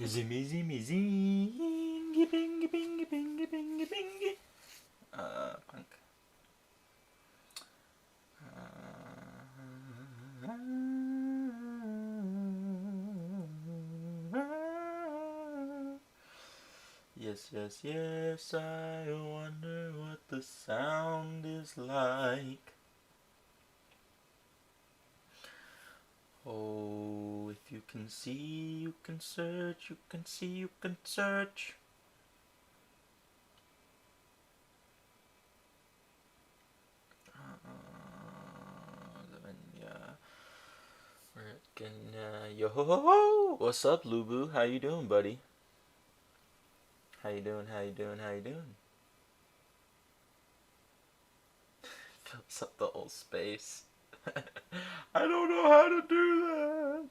Zimmy, zimmy, zingy, bingy, bingy, bingy, bingy, bingy. Punk. Yes, yes, yes, I wonder what the sound is like. Oh, if you can see, you can search, you can see, you can search. Yo ho ho ho! What's up, Lubu? How you doing, buddy? How you doing? How you doing? How you doing? Fills up the whole space. I don't know how to do that.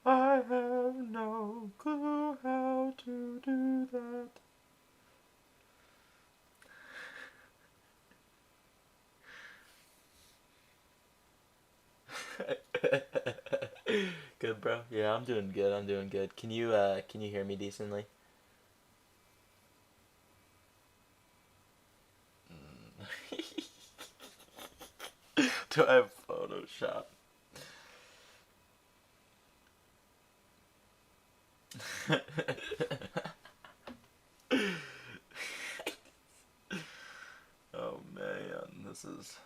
I have no clue how to do that. Good, bro. Yeah, I'm doing good. I'm doing good. Can you hear me decently? Do I have Photoshop? Oh man, this is...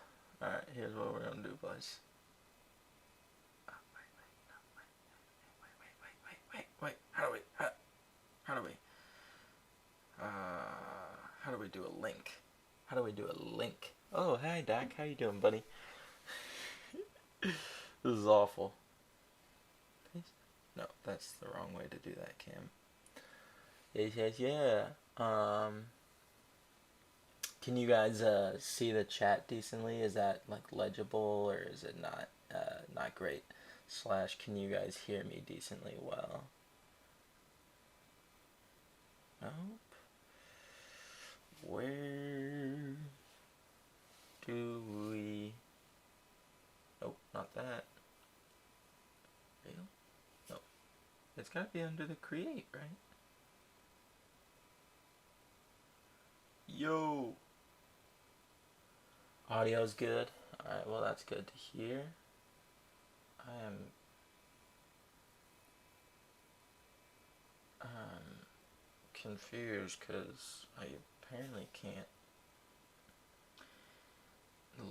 Alright, here's what we're gonna do, boys. Wait. How do we do a link? How do we do a link? Oh, hi, Dak. How you doing, buddy? This is awful. No, that's the wrong way to do that, Cam. Yeah. Can you guys see the chat decently? Is that like legible, or is it not great? Slash, can you guys hear me decently well? Nope. Where do we... Nope, not that. Real? No. It's gotta be under the create, right? Yo! Audio's good. Alright, well that's good to hear. I am... confused because I apparently can't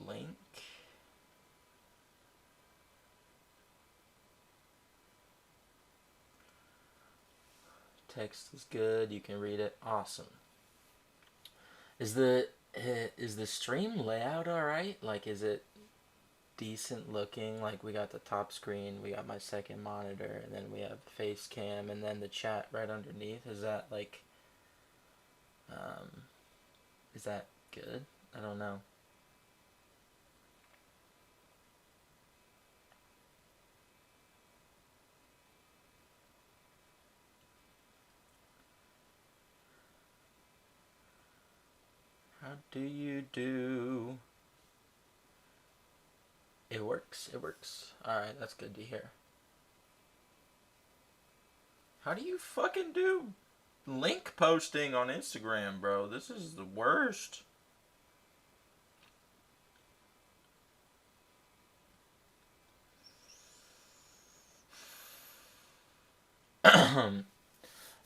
link. Text is good. You can read it. Awesome. Is the stream layout all right? Like, is it decent looking? Like, we got the top screen, we got my second monitor, and then we have face cam, and then the chat right underneath. Is that like, is that good? I don't know. How do you do? It works. It works. Alright, that's good to hear. How do you fucking do link posting on Instagram, bro? This is the worst.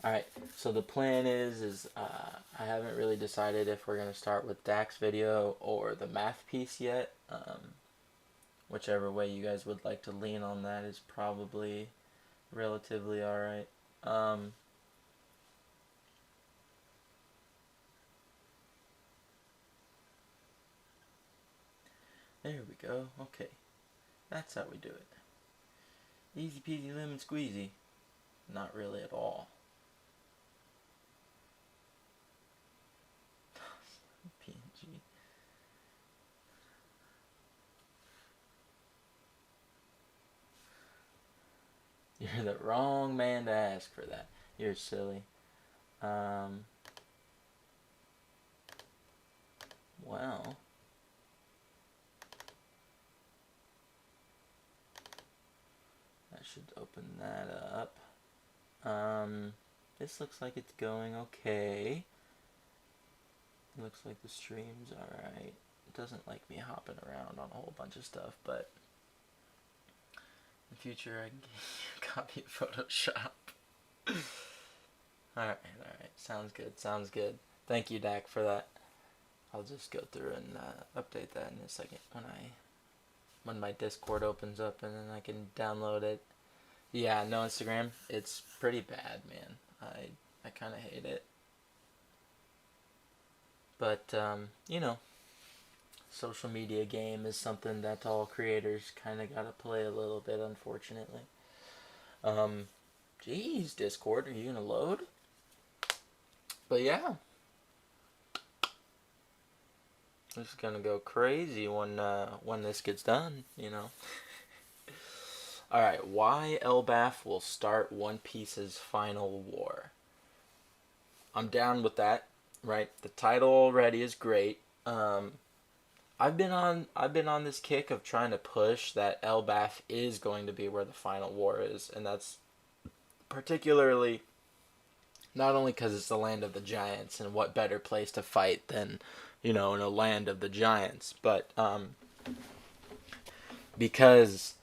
Alright, so the plan is I haven't really decided if we're going to start with Dak's video or the math piece yet. Whichever way you guys would like to lean on that is probably relatively alright. There we go. Okay. That's how we do it. Easy peasy lemon squeezy. Not really at all. PNG. You're the wrong man to ask for that. You're silly. Well, I should open that up. This looks like it's going okay. Looks like the stream's alright. It doesn't like me hopping around on a whole bunch of stuff, but in the future I can get you a copy of Photoshop. Alright. Sounds good. Thank you, Dak, for that. I'll just go through and update that in a second when my Discord opens up, and then I can download it. Yeah, no Instagram. It's pretty bad, man. I kind of hate it. But, you know, social media game is something that all creators kind of got to play a little bit, unfortunately. Jeez, Discord, are you going to load? But yeah. This is going to go crazy when this gets done, you know. Alright, why Elbaf will start One Piece's final war. I'm down with that, right? The title already is great. I've been on this kick of trying to push that Elbaf is going to be where the final war is, and that's particularly not only because it's the land of the giants, and what better place to fight than, you know, in a land of the giants, but because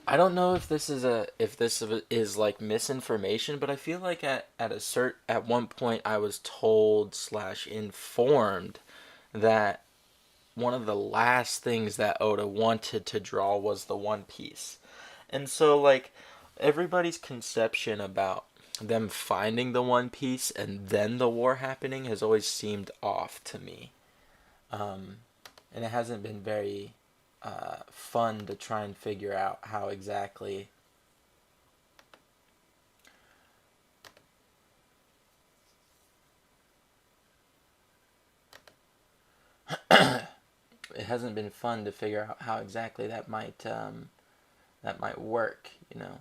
I don't know if this is like misinformation, but I feel like at one point I was told / informed that one of the last things that Oda wanted to draw was the One Piece. And so, like, everybody's conception about them finding the One Piece and then the war happening has always seemed off to me. And it hasn't been very fun to try and figure out how exactly it hasn't been fun to figure out how exactly that might work, you know.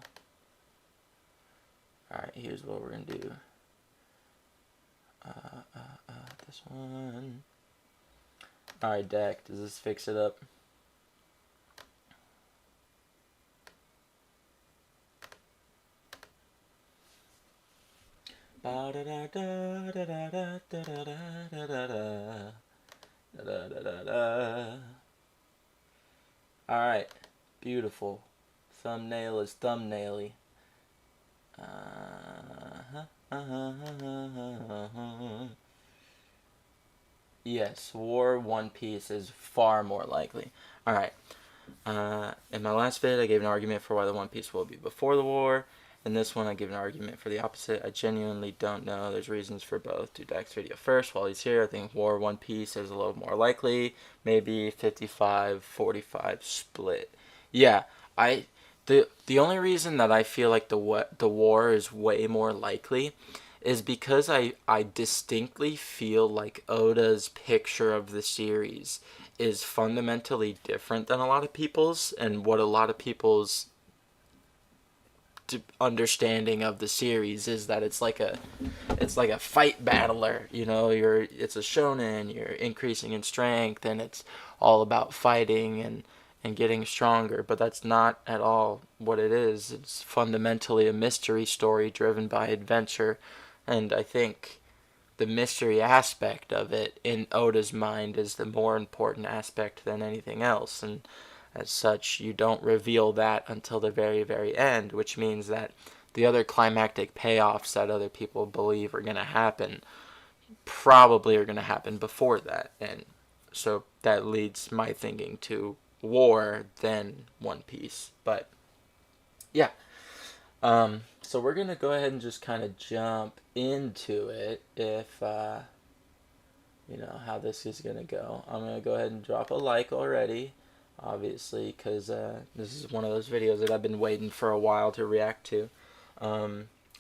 Alright, here's what we're gonna do. This one. Alright, Dak, does this fix it up? Alright, beautiful. Thumbnail is thumbnaily. Yes, War One Piece is far more likely. Alright. In my last vid, I gave an argument for why the One Piece will be before the war. In this one, I give an argument for the opposite. I genuinely don't know. There's reasons for both. Do Dak's video first while he's here. I think War One Piece is a little more likely. Maybe 55-45 split. Yeah, the only reason that I feel like the war is way more likely is because I distinctly feel like Oda's picture of the series is fundamentally different than a lot of people's, and what a lot of people's understanding of the series is that it's like a fight battler, you know. It's a shonen, you're increasing in strength, and it's all about fighting and getting stronger, but that's not at all what it is. It's fundamentally a mystery story driven by adventure, and I think the mystery aspect of it in Oda's mind is the more important aspect than anything else, and as such, you don't reveal that until the very, very end, which means that the other climactic payoffs that other people believe are going to happen probably are going to happen before that, and so that leads my thinking to war than One Piece. But yeah, so we're gonna go ahead and just kind of jump into it. If you know how this is gonna go, I'm gonna go ahead and drop a like already, obviously, because this is one of those videos that I've been waiting for a while to react to.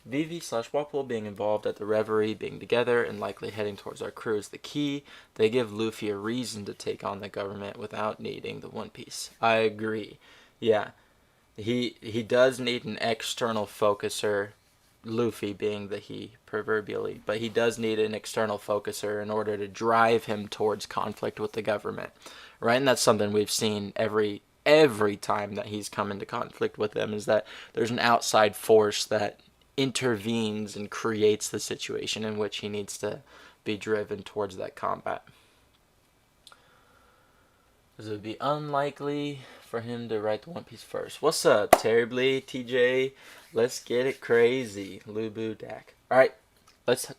Vivi/Wapol being involved at the Reverie, being together, and likely heading towards our crew is the key. They give Luffy a reason to take on the government without needing the One Piece. I agree. Yeah, he does need an external focuser, Luffy being the he, proverbially, but he does need an external focuser in order to drive him towards conflict with the government, right? And that's something we've seen every time that he's come into conflict with them, is that there's an outside force that intervenes and creates the situation in which he needs to be driven towards that combat. Because it would be unlikely for him to write the One Piece first. What's up, Terribly, TJ? Let's get it crazy. Lubu Dak. Alright, let's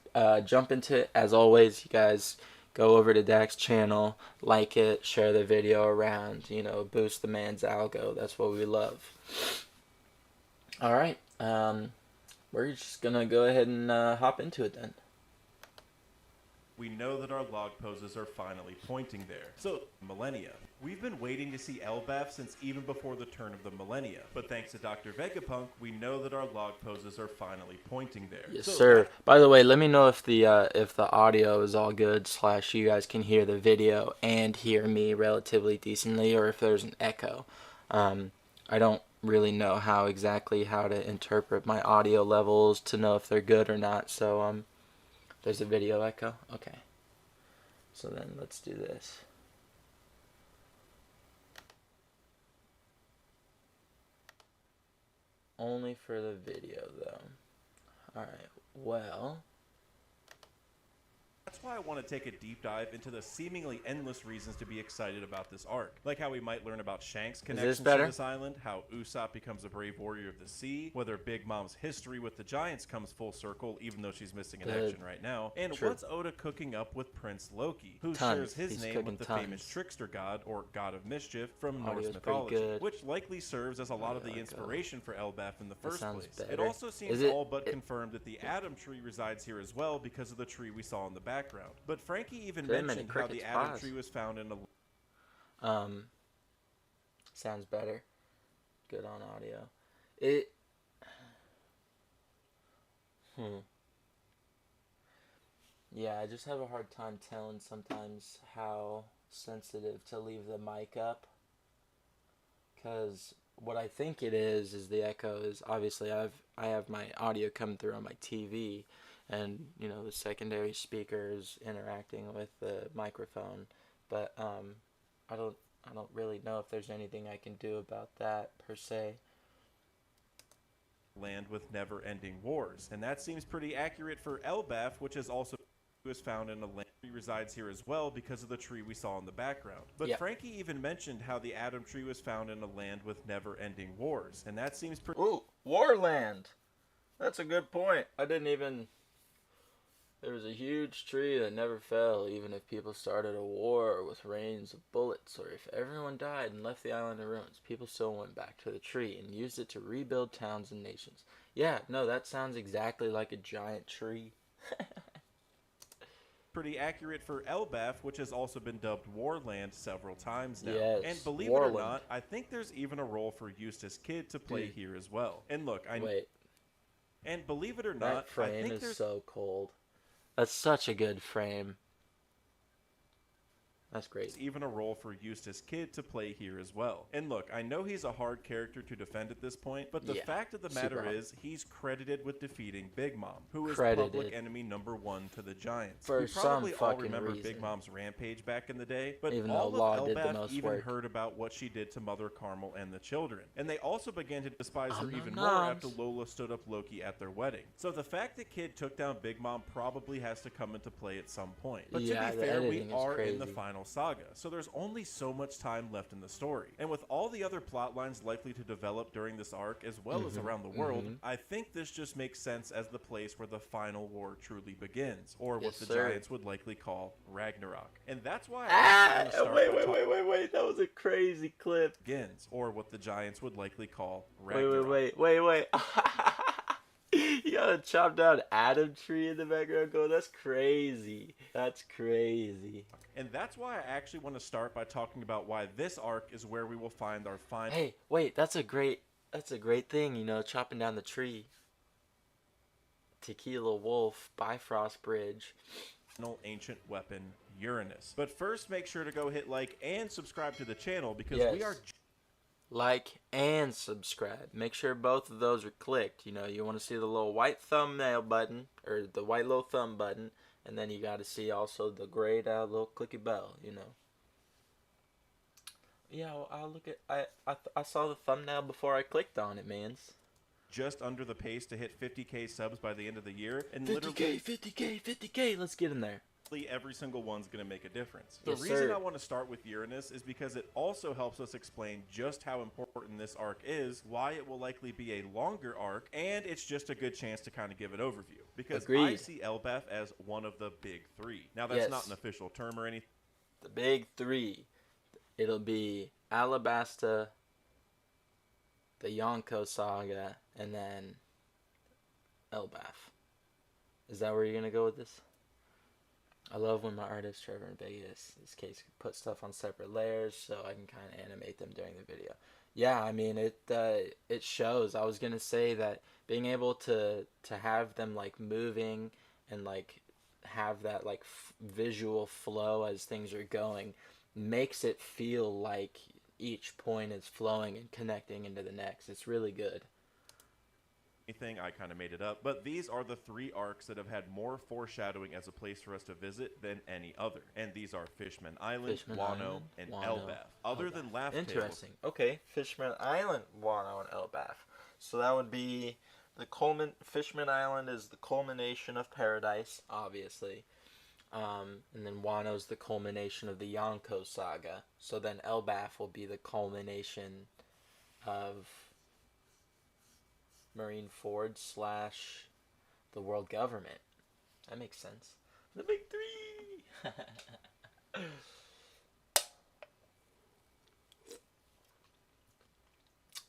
jump into it. As always, you guys go over to Dak's channel, like it, share the video around, you know, boost the man's algo. That's what we love. Alright, we're just gonna go ahead and hop into it then. We know that our log poses are finally pointing there. So, millennia. We've been waiting to see Elbaf since even before the turn of the millennia. But thanks to Dr. Vegapunk, we know that our log poses are finally pointing there. Yes, sir. By the way, let me know if the audio is all good, / you guys can hear the video and hear me relatively decently, or if there's an echo. I don't really know how to interpret my audio levels to know if they're good or not, so there's a video echo? Okay. So then let's do this. Only for the video though. Alright, well. That's why I want to take a deep dive into the seemingly endless reasons to be excited about this arc. Like how we might learn about Shank's connections to this island, how Usopp becomes a brave warrior of the sea, whether Big Mom's history with the Giants comes full circle even though she's missing in action right now, and what's Oda cooking up with Prince Loki, who shares his name with the famous trickster god, or god of mischief, from Norse mythology, which likely serves as a lot of the inspiration for Elbaf in the first place. It also seems all but confirmed that the Adam tree resides here as well because of the tree we saw in the background. But Frankie even mentioned how the Adam tree was found in a... Sounds better. Good on audio. Yeah, I just have a hard time telling sometimes how sensitive to leave the mic up. Because what I think it is the echo is obviously I have my audio coming through on my TV, and you know the secondary speakers interacting with the microphone, but I don't really know if there's anything I can do about that per se. Land with never-ending wars, and that seems pretty accurate for Elbaf, which is also found in a land resides here as well because of the tree we saw in the background. But Frankie even mentioned how the Adam tree was found in a land with never-ending wars, and that seems pretty... Ooh, Warland! That's a good point. I didn't even... There was a huge tree that never fell, even if people started a war with rains of bullets, or if everyone died and left the island in ruins, people still went back to the tree and used it to rebuild towns and nations. Yeah, no, that sounds exactly like a giant tree. Pretty accurate for Elbaf, which has also been dubbed Warland several times now. Yes, and believe it or not, I think there's even a role for Eustace Kid to play here as well. And look, and believe it or not, that frame is so cold. That's such a good frame. That's great. There's even a role for Eustace Kid to play here as well. And look, I know he's a hard character to defend at this point, but the fact of the matter is he's credited with defeating Big Mom, who is public enemy #1 to the Giants. For we probably all remember Big Mom's rampage back in the day, but even all of Elbaf even heard about what she did to Mother Carmel and the children. And they also began to despise her even more after Lola stood up Loki at their wedding. So the fact that Kid took down Big Mom probably has to come into play at some point. But to be fair, we are in the final saga, so there's only so much time left in the story. And with all the other plot lines likely to develop during this arc as well as around the world, I think this just makes sense as the place where the final war truly begins, or what the Giants would likely call Ragnarok. And that's why wait, that was a crazy clip. Begins, or what the Giants would likely call Ragnarok. Wait. You got a chopped down Adam tree in the background going, that's crazy. That's crazy. And that's why I actually want to start by talking about why this arc is where we will find our final... Hey, wait, that's a great thing, you know, chopping down the tree. Tequila Wolf, Bifrost Bridge. Ancient weapon, Uranus. But first, make sure to go hit like and subscribe to the channel because we are... Like and subscribe. Make sure both of those are clicked. You know, you want to see the little white thumbnail button, or the white little thumb button, and then you got to see also the grayed out little clicky bell, you know. Yeah, well, I'll look at... I saw the thumbnail before I clicked on it, mans. just under the pace to hit 50K subs by the end of the year. And 50K, 50K, 50K. Let's get in there. Every single one's going to make a difference. Yes, the reason sir. I want to start with Uranus is because it also helps us explain just how important this arc is, why it will likely be a longer arc, and it's just a good chance to kind of give an overview. Because Agreed. I see Elbaf as one of the big three. Now, that's not an official term or anything. The big three. It'll be Alabasta, the Yonko saga, and then Elbaf. Is that where you're going to go with this? I love when my artist, Trevor in Vegas, this case, put stuff on separate layers so I can kind of animate them during the video. Yeah, I mean, it shows. I was going to say that being able to have them, like, moving and, like, have that, like, visual flow as things are going makes it feel like each point is flowing and connecting into the next. It's really good. I kind of made it up, but these are the three arcs that have had more foreshadowing as a place for us to visit than any other, and these are Fishman Island, Wano, and Elbaf. Other than Laugh Interesting. Okay, Fishman Island, Wano, and Elbaf. So that would be Fishman Island is the culmination of Paradise, obviously, and then Wano's the culmination of the Yonko saga. So then Elbaf will be the culmination of Marineford / the world government. That makes sense. The big three!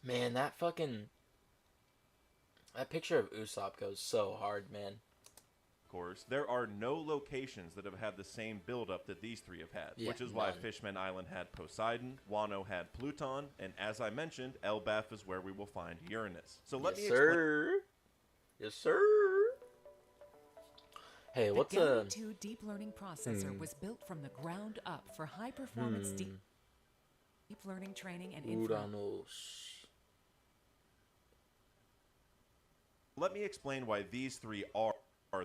Man, that picture of Usopp goes so hard, man. Course, there are no locations that have had the same build-up that these three have had, which is why Fishman Island had Poseidon, Wano had Pluton, and as I mentioned, Elbaf is where we will find Uranus. So let me explain. Yes, sir. Hey, what's the 2 deep learning processor was built from the ground up for high-performance deep learning training and inference. Let me explain why these three are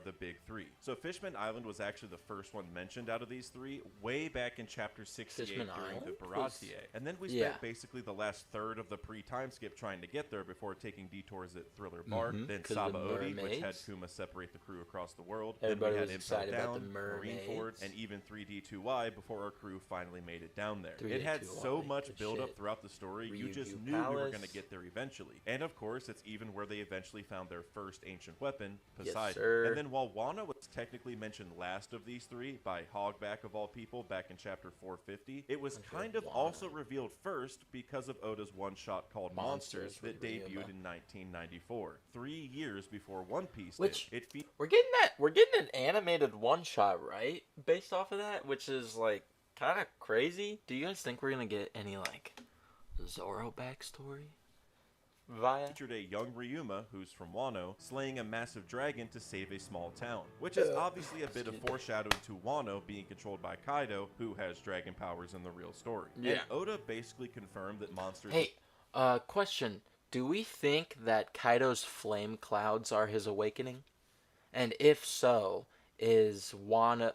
the big three. So Fishman Island was actually the first one mentioned out of these three way back in chapter 68 during the Baratie. And then we spent basically the last third of the pre-time skip trying to get there before taking detours at Thriller Bark, then Saba Odi, which had Kuma separate the crew across the world. Everybody then we had was excited about the Marineford, and even 3D2Y before our crew finally made it down there. It had so much build-up throughout the story, you just knew we were going to get there eventually. And of course, it's even where they eventually found their first ancient weapon, Poseidon. And then while Wano was technically mentioned last of these three by Hogback of all people back in chapter 450, it was kind of also revealed first because of Oda's one-shot called Monsters that debuted in 1994, 3 years before One Piece did. We're getting an animated one-shot, right? Based off of that, which is like kind of crazy. Do you guys think we're gonna get any like Zoro backstory? Featured a young Ryuma, who's from Wano, slaying a massive dragon to save a small town, which is obviously a bit of foreshadowing to Wano being controlled by Kaido, who has dragon powers in the real story. Yeah. And Oda basically confirmed that monsters... Hey, question. Do we think that Kaido's flame clouds are his awakening? And if so, is Momo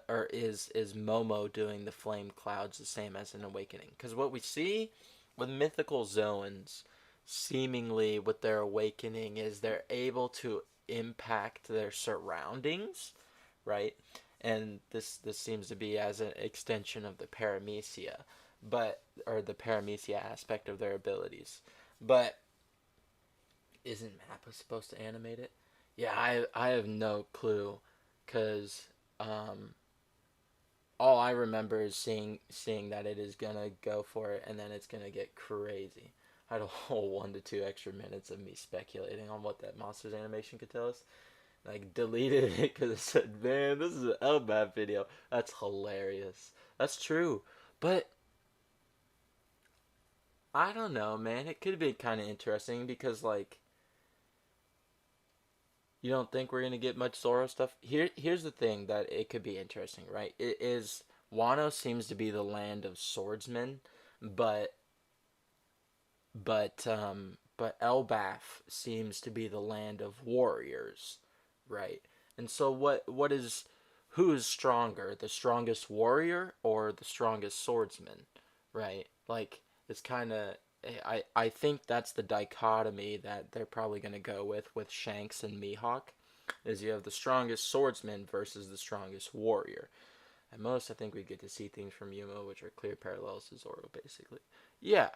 doing the flame clouds the same as an awakening? Because what we see with mythical Zoans, seemingly with their awakening, is they're able to impact their surroundings, right? And this seems to be as an extension of the paramecia, or the paramecia aspect of their abilities. But isn't Mappa supposed to animate it? Yeah, I have no clue, because all I remember is seeing that it is gonna go for it, and then it's gonna get crazy. I had a whole 1 to 2 extra minutes of me speculating on what that Monsters animation could tell us. Like, deleted it because it said, man, this is an Elbaf video. That's hilarious. That's true. But I don't know, man. It could be kind of interesting because, like, you don't think we're going to get much Zoro stuff? Here's the thing that it could be interesting, right? It is, Wano seems to be the land of swordsmen, but Elbaf seems to be the land of warriors, right? And so who is stronger, the strongest warrior or the strongest swordsman, right? Like, it's kind of I think that's the dichotomy that they're probably going to go with Shanks and Mihawk, is you have the strongest swordsman versus the strongest warrior. At most, I think we get to see things from Yuma, which are clear parallels to Zoro, basically. Yeah,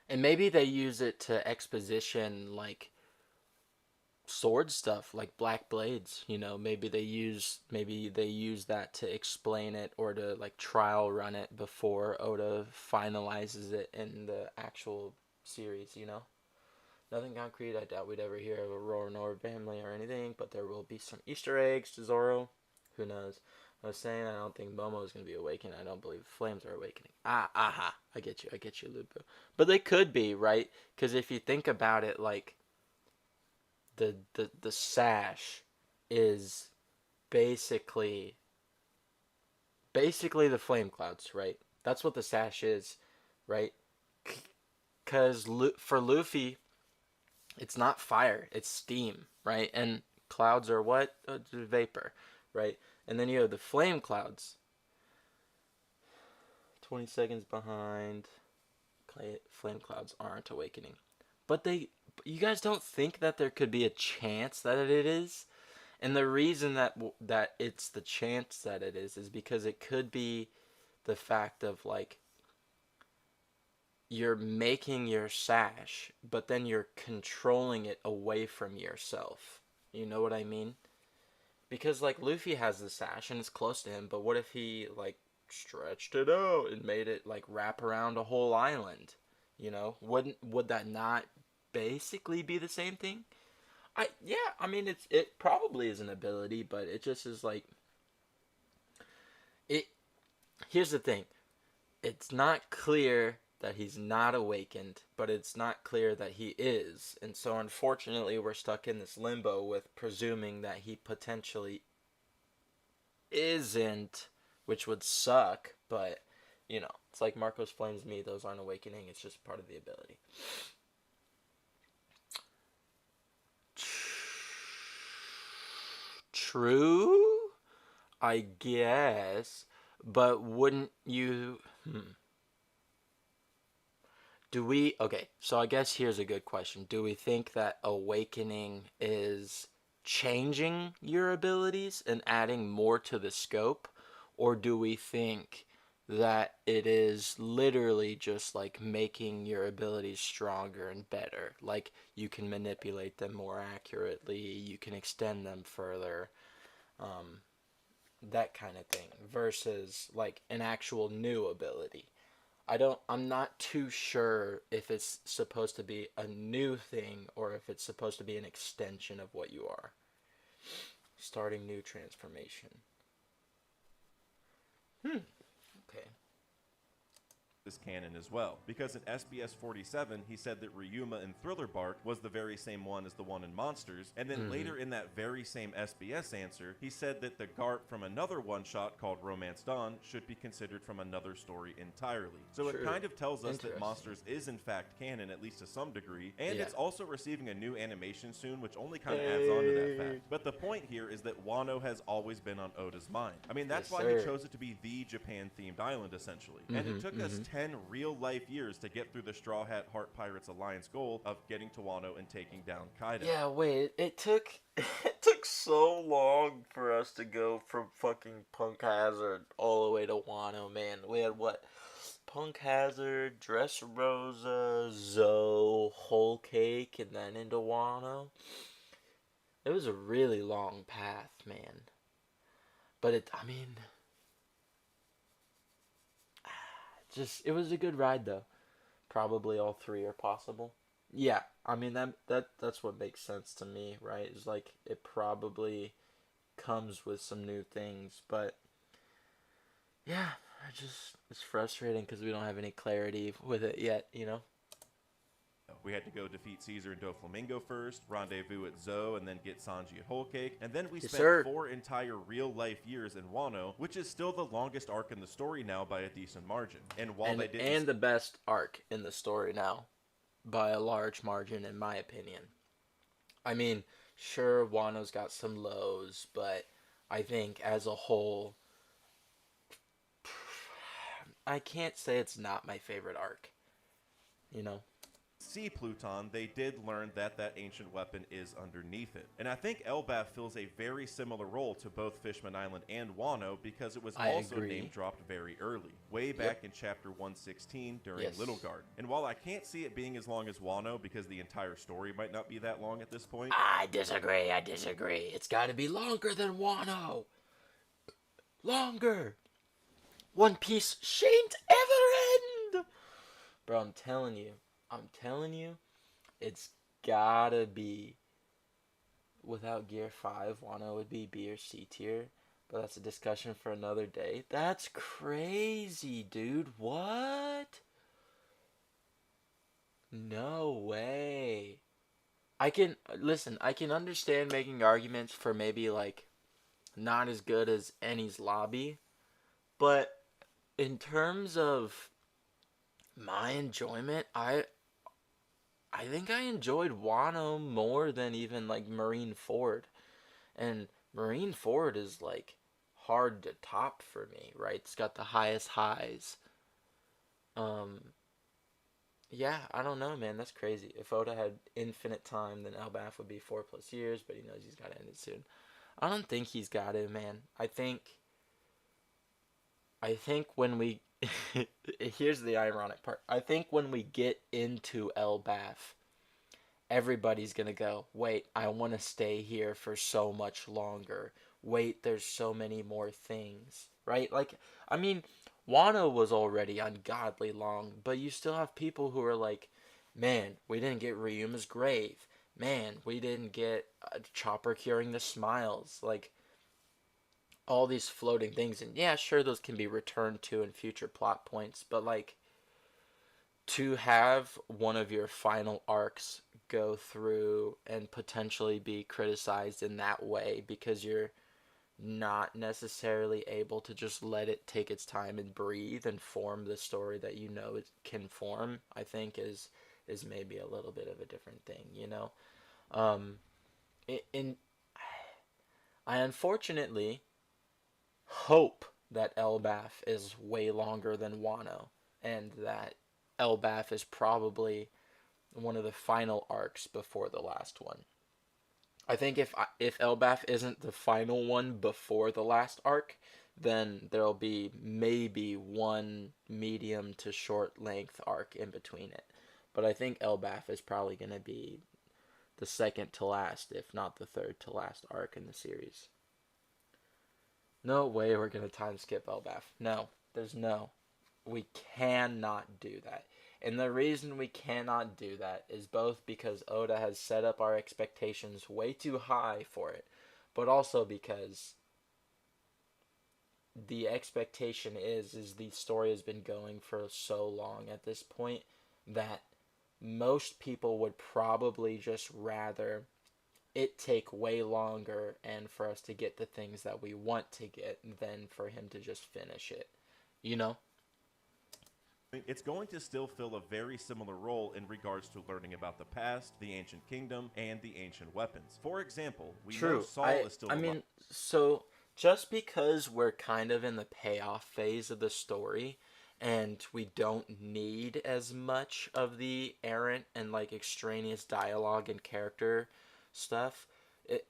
and maybe they use it to exposition, like, sword stuff, like black blades, you know. Maybe they use that to explain it, or to, like, trial run it before Oda finalizes it in the actual series, you know. Nothing concrete. I doubt we'd ever hear of a Roronoa family or anything, but there will be some Easter eggs to Zoro. Who knows? I was saying I don't think Momo is going to be awakened. I don't believe flames are awakening. Aha. I get you, Lupo. But they could be, right? Because if you think about it, like, the sash is basically the flame clouds, right? That's what the sash is, right? Because for Luffy, it's not fire, it's steam, right? And clouds are what? Vapor, right? And then you have the flame clouds. 20 seconds behind. Flame clouds aren't awakening. But you guys don't think that there could be a chance that it is? And the reason that it's the chance that it is because it could be the fact of, like, you're making your sash, but then you're controlling it away from yourself. You know what I mean? Because, like, Luffy has the sash and it's close to him, but what if he, like, stretched it out and made it, like, wrap around a whole island? You know? Would that not basically be the same thing? I mean, it probably is an ability, but it just is, like, it. Here's the thing. It's not clear that he's not awakened, but it's not clear that he is. And so, unfortunately, we're stuck in this limbo with presuming that he potentially isn't, which would suck, but, you know, it's like Marcos Flames me, those aren't awakening, it's just part of the ability. True, I guess, but wouldn't you... Okay, so I guess here's a good question. Do we think that awakening is changing your abilities and adding more to the scope? Or do we think that it is literally just, like, making your abilities stronger and better? Like, you can manipulate them more accurately, you can extend them further, that kind of thing, versus, like, an actual new ability. I'm not too sure if it's supposed to be a new thing or if it's supposed to be an extension of what you are. Starting new transformation. Okay. This canon as well, because in SBS 47 he said that Ryuma in Thriller Bark was the very same one as the one in Monsters, and then later in that very same SBS answer he said that the Garp from another one-shot called Romance Dawn should be considered from another story entirely. So it kind of tells us that Monsters is in fact canon, at least to some degree, and it's also receiving a new animation soon, which only kind of adds on to that fact. But the point here is that Wano has always been on Oda's mind. I mean, that's why he chose it to be the Japan-themed island, essentially. And it took us 10 real-life years to get through the Straw Hat Heart Pirates Alliance goal of getting to Wano and taking down Kaido. Yeah, wait, it took so long for us to go from fucking Punk Hazard all the way to Wano, man. We had what? Punk Hazard, Dressrosa, Zoe, Whole Cake, and then into Wano. It was a really long path, man. But it was a good ride, though. Probably all three are possible. Yeah, I mean, that's what makes sense to me, right? It's like, it probably comes with some new things, but yeah, it's frustrating because we don't have any clarity with it yet, you know? We had to go defeat Caesar and Doflamingo first, rendezvous at Zoe, and then get Sanji at Whole Cake, and then we spent 4 entire real-life years in Wano, which is still the longest arc in the story now by a decent margin. And while they didn't... And the best arc in the story now, by a large margin, in my opinion. I mean, sure, Wano's got some lows, but I think as a whole, I can't say it's not my favorite arc. you know. See Pluton, they did learn that that ancient weapon is underneath it. And I think Elbaf fills a very similar role to both Fishman Island and Wano because it was I also agree. name dropped very early, way back in chapter 116 during Yes. Little Garden. And while I can't see it being as long as Wano because the entire story might not be that long at this point, I disagree. It's got to be longer than Wano. Longer. One Piece shan't ever end. Bro, I'm telling you, it's gotta be. Without Gear 5, Wano would be B or C tier. But that's a discussion for another day. That's crazy, dude. What? No way. I can understand making arguments for maybe like not as good as Eni's Lobby, but in terms of my enjoyment, I think I enjoyed Wano more than even like Marine Ford. And Marine Ford is like hard to top for me, right? It's got the highest highs. Yeah, I don't know, man. That's crazy. If Oda had infinite time, then Elbaf would be 4+ years, but he knows he's got to end it soon. I don't think he's got it, man. I think when we here's the ironic part. I think when we get into Elbaf, everybody's gonna go, wait, I want to stay here for so much longer. Wait, there's so many more things, right? Like, I mean, Wano was already ungodly long, but you still have people who are like, man, we didn't get Ryuma's grave. Man, we didn't get Chopper curing the smiles. Like, all these floating things. And yeah, sure, those can be returned to in future plot points, but like, to have one of your final arcs go through and potentially be criticized in that way because you're not necessarily able to just let it take its time and breathe and form the story that you know it can form, I think is maybe a little bit of a different thing, you know. In I unfortunately hope that Elbaf is way longer than Wano, and that Elbaf is probably one of the final arcs before the last one. I think if Elbaf isn't the final one before the last arc, then there'll be maybe one medium to short length arc in between it. But I think Elbaf is probably going to be the second to last, if not the third to last arc in the series. No way we're going to time skip Elbaf. No, there's no. We cannot do that. And the reason we cannot do that is both because Oda has set up our expectations way too high for it, but also because the expectation is the story has been going for so long at this point that most people would probably just rather it take way longer and for us to get the things that we want to get than for him to just finish it. You know? it's going to still fill a very similar role in regards to learning about the past, the ancient kingdom, and the ancient weapons. For example, we know Saul is still alive. I mean, so just because we're kind of in the payoff phase of the story and we don't need as much of the errant and like extraneous dialogue and character stuff,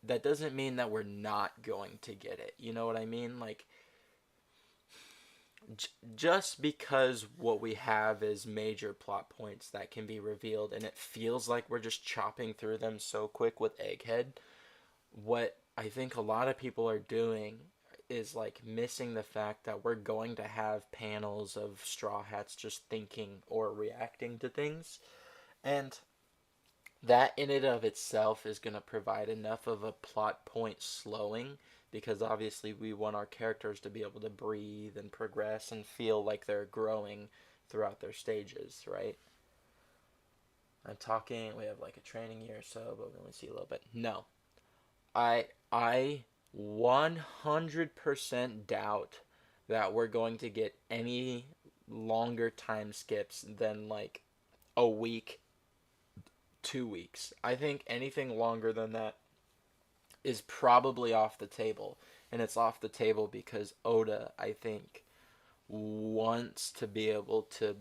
that doesn't mean that we're not going to get it. You know what I mean? Like, just because what we have is major plot points that can be revealed and it feels like we're just chopping through them so quick with Egghead, what I think a lot of people are doing is like missing the fact that we're going to have panels of Straw Hats just thinking or reacting to things, and that in and of itself is going to provide enough of a plot point slowing, because obviously we want our characters to be able to breathe and progress and feel like they're growing throughout their stages, right? I'm talking, we have like a training year or so, but we only see a little bit. No. I 100% doubt that we're going to get any longer time skips than like a week, 2 weeks. I think anything longer than that is probably off the table. And it's off the table because Oda, I think, wants to be able to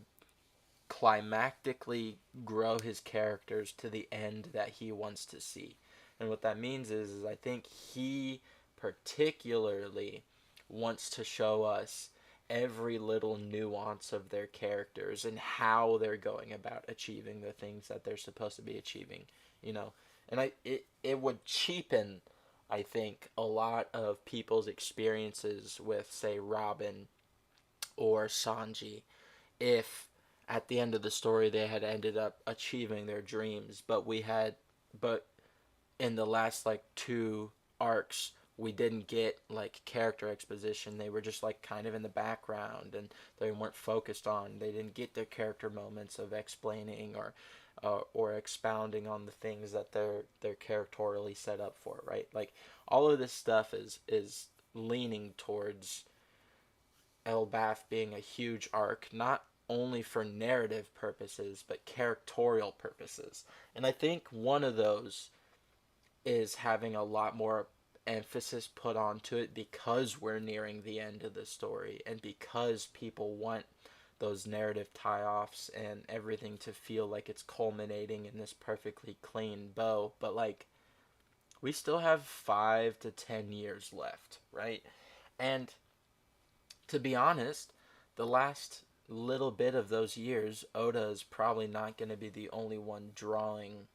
climactically grow his characters to the end that he wants to see. And what that means is I think he particularly wants to show us every little nuance of their characters and how they're going about achieving the things that they're supposed to be achieving, you know. And it would cheapen, I think, a lot of people's experiences with, say, Robin or Sanji if at the end of the story they had ended up achieving their dreams, but in the last like two arcs we didn't get like character exposition. They were just like kind of in the background and they weren't focused on. They didn't get their character moments of explaining or expounding on the things that they're characterially set up for, right? Like all of this stuff is leaning towards Elbaf being a huge arc, not only for narrative purposes but characterial purposes. And I think one of those is having a lot more emphasis put onto it because we're nearing the end of the story and because people want those narrative tie-offs and everything to feel like it's culminating in this perfectly clean bow. But like, we still have 5 to 10 years left, right? And to be honest, the last little bit of those years, Oda is probably not going to be the only one drawing,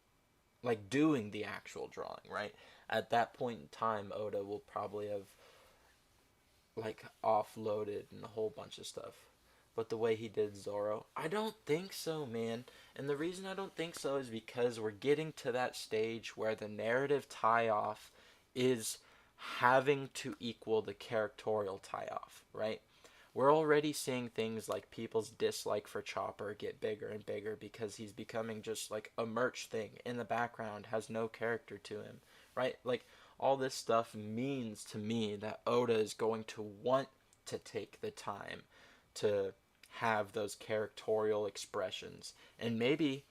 like doing the actual drawing, right? At that point in time, Oda will probably have like offloaded and a whole bunch of stuff. But the way he did Zoro, I don't think so, man. And the reason I don't think so is because we're getting to that stage where the narrative tie-off is having to equal the characterial tie-off, right? We're already seeing things like people's dislike for Chopper get bigger and bigger because he's becoming just like a merch thing in the background, has no character to him, right? Like, all this stuff means to me that Oda is going to want to take the time to have those characterial expressions. And maybe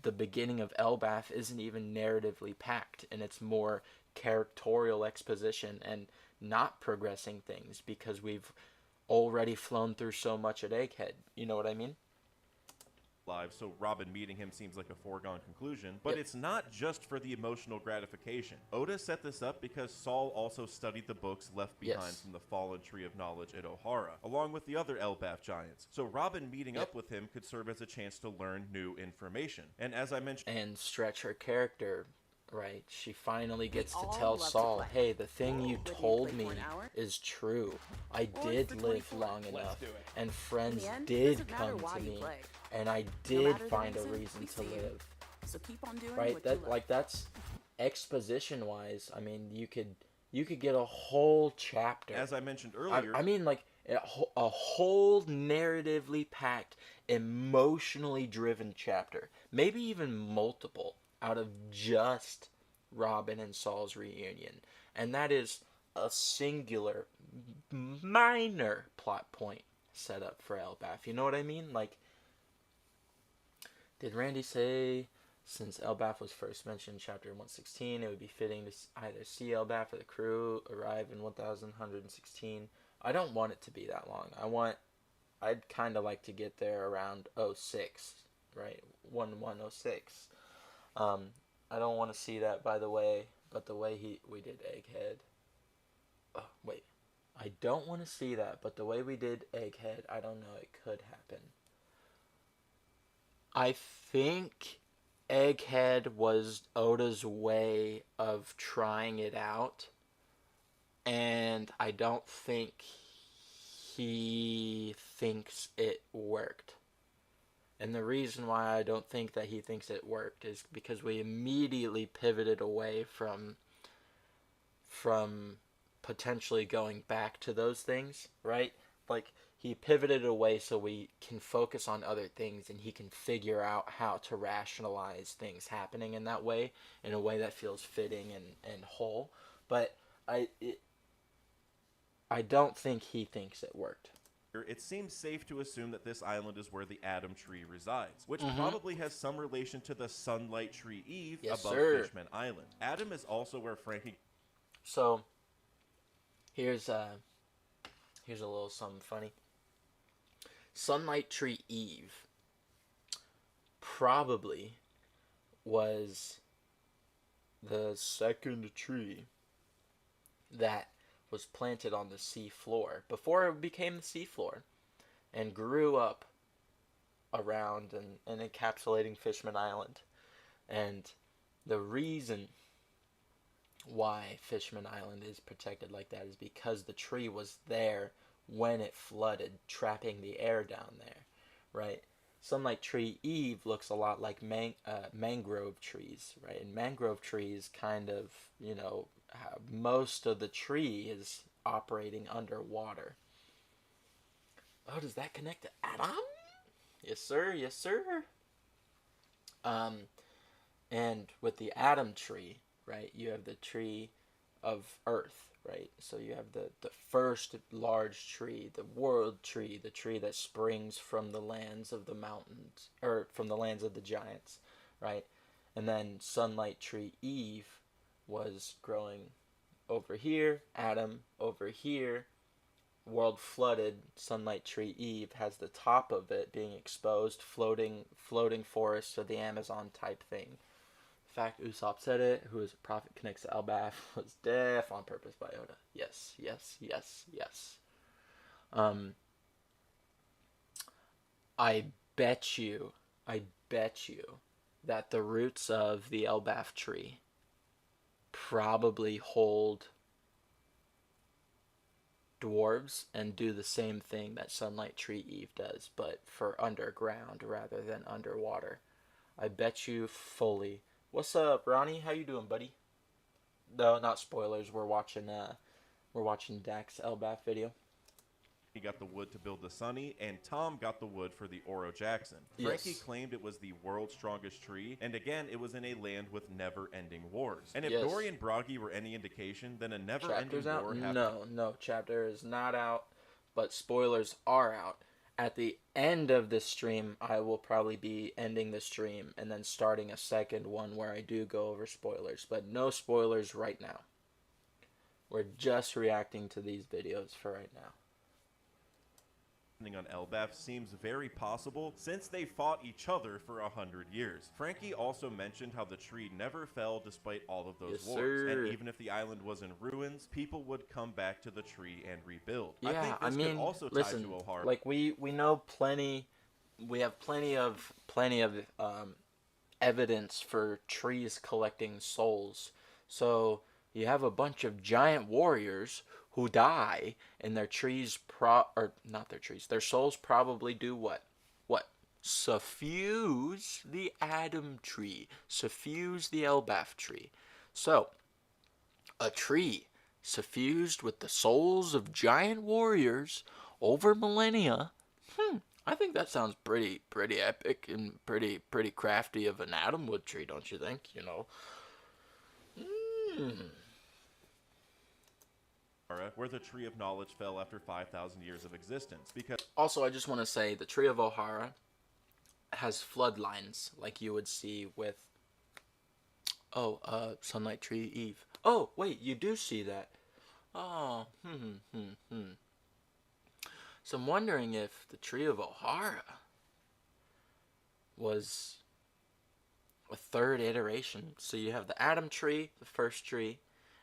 the beginning of Elbaf isn't even narratively packed, and it's more characterial exposition and not progressing things because we've already flown through so much at Egghead. You know what I mean? Live, so Robin meeting him seems like a foregone conclusion, but it's not just for the emotional gratification. Oda set this up because Saul also studied the books left behind from the fallen tree of knowledge at Ohara, along with the other Elbaf giants. So Robin meeting up with him could serve as a chance to learn new information. And as I mentioned, and stretch her character, right? She finally gets to tell Saul, hey, the thing you told me is true. I did live long enough, and friends did come to me, and I did find a reason to live. So keep on doing right? That like that's exposition wise. I mean, you could get a whole chapter. As I mentioned earlier, I mean, like a whole narratively packed, emotionally driven chapter, maybe even multiple, out of just Robin and Saul's reunion. And that is a singular, minor plot point set up for Elbaf. You know what I mean? Like, did Randy say, since Elbaf was first mentioned in chapter 116, it would be fitting to either see Elbaf or the crew arrive in 1116? I don't want it to be that long. I'd kind of like to get there around 06, right? 1106. I don't want to see that, by the way, but the way we did Egghead. Oh, wait. I don't want to see that, but the way we did Egghead, I don't know, it could happen. I think Egghead was Oda's way of trying it out, and I don't think he thinks it worked. And the reason why I don't think that he thinks it worked is because we immediately pivoted away from potentially going back to those things, right? Like, he pivoted away so we can focus on other things and he can figure out how to rationalize things happening in that way, in a way that feels fitting and whole. But I don't think he thinks it worked. It seems safe to assume that this island is where the Adam Tree resides, which probably has some relation to the Sunlight Tree Eve above Fishman Island. Adam is also where Frankie... So, here's a little something funny. Sunlight Tree Eve probably was the second tree that was planted on the sea floor before it became the sea floor and grew up around and encapsulating Fishman Island. And the reason why Fishman Island is protected like that is because the tree was there when it flooded, trapping the air down there, right? Sunlight Tree Eve looks a lot like mangrove trees, right? And mangrove trees kind of, most of the tree is operating underwater. Oh, does that connect to Adam? Yes, sir. Yes, sir. And with the Adam tree, right, you have the tree of Earth, right? So you have the first large tree, the world tree, the tree that springs from the lands of the mountains, or from the lands of the giants, right? And then Sunlight Tree Eve was growing over here, Adam over here, world flooded, Sunlight Tree Eve has the top of it being exposed, floating forests of the Amazon type thing. In fact, Usopp said it, who is a prophet connects to Elbaf, was deaf on purpose by Oda. Yes, yes, yes, yes. I bet you that the roots of the Elbaf tree probably hold dwarves and do the same thing that Sunlight Tree Eve does, but for underground rather than underwater. I bet you fully. What's up, Ronnie? How you doing, buddy? No, not spoilers. We're watching Dax Elbaf video. He got the wood to build the Sunny, and Tom got the wood for the Oro Jackson. Frankie claimed it was the world's strongest tree, and again, it was in a land with never-ending wars. And if Dory and Broggy were any indication, then a never-ending war happened. No, chapter is not out, but spoilers are out. At the end of this stream, I will probably be ending the stream and then starting a second one where I do go over spoilers, but no spoilers right now. We're just reacting to these videos for right now. On Elbaf seems very possible since they fought each other for 100 years. Frankie also mentioned how the tree never fell despite all of those wars, and even if the island was in ruins, people would come back to the tree and rebuild. Yeah, I think this could also tie to Ohara. Like we know plenty. We have plenty of evidence for trees collecting souls. So you have a bunch of giant warriors who die, and their souls probably do what? Suffuse the Adam tree, suffuse the Elbaf tree. So, a tree suffused with the souls of giant warriors over millennia. I think that sounds pretty epic and pretty crafty of an Adamwood tree, don't you think? Where the Tree of Knowledge fell after 5,000 years of existence. Because also, I just want to say the Tree of Ohara has flood lines like you would see with Sunlight Tree Eve. Oh, wait, you do see that. Oh, So I'm wondering if the Tree of Ohara was a third iteration. So you have the Adam tree, the first tree,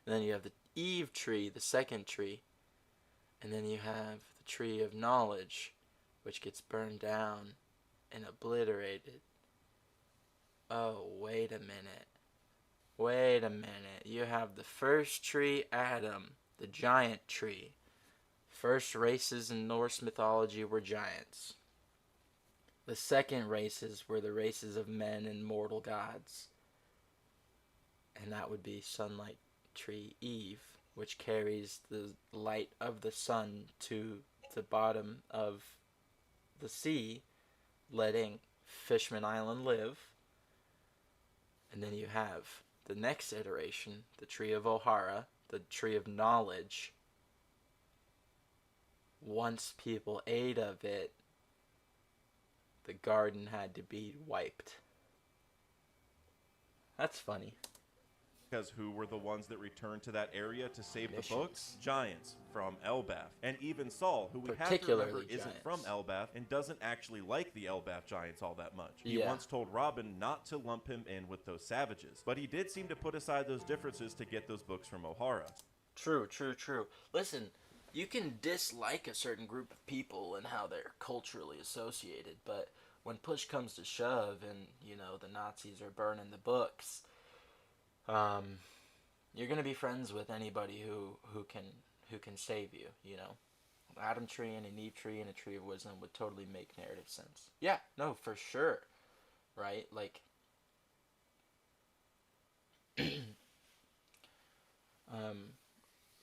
and then you have the Eve tree, the second tree, and then you have the Tree of Knowledge, which gets burned down and obliterated. Oh, wait a minute. You have the first tree, Adam, the giant tree. First races in Norse mythology were giants. The second races were the races of men and mortal gods. And that would be Sunlight Tree Eve, which carries the light of the sun to the bottom of the sea, letting Fishman Island live. And then you have the next iteration, the Tree of Ohara, the Tree of Knowledge. Once people ate of it, the garden had to be wiped. That's funny. Because who were the ones that returned to that area to save the books? Giants from Elbaf. And even Saul, who we have to remember isn't from Elbaf and doesn't actually like the Elbaf giants all that much. He once told Robin not to lump him in with those savages, but he did seem to put aside those differences to get those books from O'Hara. True. Listen, you can dislike a certain group of people and how they're culturally associated, but when push comes to shove and, you know, the Nazis are burning the books, you're gonna be friends with anybody who can save you. You know, an Adam tree and an Eve tree and a tree of wisdom would totally make narrative sense. Yeah, no, for sure, right? Like,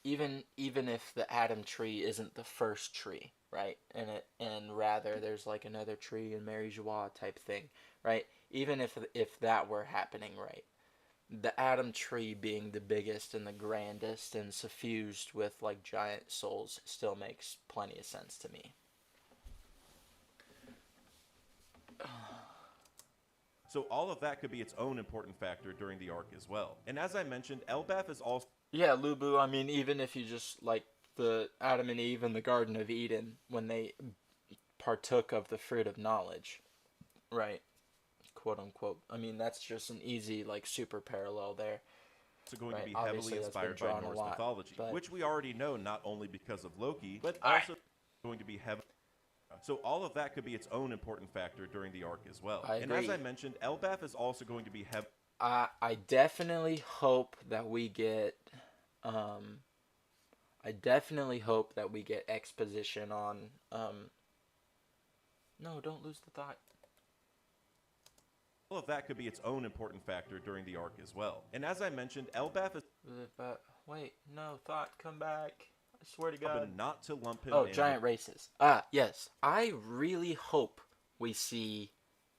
even if the Adam tree isn't the first tree, right? And rather there's like another tree in Mary Joie type thing, right? Even if that were happening, right? The Adam tree being the biggest and the grandest and suffused with like giant souls still makes plenty of sense to me. So all of that could be its own important factor during the arc as well. And as I mentioned, Elbaf is also... Yeah, Lubu, I mean, even if you just like the Adam and Eve in the Garden of Eden when they partook of the fruit of knowledge, right? Quote unquote. I mean, that's just an easy, like, super parallel there. It's going to be heavily inspired by Norse mythology, which we already know not only because of Loki, but also going to be heavily... So all of that could be its own important factor during the arc as well. And as I mentioned, Elbaf is also going to be heavily... I definitely hope that we get... I definitely hope that we get exposition on... No, don't lose the thought. All of that could be its own important factor during the arc as well. And as I mentioned, Elbaf is... Wait, no, thought, come back. I swear to God. Not to lump him in giant races. Yes. I really hope we see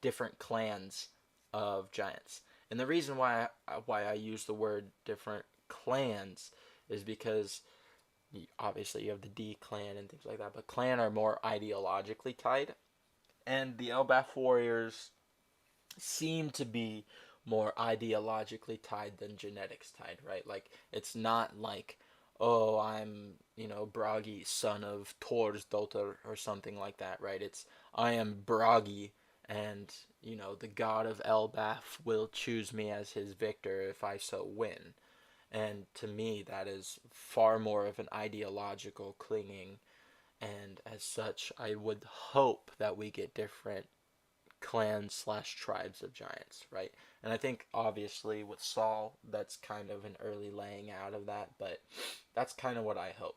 different clans of giants. And the reason why I use the word different clans is because obviously you have the D clan and things like that, but clan are more ideologically tied. And the Elbaf warriors seem to be more ideologically tied than genetics tied, right? Like, it's not like, oh, I'm, you know, Bragi, son of Thor's daughter, or something like that, right? It's, I am Bragi, and, you know, the god of Elbaf will choose me as his victor if I so win. And to me, that is far more of an ideological clinging, and as such, I would hope that we get different clans / tribes of giants, right? And I think obviously with Saul, that's kind of an early laying out of that, but that's kind of what I hope,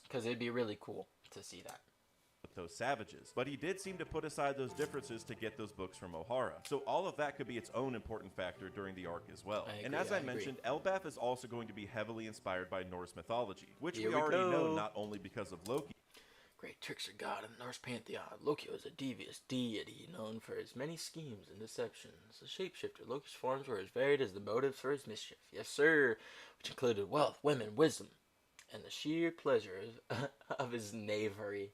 because it'd be really cool to see that. With those savages, but he did seem to put aside those differences to get those books from O'Hara. So all of that could be its own important factor during the arc as well. And as I mentioned, Elbaf is also going to be heavily inspired by Norse mythology, which we already know not only because of Loki. Great trickster god of the Norse pantheon, Loki was a devious deity known for his many schemes and deceptions. A shapeshifter, Loki's forms were as varied as the motives for his mischief. Yes, sir, which included wealth, women, wisdom, and the sheer pleasure of his knavery.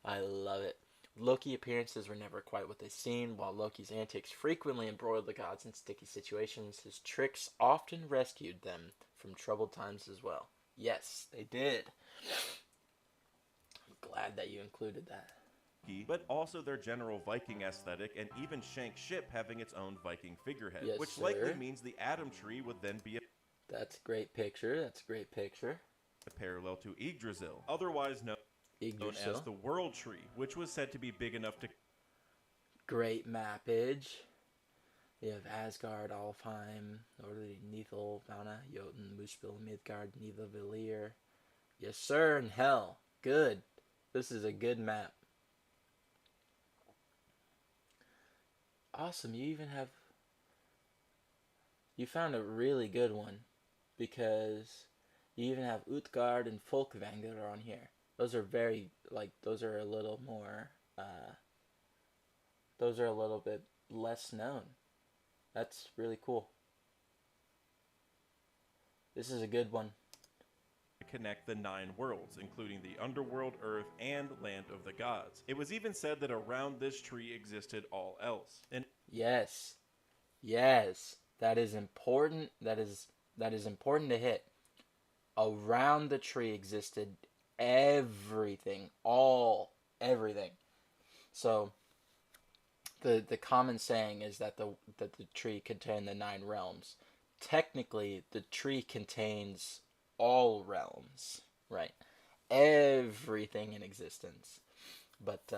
I love it. Loki appearances were never quite what they seemed. While Loki's antics frequently embroiled the gods in sticky situations, his tricks often rescued them from troubled times as well. Yes, they did. I'm glad that you included that. But also their general Viking aesthetic, and even Shank's ship having its own Viking figurehead, yes, which sir. Likely means the Adam tree would then be That's a great picture. That's a great picture. A parallel to Yggdrasil, otherwise known as the World Tree, which was said to be big enough to... Great mappage. You have Asgard, Alfheim, Norderly, Nithal, Valna, Jotun, Muspel, Midgard, Nidavellir. Yes, sir, and hell. Good. This is a good map. Awesome, you even have... You found a really good one, because you even have Utgard and Folkvanger on here. Those are very, like, those are a little more, those are a little bit less known. That's really cool. This is a good one. Connect the 9 worlds, including the underworld, earth, and land of the gods. It was even said that around this tree existed all else. And yes. Yes. that is important. That is important to hit. Around the tree existed everything, everything. So the common saying is that the tree contained the 9 realms. Technically, the tree contains all realms, right? Everything in existence. But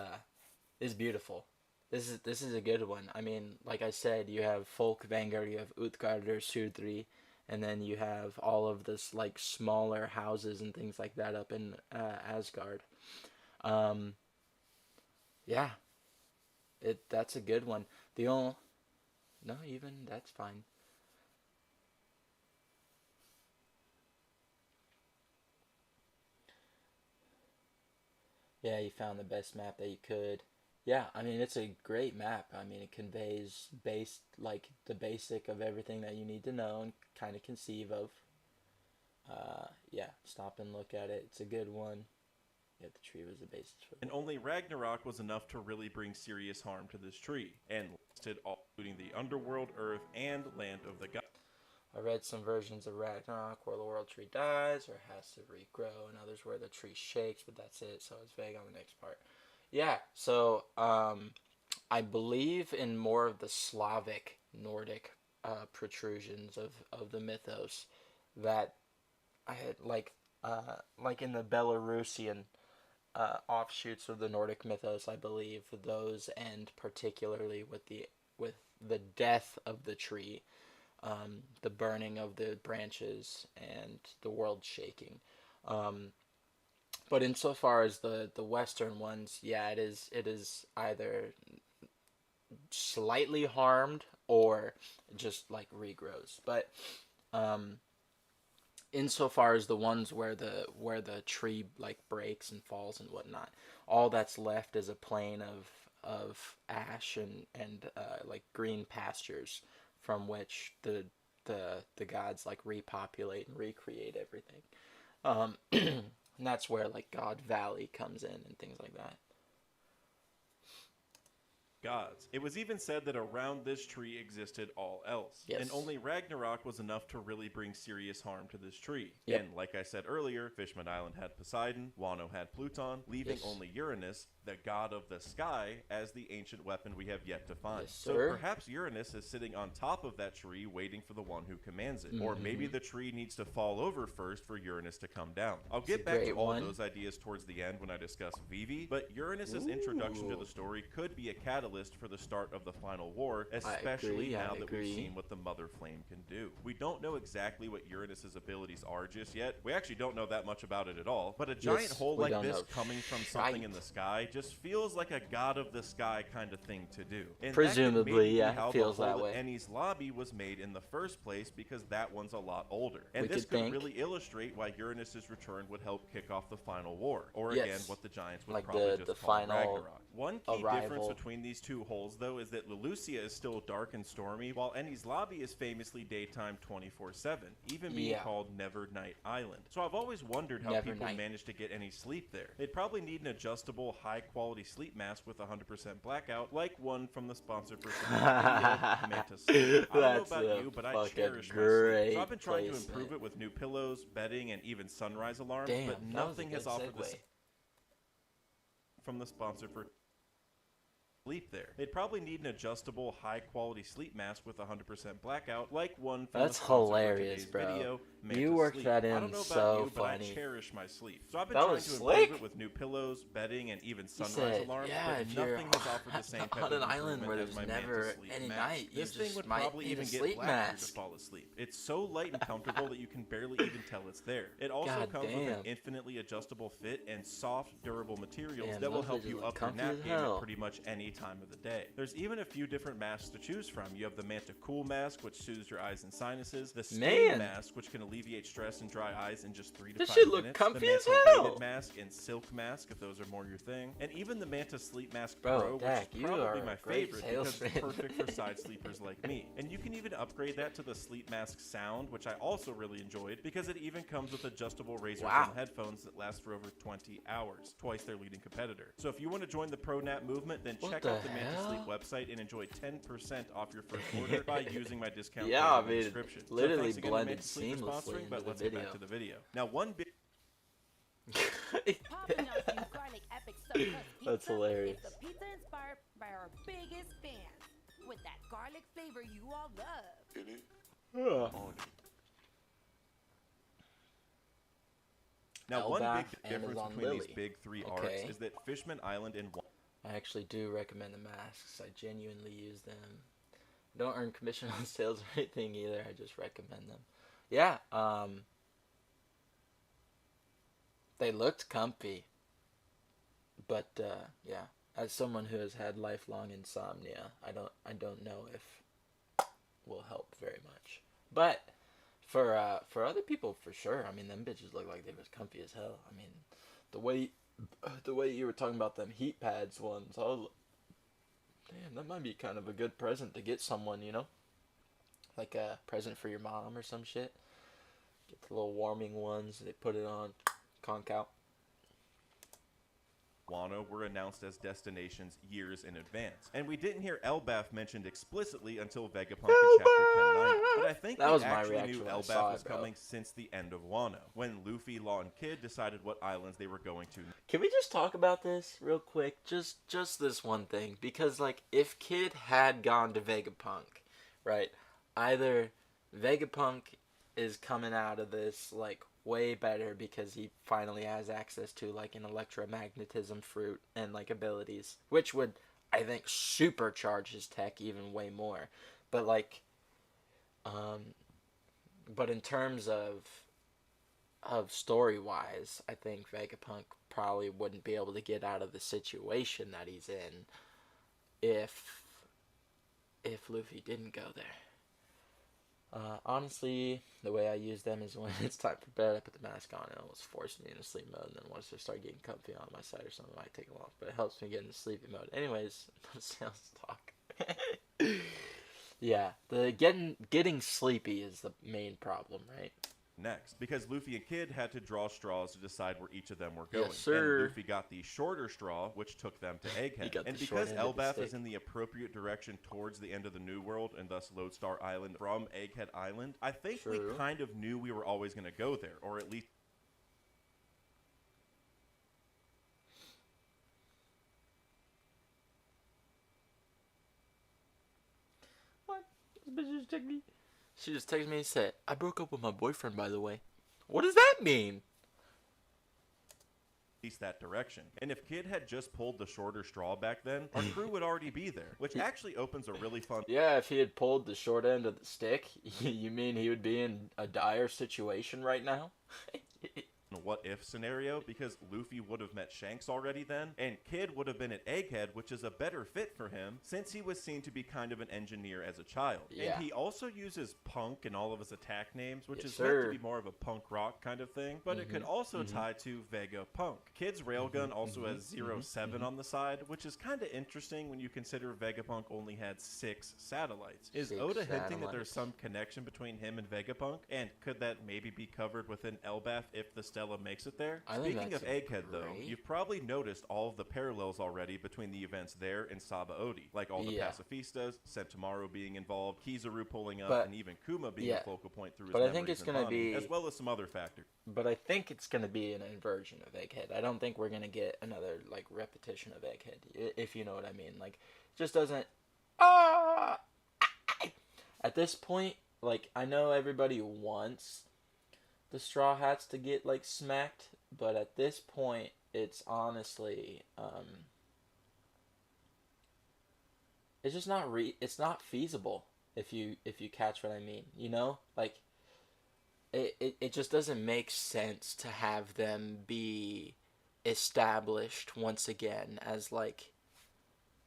it's beautiful. This is a good one. I mean, like I said, you have Folk Vanguard, you have Utgarder, Sudri, and then you have all of this like smaller houses and things like that up in Asgard. Yeah, that's a good one. The only no, even that's fine. Yeah, you found the best map that you could. Yeah, I mean it's a great map. I mean it conveys like the basic of everything that you need to know and kind of conceive of. Yeah, stop and look at it. It's a good one. Yeah, the tree was the basis for it. And only Ragnarok was enough to really bring serious harm to this tree, and lasted all, including the underworld, earth, and land of the gods. I read some versions of Ragnarok where the world tree dies or has to regrow, and others where the tree shakes, but that's it, so it's vague on the next part. Yeah, so I believe in more of the Slavic, Nordic protrusions of the mythos that I had like in the Belarusian offshoots of the Nordic mythos. I believe those end particularly with the death of the tree, the burning of the branches, and the world shaking. But insofar as the Western ones, yeah, it is either slightly harmed or just like regrows. But insofar as the ones where the tree like breaks and falls and whatnot, all that's left is a plain of ash and like green pastures from which the gods like repopulate and recreate everything. And that's where like God Valley comes in and things like that. Gods. It was even said that around this tree existed all else. Yes. And only Ragnarok was enough to really bring serious harm to this tree. Yep. And like I said earlier, Fishman Island had Poseidon, Wano had Pluton, leaving Yes. only Uranus, the god of the sky, as the ancient weapon we have yet to find. Yes, so sir. perhaps Uranus is sitting on top of that tree waiting for the one who commands it. Or maybe the tree needs to fall over first for Uranus to come down. I'll get back to all those ideas towards the end when I discuss Vivi, but Uranus's introduction to the story could be a catalyst for the start of the final war, especially now that we've seen what the Mother Flame can do. We don't know exactly what Uranus's abilities are just yet. We actually don't know that much about it at all, but a giant hole like this coming from something in the sky just feels like a god of the sky kind of thing to do. And presumably, that yeah, it feels that way. Enni's lobby was made in the first place because that one's a lot older. And We this could could really illustrate why Uranus's return would help kick off the final war, or Yes. again, what the Giants would Like probably the just call final Ragnarok. One key difference arrival. between these two holes, though, is that Lelucia is still dark and stormy, while Enni's lobby is famously daytime 24/7, even being called Never Night Island. So I've always wondered how people manage to get any sleep there. They'd probably need an adjustable, high-quality sleep mask with 100% blackout, like one from the sponsor for Manta Sleep. I don't know about you, but I cherish my sleep. So I've been trying to improve it with new pillows, bedding, and even sunrise alarms, but nothing has offered this from the sponsor for sleep there. They'd probably need an adjustable, high-quality sleep mask with 100% blackout, like one from That's the sponsor hilarious, for bro. today's video, You worked Sleep. that in I don't know about so you, but I funny. cherish my sleep. So I've been That trying was to slick. improve it with new pillows, bedding, and even sunrise said, alarms, yeah, but if you're nothing has offered the same type on of an island where improvement there's as my never Manta Sleep any mask. night, you This thing just would might probably need a even get sleep black for you to mask. fall asleep. It's so light and comfortable that you can barely even tell it's there. It also God comes with an damn. infinitely adjustable fit and soft, durable materials Damn, that will those help bitches you look up your comfy nap as game at hell. pretty much any time of the day. There's even a few different masks to choose from. You have the Manta Cool mask, which soothes your eyes and sinuses, the Stain mask, which can alleviate stress and dry eyes in just 3 to This 5 shit minutes, look comfy the as Manta hell. Weighted mask and Silk mask, if those are more your thing, and even the Manta Sleep Mask Bro, Pro, Dak, which you is are probably a my great favorite because it's salesman. perfect for side sleepers like me. And you can even upgrade that to the Sleep Mask Sound, which I also really enjoyed because it even comes with adjustable razor thin headphones that last for over 20 hours, twice their leading competitor. So if you want to join the pro nap movement, then check check the out the Mantis Sleep hell? website and enjoy 10% off your first order by using my discount Yeah, code I in the mean, description. literally So thanks again to blended Mantis Sleep for seamlessly sponsoring, into but the let's get back video. to the video. Now, one big Popping out some garlic epic stuffed crust That's pizza hilarious. is the pizza inspired by our biggest fans. With that garlic flavor you all love. Now, one Elbaf, big difference Amazon between these Lily. big three Okay. arcs is that Fishman Island and I actually do recommend the masks. I genuinely use them. I don't earn commission on sales or anything either. I just recommend them. Yeah, they looked comfy. But yeah, as someone who has had lifelong insomnia, I don't know if will help very much. But for other people, for sure. I mean, them bitches look like they was comfy as hell. I mean, the way you were talking about them heat pads ones, I was, damn, that might be kind of a good present to get someone, you know, like a present for your mom or some shit. Get the little warming ones. They put it on, conk out. Wano were announced as destinations years in advance. And we didn't hear Elbaf mentioned explicitly until Vegapunk in Chapter 1090. But I think That we was my actually reaction knew when I saw Elbaf it, was bro. coming since the end of Wano, when Luffy, Law, and Kid decided what islands they were going to. Can we just talk about this real quick? Just this one thing. Because, like, if Kid had gone to Vegapunk, right, either Vegapunk is coming out of this, like, way better because he finally has access to, like, an electromagnetism fruit and, like, abilities, which would, I think, supercharge his tech even way more. But, like, but in terms of story-wise, I think Vegapunk probably wouldn't be able to get out of the situation that he's in if Luffy didn't go there. Honestly, the way I use them is when it's time for bed, I put the mask on and it almost forces me into sleep mode, and then once I start getting comfy on my side or something, I might take them off, but it helps me get into sleepy mode. Anyways, sales talk. Yeah, the getting sleepy is the main problem, right? Next, because Luffy and Kid had to draw straws to decide where each of them were going. Yes, sir. And Luffy got the shorter straw, which took them to Egghead. got And the short because end of the Elbaf stick. is in the appropriate direction towards the end of the New World, and thus Lodestar Island from Egghead Island, I think we True. kind of knew we were always going to go there, or at least What? This bitch just texted me. She just texted me and said, I broke up with my boyfriend, by the way. What does that mean? that direction. And if Kid had just pulled the shorter straw back then, our crew would already be there, which actually opens a really fun... Yeah, if he had pulled the short end of the stick, you mean he would be in a dire situation right now? what-if scenario, because Luffy would have met Shanks already then, and Kid would have been at Egghead, which is a better fit for him, since he was seen to be kind of an engineer as a child. Yeah. And he also uses punk in all of his attack names, which Yes, is meant sir. to be more of a punk rock kind of thing, but it could also tie to Vegapunk. Kid's railgun also has 07 on the side, which is kind of interesting when you consider Vegapunk only had 6 satellites. Is 6 Oda hinting that there's satellites. some connection between him and Vegapunk? And could that maybe be covered within Elbaf if the Stella makes it there? I think Speaking of that's Egghead, though, great. you've probably noticed all of the parallels already between the events there and Saba-Odi, like all the Yeah. pacifistas, Sentomaru being involved, Kizaru pulling up, But- and even Kuma being yeah. a focal point through his But I think memories it's and gonna bonding, be- as well as some other factors. But I think it's going to be an inversion of Egghead. I don't think we're going to get another, like, repetition of Egghead, if you know what I mean. Like, just doesn't... At this point, like, I know everybody wants the Straw Hats to get, like, smacked, but at this point, it's honestly, it's just not it's not feasible, if you catch what I mean, you know? Like, it just doesn't make sense to have them be established once again as, like,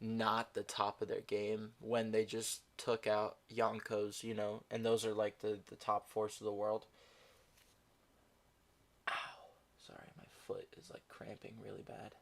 not the top of their game when they just took out Yonkos, you know, and those are, like, the top force of the world. Ow. Sorry, my foot is, like, cramping really bad.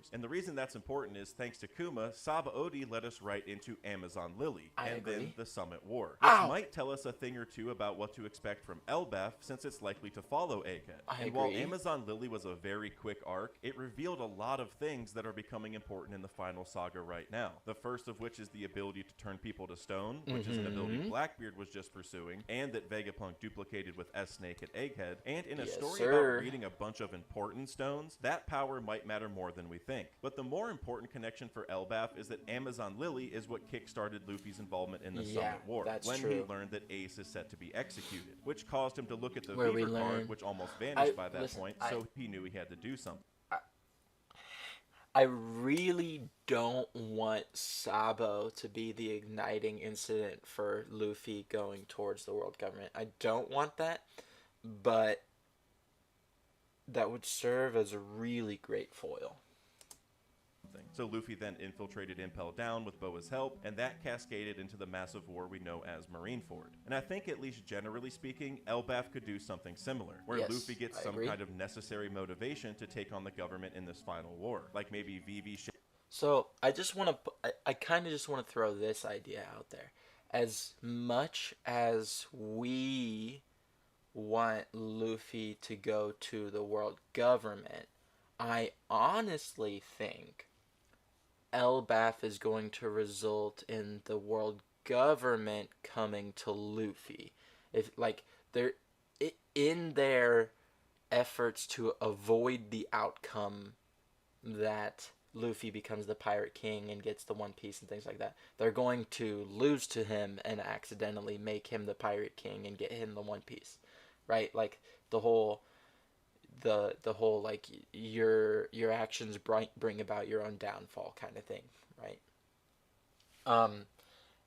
characters. And the reason that's important is thanks to Kuma, Sabaody led us right into Amazon Lily, then the Summit War, which might tell us a thing or two about what to expect from Elbaf, since it's likely to follow Egghead. While Amazon Lily was a very quick arc, it revealed a lot of things that are becoming important in the final saga right now. The first of which is the ability to turn people to stone, which is an ability Blackbeard was just pursuing, and that Vegapunk duplicated with S-Snake at Egghead. And in a story about reading a bunch of important stones, that power might matter more than we think. But the more important connection for Elbaf is that Amazon Lily is what kickstarted Luffy's involvement in the Summit War, when he learned that Ace is set to be executed, which caused him to look at the Beaver card, which almost vanished by that point, so he knew he had to do something. I really don't want Sabo to be the igniting incident for Luffy going towards the world government. I don't want that, but that would serve as a really great foil. So Luffy then infiltrated Impel Down with Boa's help, and that cascaded into the massive war we know as Marineford. And I think, at least generally speaking, Elbaf could do something similar, where Luffy gets some kind of necessary motivation to take on the government in this final war. Like maybe Vivi... So, I kind of just want to throw this idea out there. As much as we want Luffy to go to the world government, I honestly think Elbaf is going to result in the world government coming to Luffy. If they're in their efforts to avoid the outcome that Luffy becomes the Pirate King and gets the One Piece and things like that, they're going to lose to him and accidentally make him the Pirate King and get him the One Piece, right? Like the whole like your actions bring about your own downfall kind of thing, right?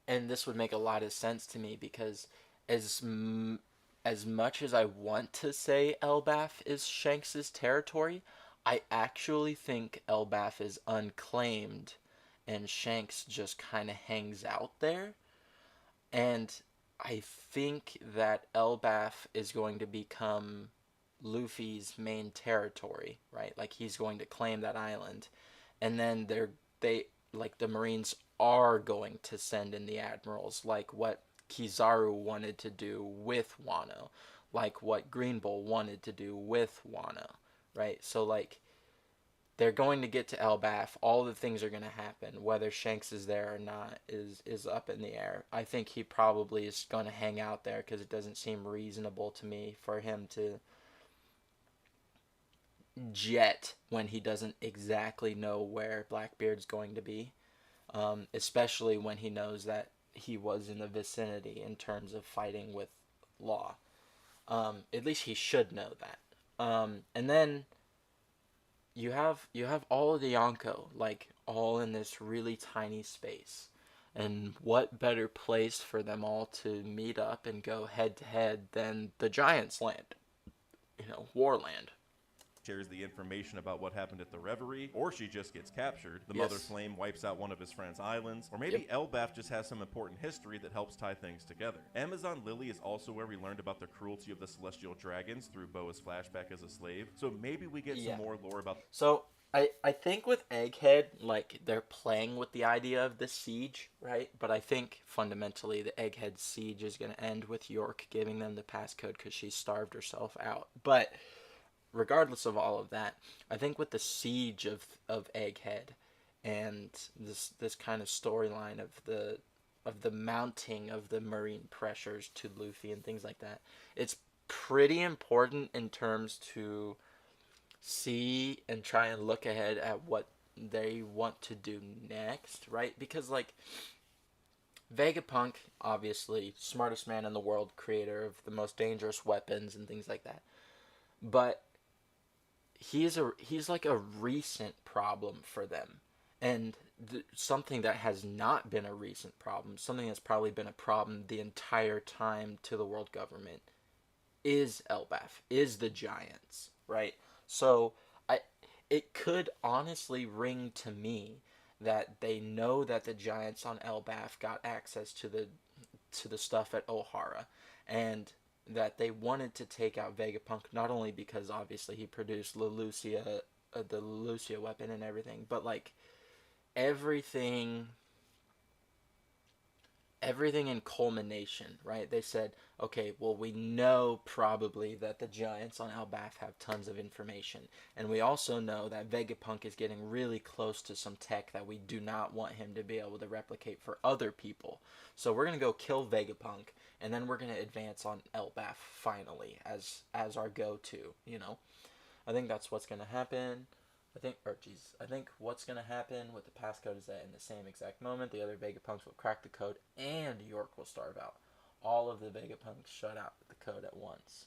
And this would make a lot of sense to me because as much as I want to say Elbaf is Shanks's territory, I actually think Elbaf is unclaimed and Shanks just kind of hangs out there. And I think that Elbaf is going to become Luffy's main territory, right? Like he's going to claim that island, and then the Marines are going to send in the admirals, like what Kizaru wanted to do with Wano, like what Green Bull wanted to do with Wano, right? So like they're going to get to Elbaf. All the things are going to happen. Whether Shanks is there or not is up in the air. I think he probably is going to hang out there because it doesn't seem reasonable to me for him to jet when he doesn't exactly know where Blackbeard's going to be, especially when he knows that he was in the vicinity in terms of fighting with Law. At least he should know that. And then you have all of the Yonko, like all in this really tiny space, and what better place for them all to meet up and go head to head than the Giants' Land, Warland. Shares the information about what happened at the Reverie, or she just gets captured. The Mother Flame wipes out one of his friend's islands, or maybe Elbaf just has some important history that helps tie things together. Amazon Lily is also where we learned about the cruelty of the Celestial Dragons through Boa's flashback as a slave, so maybe we get some more lore about... So, I think with Egghead, like, they're playing with the idea of the siege, right? But I think, fundamentally, the Egghead siege is going to end with York giving them the passcode because she starved herself out. But regardless of all of that, I think with the siege of Egghead and this kind of storyline of the mounting of the marine pressures to Luffy and things like that, it's pretty important in terms to see and try and look ahead at what they want to do next, right? Because like Vegapunk, obviously smartest man in the world, creator of the most dangerous weapons and things like that, but he's like a recent problem for them, and something that has not been a recent problem, something that's probably been a problem the entire time to the world government, is Elbaf, is the Giants, right? So it could honestly ring to me that they know that the Giants on Elbaf got access to the stuff at Ohara, and that they wanted to take out Vegapunk, not only because obviously he produced Leloucia the Lucia weapon and everything, but like everything in culmination, right? They said, okay, well, we know probably that the Giants on Elbaf have tons of information, and we also know that Vegapunk is getting really close to some tech that we do not want him to be able to replicate for other people. So we're gonna go kill Vegapunk, and then we're gonna advance on Elbaf finally as our go-to. You know, I think that's what's gonna happen. I think what's going to happen with the passcode is that in the same exact moment, the other Vegapunks will crack the code and York will starve out. All of the Vegapunks shut out the code at once.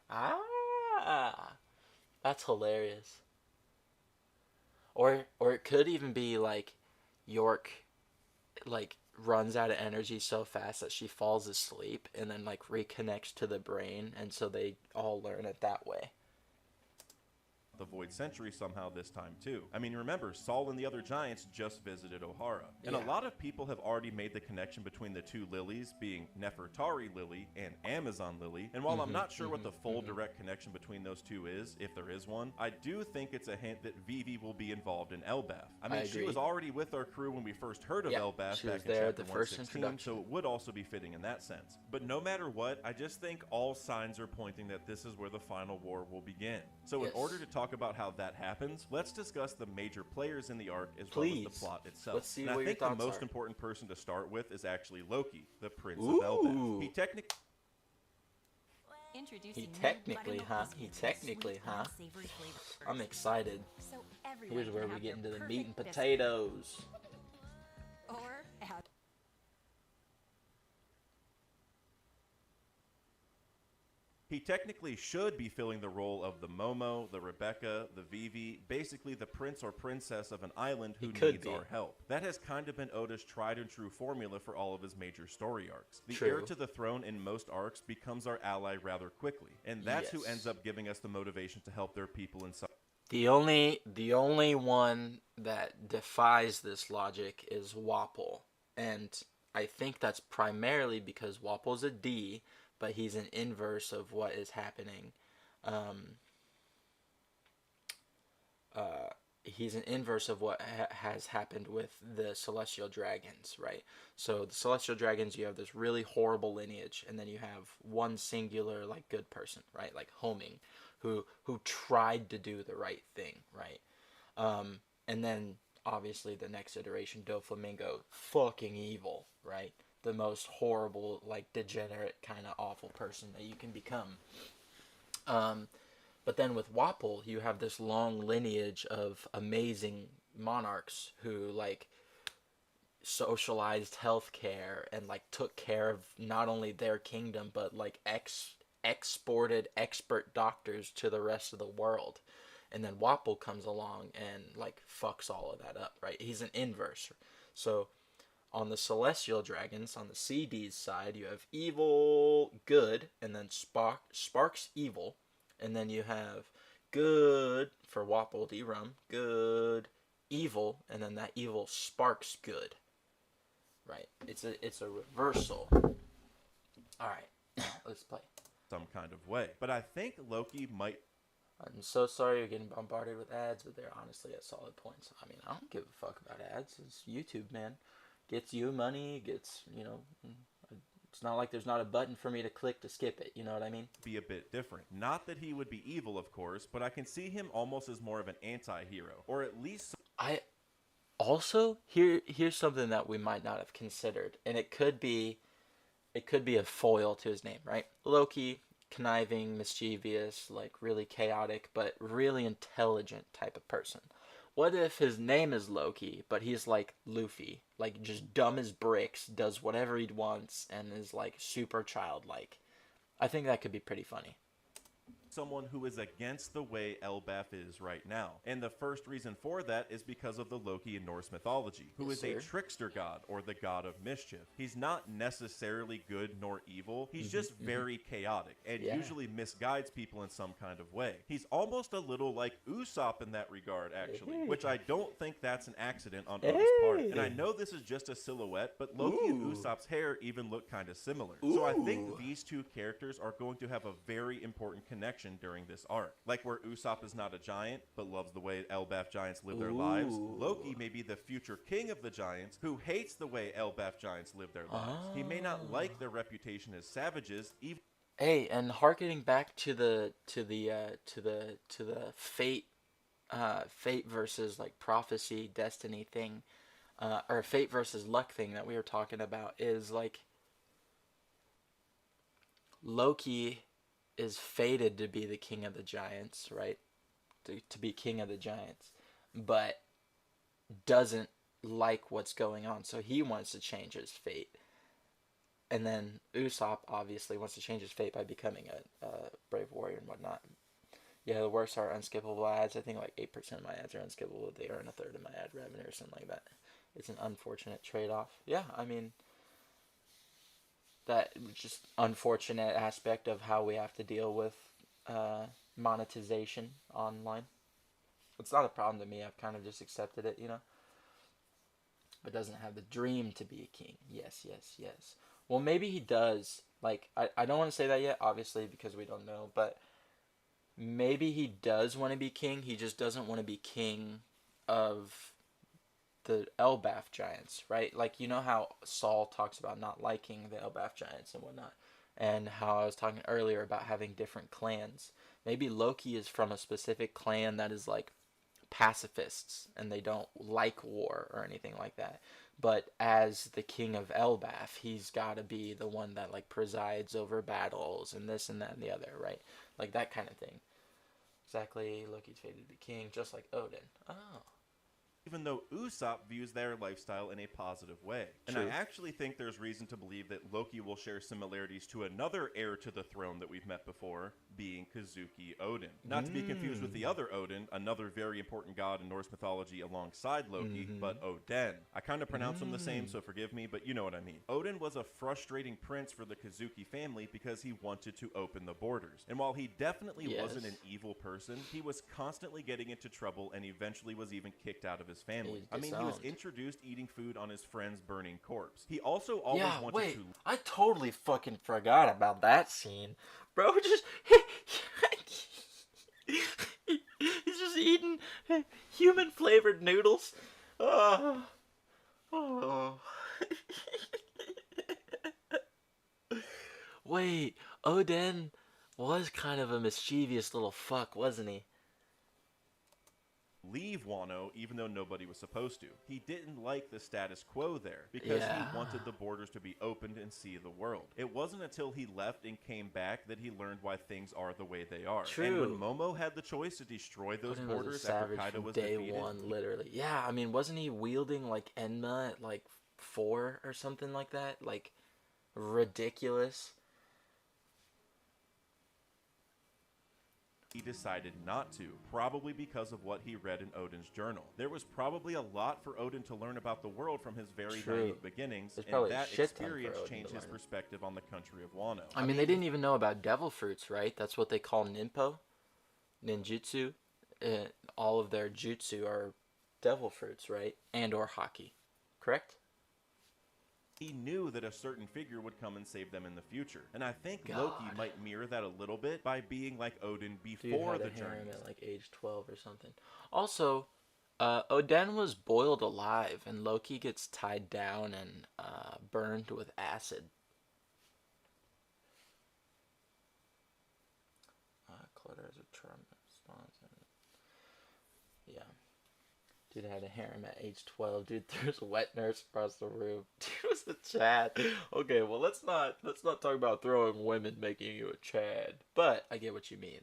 Ah! That's hilarious. Or it could even be like York like runs out of energy so fast that she falls asleep and then like reconnects to the brain, and so they all learn it that way. The Void Century somehow this time too. I mean, remember, Saul and the other Giants just visited Ohara. And a lot of people have already made the connection between the two Lilies, being Nefertari Lily and Amazon Lily. And while I'm not sure what the full direct connection between those two is, if there is one, I do think it's a hint that Vivi will be involved in Elbaf. I mean, she was already with our crew when we first heard of Elbaf back in chapter 116, so it would also be fitting in that sense. But no matter what, I just think all signs are pointing that this is where the final war will begin. So in order to talk about how that happens, let's discuss the major players in the arc as well as the plot itself. Let's see and what I think your the thoughts most are. important person to start with is actually Loki, the Prince of Elbaf. He technically, huh? I'm excited. Here's where we get into the meat and potatoes. He technically should be filling the role of the Momo, the Rebecca, the Vivi, basically the prince or princess of an island who needs our help. That has kind of been Oda's tried and true formula for all of his major story arcs. The heir to the throne in most arcs becomes our ally rather quickly, and that's who ends up giving us the motivation to help their people in some. The only one that defies this logic is Wapol, and I think that's primarily because Wapol's a D, but he's an inverse of what is happening. He's an inverse of what has happened with the Celestial Dragons, right? So the Celestial Dragons, you have this really horrible lineage, and then you have one singular, like, good person, right? Like Homing, who tried to do the right thing, right? And then, obviously, the next iteration, Doflamingo, fucking evil, right? The most horrible, like, degenerate, kind of awful person that you can become. But then with Wapol, you have this long lineage of amazing monarchs who, like, socialized healthcare and, like, took care of not only their kingdom, but, like, exported expert doctors to the rest of the world. And then Wapol comes along and, like, fucks all of that up, right? He's an inverse. So on the Celestial Dragons, on the CD's side, you have evil, good, and then Sparks evil. And then you have good for Wapol D-Rum, good, evil, and then that evil sparks good. Right? It's a reversal. Alright, let's play. Some kind of way. But I think Loki might. I'm so sorry you're getting bombarded with ads, but they're honestly at solid points. I mean, I don't give a fuck about ads. It's YouTube, man. Gets you money, gets, you know, it's not like there's not a button for me to click to skip it, you know what I mean? Be a bit different. Not that he would be evil, of course, but I can see him almost as more of an anti-hero, or at least. Here's something that we might not have considered, and it could be a foil to his name, right? Loki, conniving, mischievous, like really chaotic, but really intelligent type of person. What if his name is Loki, but he's like Luffy, like just dumb as bricks, does whatever he wants, and is like super childlike? I think that could be pretty funny. Someone who is against the way Elbaf is right now. And the first reason for that is because of the Loki in Norse mythology, who is a trickster god, or the god of mischief. He's not necessarily good nor evil, he's just very chaotic, and usually misguides people in some kind of way. He's almost a little like Usopp in that regard, actually, which I don't think that's an accident on Oda's part. And I know this is just a silhouette, but Loki and Usopp's hair even look kind of similar. So I think these two characters are going to have a very important connection progression during this arc. Like where Usopp is not a giant, but loves the way Elbaf giants live their lives, Loki may be the future king of the giants who hates the way Elbaf giants live their lives. He may not like their reputation as savages, even... Hey, and harkening back to the fate versus like prophecy, destiny thing, or fate versus luck thing that we were talking about is like Loki is fated to be the king of the giants, right? To be king of the giants, but doesn't like what's going on, so he wants to change his fate. And then Usopp obviously wants to change his fate by becoming a brave warrior and whatnot. Yeah, the worst are unskippable ads. I think like 8% of my ads are unskippable. They earn a third of my ad revenue or something like that. It's an unfortunate trade-off. Yeah, I mean, that just unfortunate aspect of how we have to deal with monetization online. It's not a problem to me. I've kind of just accepted it, you know. But doesn't have the dream to be a king. Yes, yes, yes. Well, maybe he does. Like, I don't want to say that yet, obviously, because we don't know. But maybe he does want to be king. He just doesn't want to be king of the Elbaf giants, right? Like, you know how Saul talks about not liking the Elbaf giants and whatnot. And how I was talking earlier about having different clans. Maybe Loki is from a specific clan that is, like, pacifists. And they don't like war or anything like that. But as the king of Elbaf, he's got to be the one that, like, presides over battles and this and that and the other, right? Like, that kind of thing. Exactly, Loki's fated to be king, just like Odin. Oh. Even though Usopp views their lifestyle in a positive way. And True. I actually think there's reason to believe that Loki will share similarities to another heir to the throne that we've met before, being Kazuki Odin. Not to be confused with the other Odin, another very important god in Norse mythology alongside Loki, but Odin. I kind of pronounce them the same, so forgive me, but you know what I mean. Odin was a frustrating prince for the Kazuki family because he wanted to open the borders. And while he definitely wasn't an evil person, he was constantly getting into trouble and eventually was even kicked out of his family. I mean, he was introduced eating food on his friend's burning corpse. He also always wanted to... I totally fucking forgot about that scene. Bro, just... he's just eating human-flavored noodles. Oh. Wait, Odin was kind of a mischievous little fuck, wasn't he? Leave Wano even though nobody was supposed to. He didn't like the status quo there because he wanted the borders to be opened and see the world. It wasn't until he left and came back that he learned why things are the way they are. True. And when Momo had the choice to destroy those borders after Kaido was day defeated, one, literally. Yeah, I mean, wasn't he wielding like Enma at like 4 or something like that? Like ridiculous. he decided not to, probably because of what he read in Odin's journal. There was probably a lot for Odin to learn about the world from his very naive beginnings, and that experience changed his perspective on the country of Wano. I mean, they didn't even know about devil fruits, right? That's what they call ninpo, ninjutsu. All of their jutsu are devil fruits, right? And or haki, correct? He knew that a certain figure would come and save them in the future. And I think Loki might mirror that a little bit by being like Odin before the journey. At like age 12 or something. Also, Odin was boiled alive and Loki gets tied down and burned with acid. Clutter as a trauma response. Yeah. Dude had a harem at age 12. Dude, there's a wet nurse across the room. Dude was a Chad. Okay, well let's not talk about throwing women making you a Chad. But I get what you mean.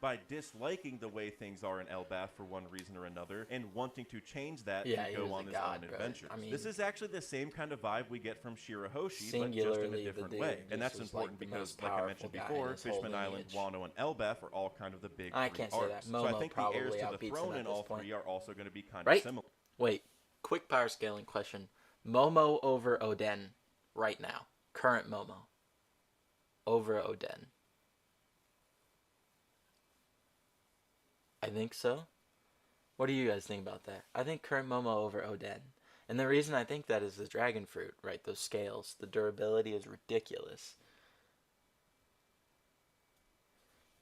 By disliking the way things are in Elbaf for one reason or another, and wanting to change that to go on his own adventures. I mean, this is actually the same kind of vibe we get from Shirahoshi, but just in a different way. And that's important because, like I mentioned before, Fishman Island, Wano, and Elbaf are all kind of the big three arcs. So I think the heirs to the throne in all three are also going to be kind of similar. Wait, quick power scaling question. Momo over Odin right now. Current Momo over Odin. I think so. What do you guys think about that? I think current Momo over Odin. And the reason I think that is the dragon fruit, right? Those scales. The durability is ridiculous.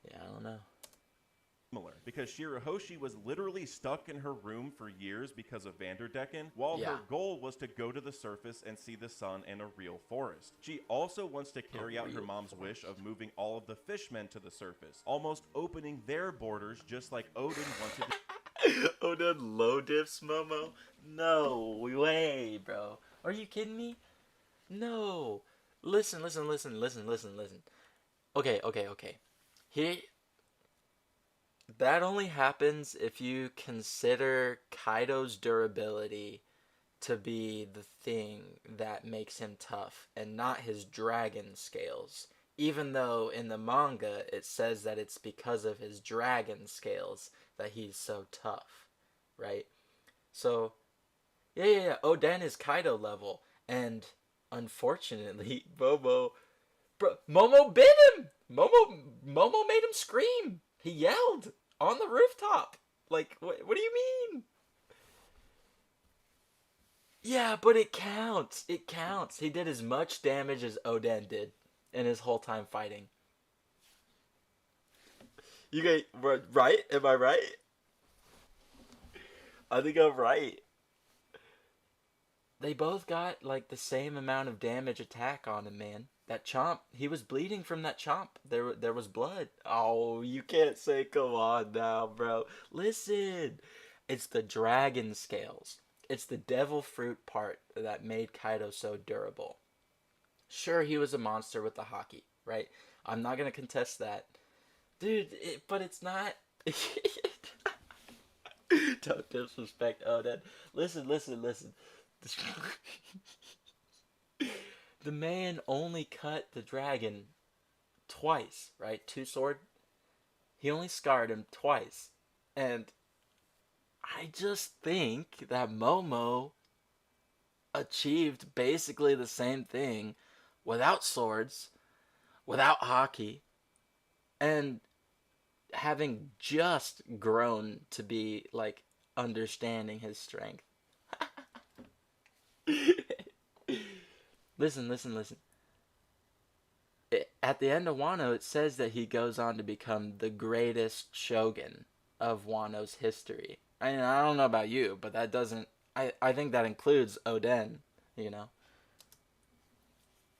Yeah, I don't know. Similar, because Shirahoshi was literally stuck in her room for years because of Vanderdecken, while her goal was to go to the surface and see the sun and a real forest. She also wants to carry out her mom's wish of moving all of the fishmen to the surface, almost opening their borders just like Odin wanted to. Odin low dips Momo? No way, bro. Are you kidding me? No. Listen. Okay. That only happens if you consider Kaido's durability to be the thing that makes him tough and not his dragon scales. Even though in the manga it says that it's because of his dragon scales that he's so tough, right? So, yeah. Oden is Kaido level, and unfortunately, Momo bit him! Momo made him scream! He yelled on the rooftop. Like, what do you mean? Yeah, but it counts. It counts. He did as much damage as Oden did in his whole time fighting. You guys, right? Am I right? I think I'm right. They both got, like, the same amount of damage attack on him, man. That chomp, he was bleeding from that chomp. There was blood. Oh, you can't say come on now, bro. Listen. It's the dragon scales. It's the devil fruit part that made Kaido so durable. Sure, he was a monster with the hockey, right? I'm not going to contest that. Dude, but it's not... Don't disrespect Oden. Listen. The man only cut the dragon twice, right? Two sword. He only scarred him twice. And I just think that Momo achieved basically the same thing without swords, without hockey, and having just grown to be, like, understanding his strength. Listen. At the end of Wano, it says that he goes on to become the greatest shogun of Wano's history. I mean, I don't know about you, but that doesn't... I think that includes Oden, you know?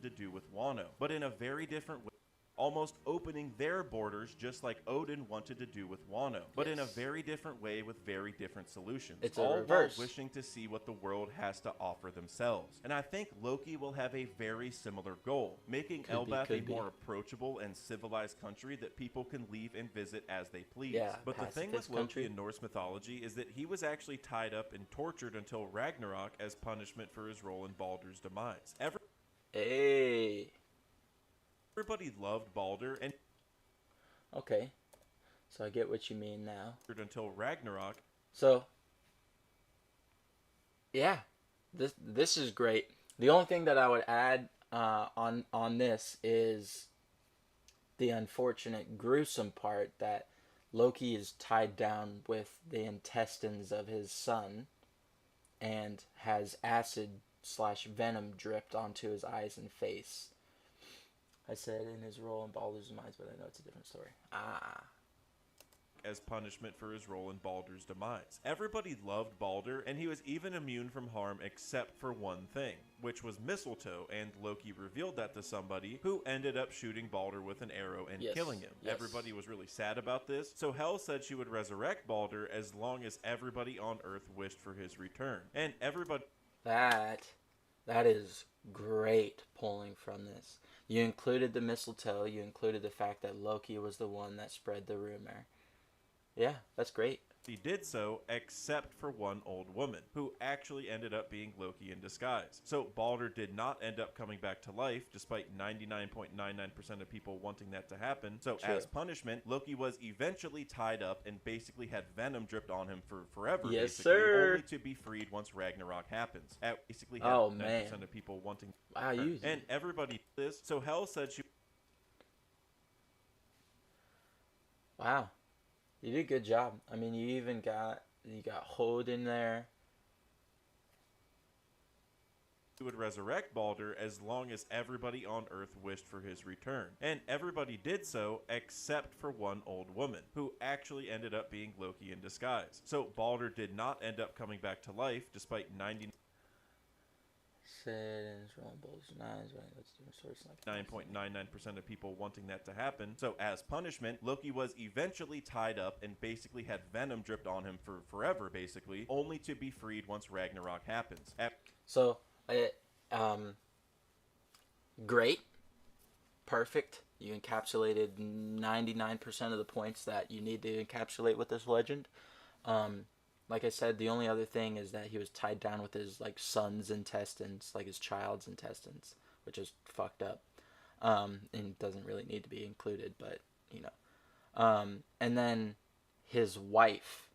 To do with Wano, but in a very different way. Almost opening their borders just like Odin wanted to do with Wano, but in a very different way with very different solutions. It's a all reverse. While wishing to see what the world has to offer themselves. And I think Loki will have a very similar goal, making Elbaf a more approachable and civilized country that people can leave and visit as they please. Yeah, but the thing with Loki in Norse mythology is that he was actually tied up and tortured until Ragnarok as punishment for his role in Baldur's demise. Everybody loved Baldur, and okay, so I get what you mean now. Until Ragnarok. So, yeah, this is great. The only thing that I would add on this is the unfortunate, gruesome part that Loki is tied down with the intestines of his son, and has acid/venom dripped onto his eyes and face. I said in his role in Baldur's demise, but I know it's a different story. As punishment for his role in Baldur's demise. Everybody loved Baldur, and he was even immune from harm except for one thing, which was mistletoe, and Loki revealed that to somebody who ended up shooting Baldur with an arrow and killing him. Yes. Everybody was really sad about this, so Hel said she would resurrect Baldur as long as everybody on Earth wished for his return. And everybody... That is great pulling from this. You included the mistletoe. You included the fact that Loki was the one that spread the rumor. Yeah, that's great. He did so, except for one old woman, who actually ended up being Loki in disguise. So Baldur did not end up coming back to life, despite 99.99% of people wanting that to happen. So as punishment, Loki was eventually tied up and basically had venom dripped on him for forever. Yes, sir. Only to be freed once Ragnarok happens. Basically had 90% of people wanting. Wow, and everybody this. So Hel said she. Wow. You did a good job. I mean, you got Hod in there. He would resurrect Balder as long as everybody on Earth wished for his return. And everybody did so except for one old woman, who actually ended up being Loki in disguise. So Balder did not end up coming back to life, despite 99.99% of people wanting that to happen. So as punishment, Loki was eventually tied up and basically had venom dripped on him for forever, basically, only to be freed once Ragnarok happens. Great. Perfect. You encapsulated 99% of the points that you need to encapsulate with this legend. Like I said, the only other thing is that he was tied down with his son's intestines, his child's intestines, which is fucked up. And doesn't really need to be included, but and then his wife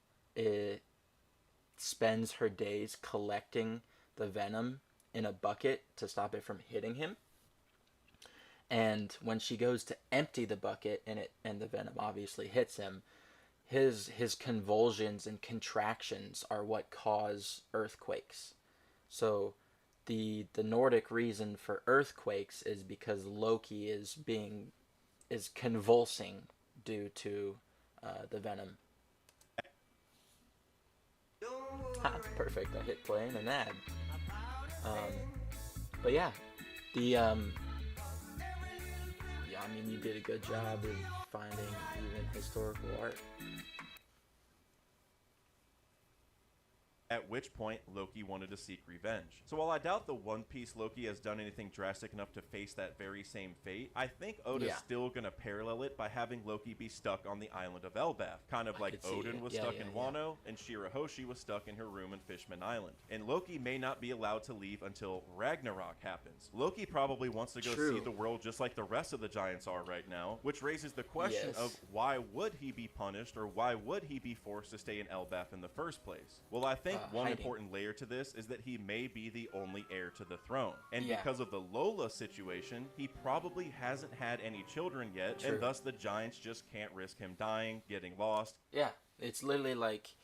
spends her days collecting the venom in a bucket to stop it from hitting him. And when she goes to empty the bucket and the venom obviously hits him, his convulsions and contractions are what cause earthquakes. So the Nordic reason for earthquakes is because Loki is convulsing due to the venom. Perfect. I hit play in an ad. But yeah, you did a good job of finding even historical art. At which point, Loki wanted to seek revenge. So while I doubt the One Piece Loki has done anything drastic enough to face that very same fate, I think Oda's still going to parallel it by having Loki be stuck on the island of Elbaf. Kind of like Odin was stuck in Wano, and Shirahoshi was stuck in her room in Fishman Island. And Loki may not be allowed to leave until Ragnarok happens. Loki probably wants to go see the world just like the rest of the giants are right now, which raises the question of why would he be punished, or why would he be forced to stay in Elbaf in the first place? Well, I think one important layer to this is that he may be the only heir to the throne. And because of the Lola situation, he probably hasn't had any children yet, and thus the giants just can't risk him dying, getting lost. Yeah, it's literally like,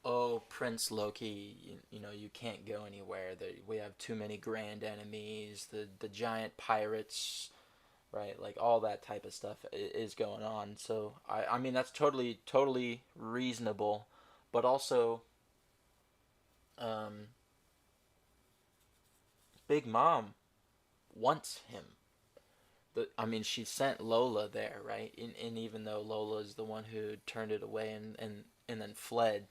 oh, Prince Loki, you can't go anywhere. We have too many grand enemies, the giant pirates, right? All that type of stuff is going on. So, I mean, that's totally reasonable, but also Big Mom wants him. She sent Lola there, right? And even though Lola is the one who turned it away and then fled,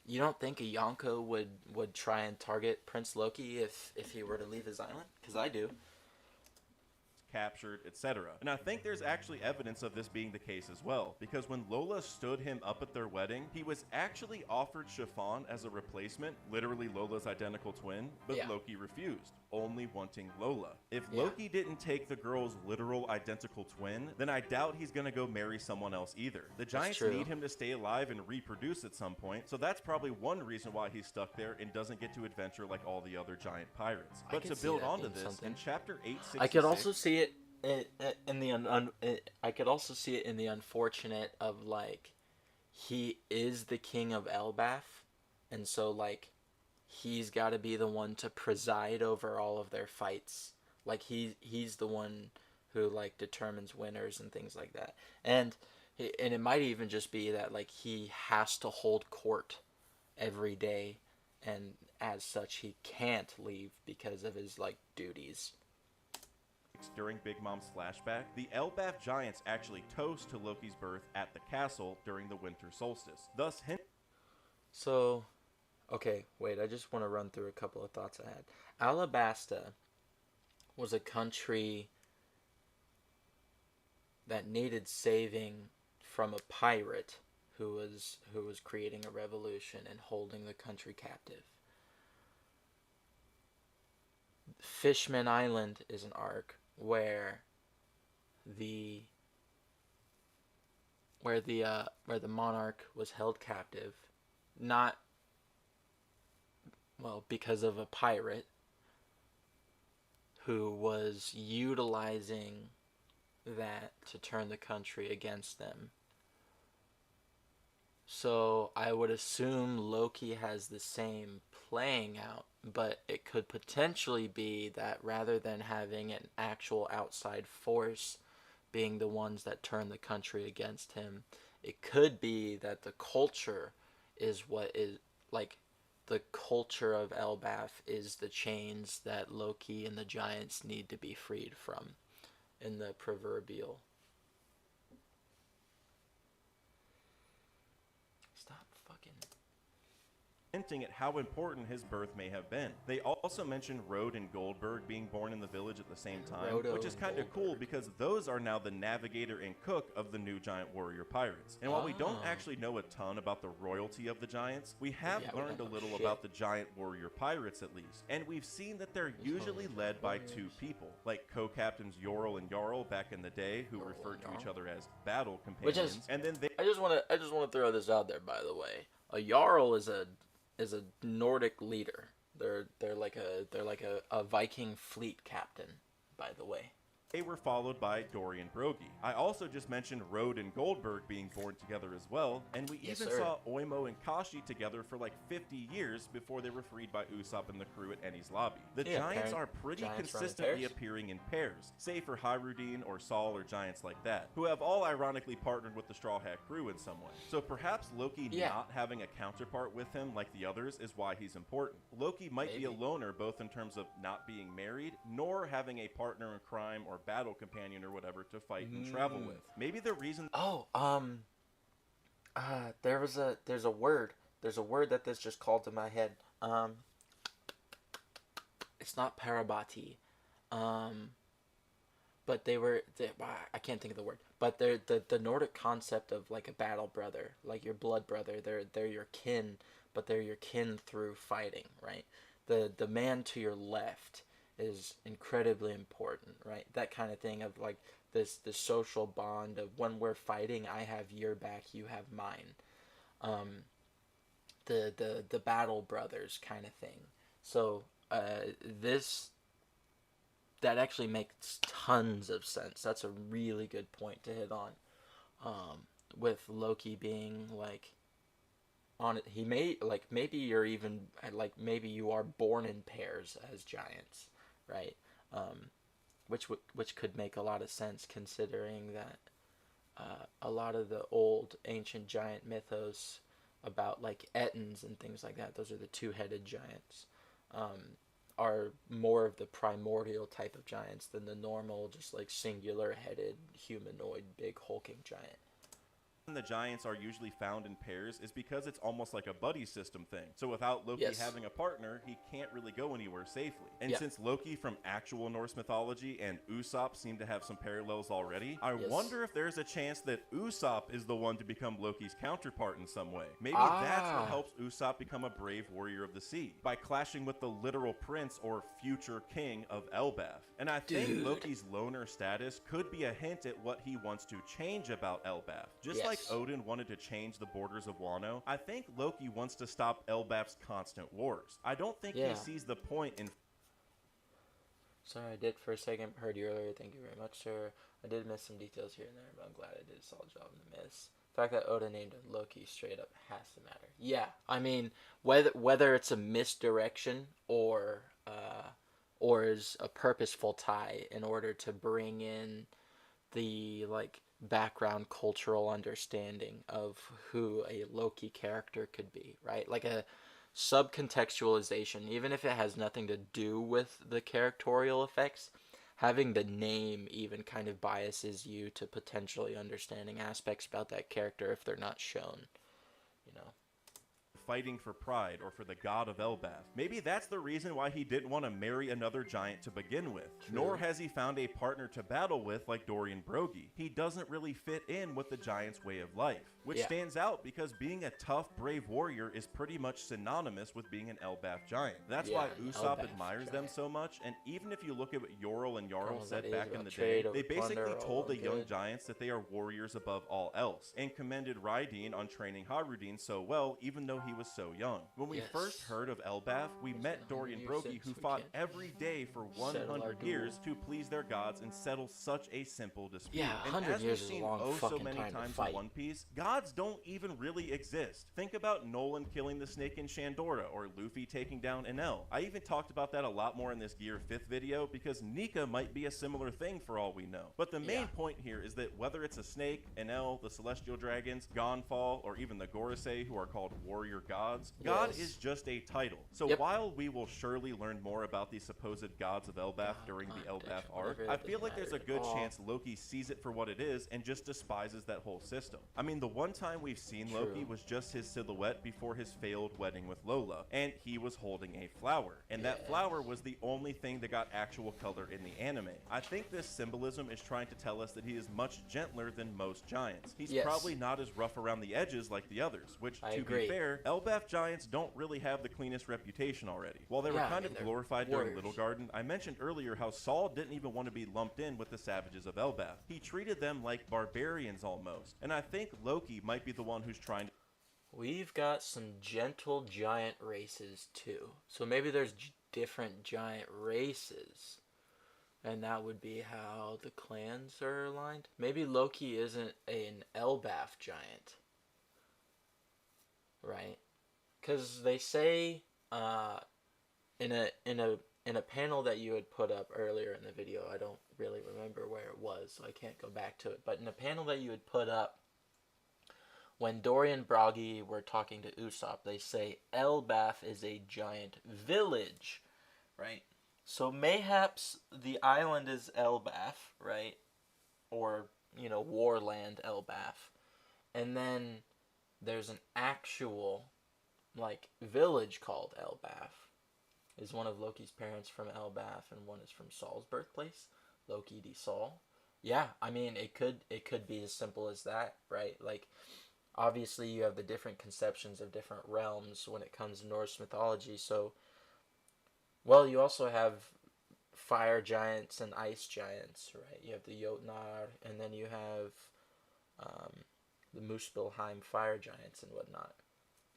you don't think a Yonko would try and target Prince Loki if he were to leave his island? Because I do. Captured, etc. And I think there's actually evidence of this being the case as well, because when Lola stood him up at their wedding, he was actually offered Chiffon as a replacement, literally Lola's identical twin, but Loki refused, only wanting Lola. If Loki didn't take the girl's literal identical twin, then I doubt he's gonna go marry someone else either. The giants need him to stay alive and reproduce at some point, so that's probably one reason why he's stuck there and doesn't get to adventure like all the other giant pirates. But to build onto this, in chapter 866, I could also see it I could also see it in the unfortunate of he is the king of Elbaf, and so he's got to be the one to preside over all of their fights. He's the one who determines winners and things like that. And it might even just be that he has to hold court every day, and as such he can't leave because of his duties. During Big Mom's flashback, the Elbaf giants actually toast to Loki's birth at the castle during the winter solstice. Thus, So, okay, wait, I just want to run through a couple of thoughts I had. Alabasta was a country that needed saving from a pirate who was creating a revolution and holding the country captive. Fishman Island is an arc where the monarch was held captive, not because of a pirate who was utilizing that to turn the country against them. So I would assume Loki has the same playing out but it could potentially be that rather than having an actual outside force being the ones that turn the country against him, it could be that the culture is what is, like, the culture of Elbaf is the chains that Loki and the giants need to be freed from in the proverbial. Stop fucking... hinting at how important his birth may have been. They also mentioned Rode and Goldberg being born in the village at the same time, which is kind of cool because those are now the navigator and cook of the new giant warrior pirates. And while we don't actually know a ton about the royalty of the giants, we have learned a little about the giant warrior pirates at least. And we've seen that they're usually led by two people, like co-captains Yorl and Jarl back in the day, who referred to each other as battle companions. And then they... I just want to throw this out there, by the way. A Jarl is a Nordic leader. They're like a Viking fleet captain, by the way. They were followed by Dorian Broggie. I also just mentioned Rode and Goldberg being born together as well, and we even saw Oimo and Kashi together for like 50 years before they were freed by Usopp and the crew at Enies Lobby. The Giants are pretty consistently appearing in pairs, save for Hyrudine or Saul or giants like that, who have all ironically partnered with the Straw Hat crew in some way. So perhaps Loki not having a counterpart with him like the others is why he's important. Loki might be a loner both in terms of not being married, nor having a partner in crime or battle companion or whatever to fight and travel with. Maybe the reason... there's a word that this just called to my head. It's not Parabati. But I can't think of the word. But they're the Nordic concept of like a battle brother, like your blood brother. They're your kin, but they're your kin through fighting, right? The man to your left is incredibly important, right? That kind of thing of like the social bond of when we're fighting, I have your back, you have mine. The battle brothers kind of thing. So that actually makes tons of sense. That's a really good point to hit on. With Loki being like on it, he may like maybe you're even like maybe you are born in pairs as giants, right? Which could make a lot of sense considering that a lot of the old ancient giant mythos about like Ettins and things like that, those are the two-headed giants, are more of the primordial type of giants than the normal just like singular-headed humanoid big hulking giant. The giants are usually found in pairs is because it's almost like a buddy system thing. So without Loki having a partner, he can't really go anywhere safely. And since Loki from actual Norse mythology and Usopp seem to have some parallels already, I wonder if there's a chance that Usopp is the one to become Loki's counterpart in some way. Maybe that's what helps Usopp become a brave warrior of the sea, by clashing with the literal prince or future king of Elbaf. And I think Loki's loner status could be a hint at what he wants to change about Elbaf. Just like Odin wanted to change the borders of Wano, I think Loki wants to stop Elbaf's constant wars. I don't think he sees the point in... Sorry, I did for a second heard you earlier. Thank you very much, sir. I did miss some details here and there, but I'm glad I did a solid job in the miss. The fact that Odin named him Loki straight up has to matter. Yeah, I mean, whether it's a misdirection or is a purposeful tie in order to bring in the like background cultural understanding of who a Loki character could be, right? Like a subcontextualization, even if it has nothing to do with the characterial effects, having the name even kind of biases you to potentially understanding aspects about that character if they're not shown, you know. Fighting for pride or for the god of Elbaf. Maybe that's the reason why he didn't want to marry another giant to begin with. Nor has he found a partner to battle with like Dorian Broggie. He doesn't really fit in with the giant's way of life, which stands out because being a tough, brave warrior is pretty much synonymous with being an Elbaf giant. That's why Usopp admires them so much, and even if you look at what Yorl and Jarl said back in the day, they basically told the young giants that they are warriors above all else, and commended Rydeen on training Hyrudine so well, even though he was so young. When we Yes. first heard of Elbaf, we met Dorian Broggie, who fought every day for 100 years to please their gods and settle such a simple dispute. Yeah, and 100 as years we've is a seen long so fucking many time to times fight. in One Piece, gods don't even really exist. Think about Nolan killing the snake in Shandora, or Luffy taking down Enel. I even talked about that a lot more in this Gear 5th video, because Nika might be a similar thing for all we know. But the main point here is that whether it's a snake, Enel, the Celestial Dragons, Gonfall, or even the Gorosei, who are called warrior gods, God is just a title. So while we will surely learn more about the supposed gods of Elbaf during the Elbaf arc, I feel like there's a good chance Loki sees it for what it is and just despises that whole system. I mean, the one time we've seen Loki was just his silhouette before his failed wedding with Lola, and he was holding a flower. And that flower was the only thing that got actual color in the anime. I think this symbolism is trying to tell us that he is much gentler than most giants. He's probably not as rough around the edges like the others, which, to be fair, Elbaf giants don't really have the cleanest reputation already. While they were kind of glorified during Little Garden, I mentioned earlier how Saul didn't even want to be lumped in with the savages of Elbaf. He treated them like barbarians almost, and I think Loki might be the one who's trying to... We've got some gentle giant races too. So maybe there's different giant races. And that would be how the clans are aligned. Maybe Loki isn't an Elbaf giant. Right? Because they say in a panel that you had put up earlier in the video, I don't really remember where it was, so I can't go back to it. But in a panel that you had put up, when Dorian Broggie were talking to Usopp, they say Elbaf is a giant village, right? So mayhaps the island is Elbaf, right? Or, you know, Warland Elbaf. And then there's an actual, like, village called Elbaf. Is one of Loki's parents from Elbaf, and one is from Saul's birthplace, Loki de Saul. Yeah, I mean, it could be as simple as that, right? Like, obviously you have the different conceptions of different realms when it comes to Norse mythology, so, well, you also have fire giants and ice giants, right? You have the Jotnar, and then you have the Muspelheim fire giants and whatnot.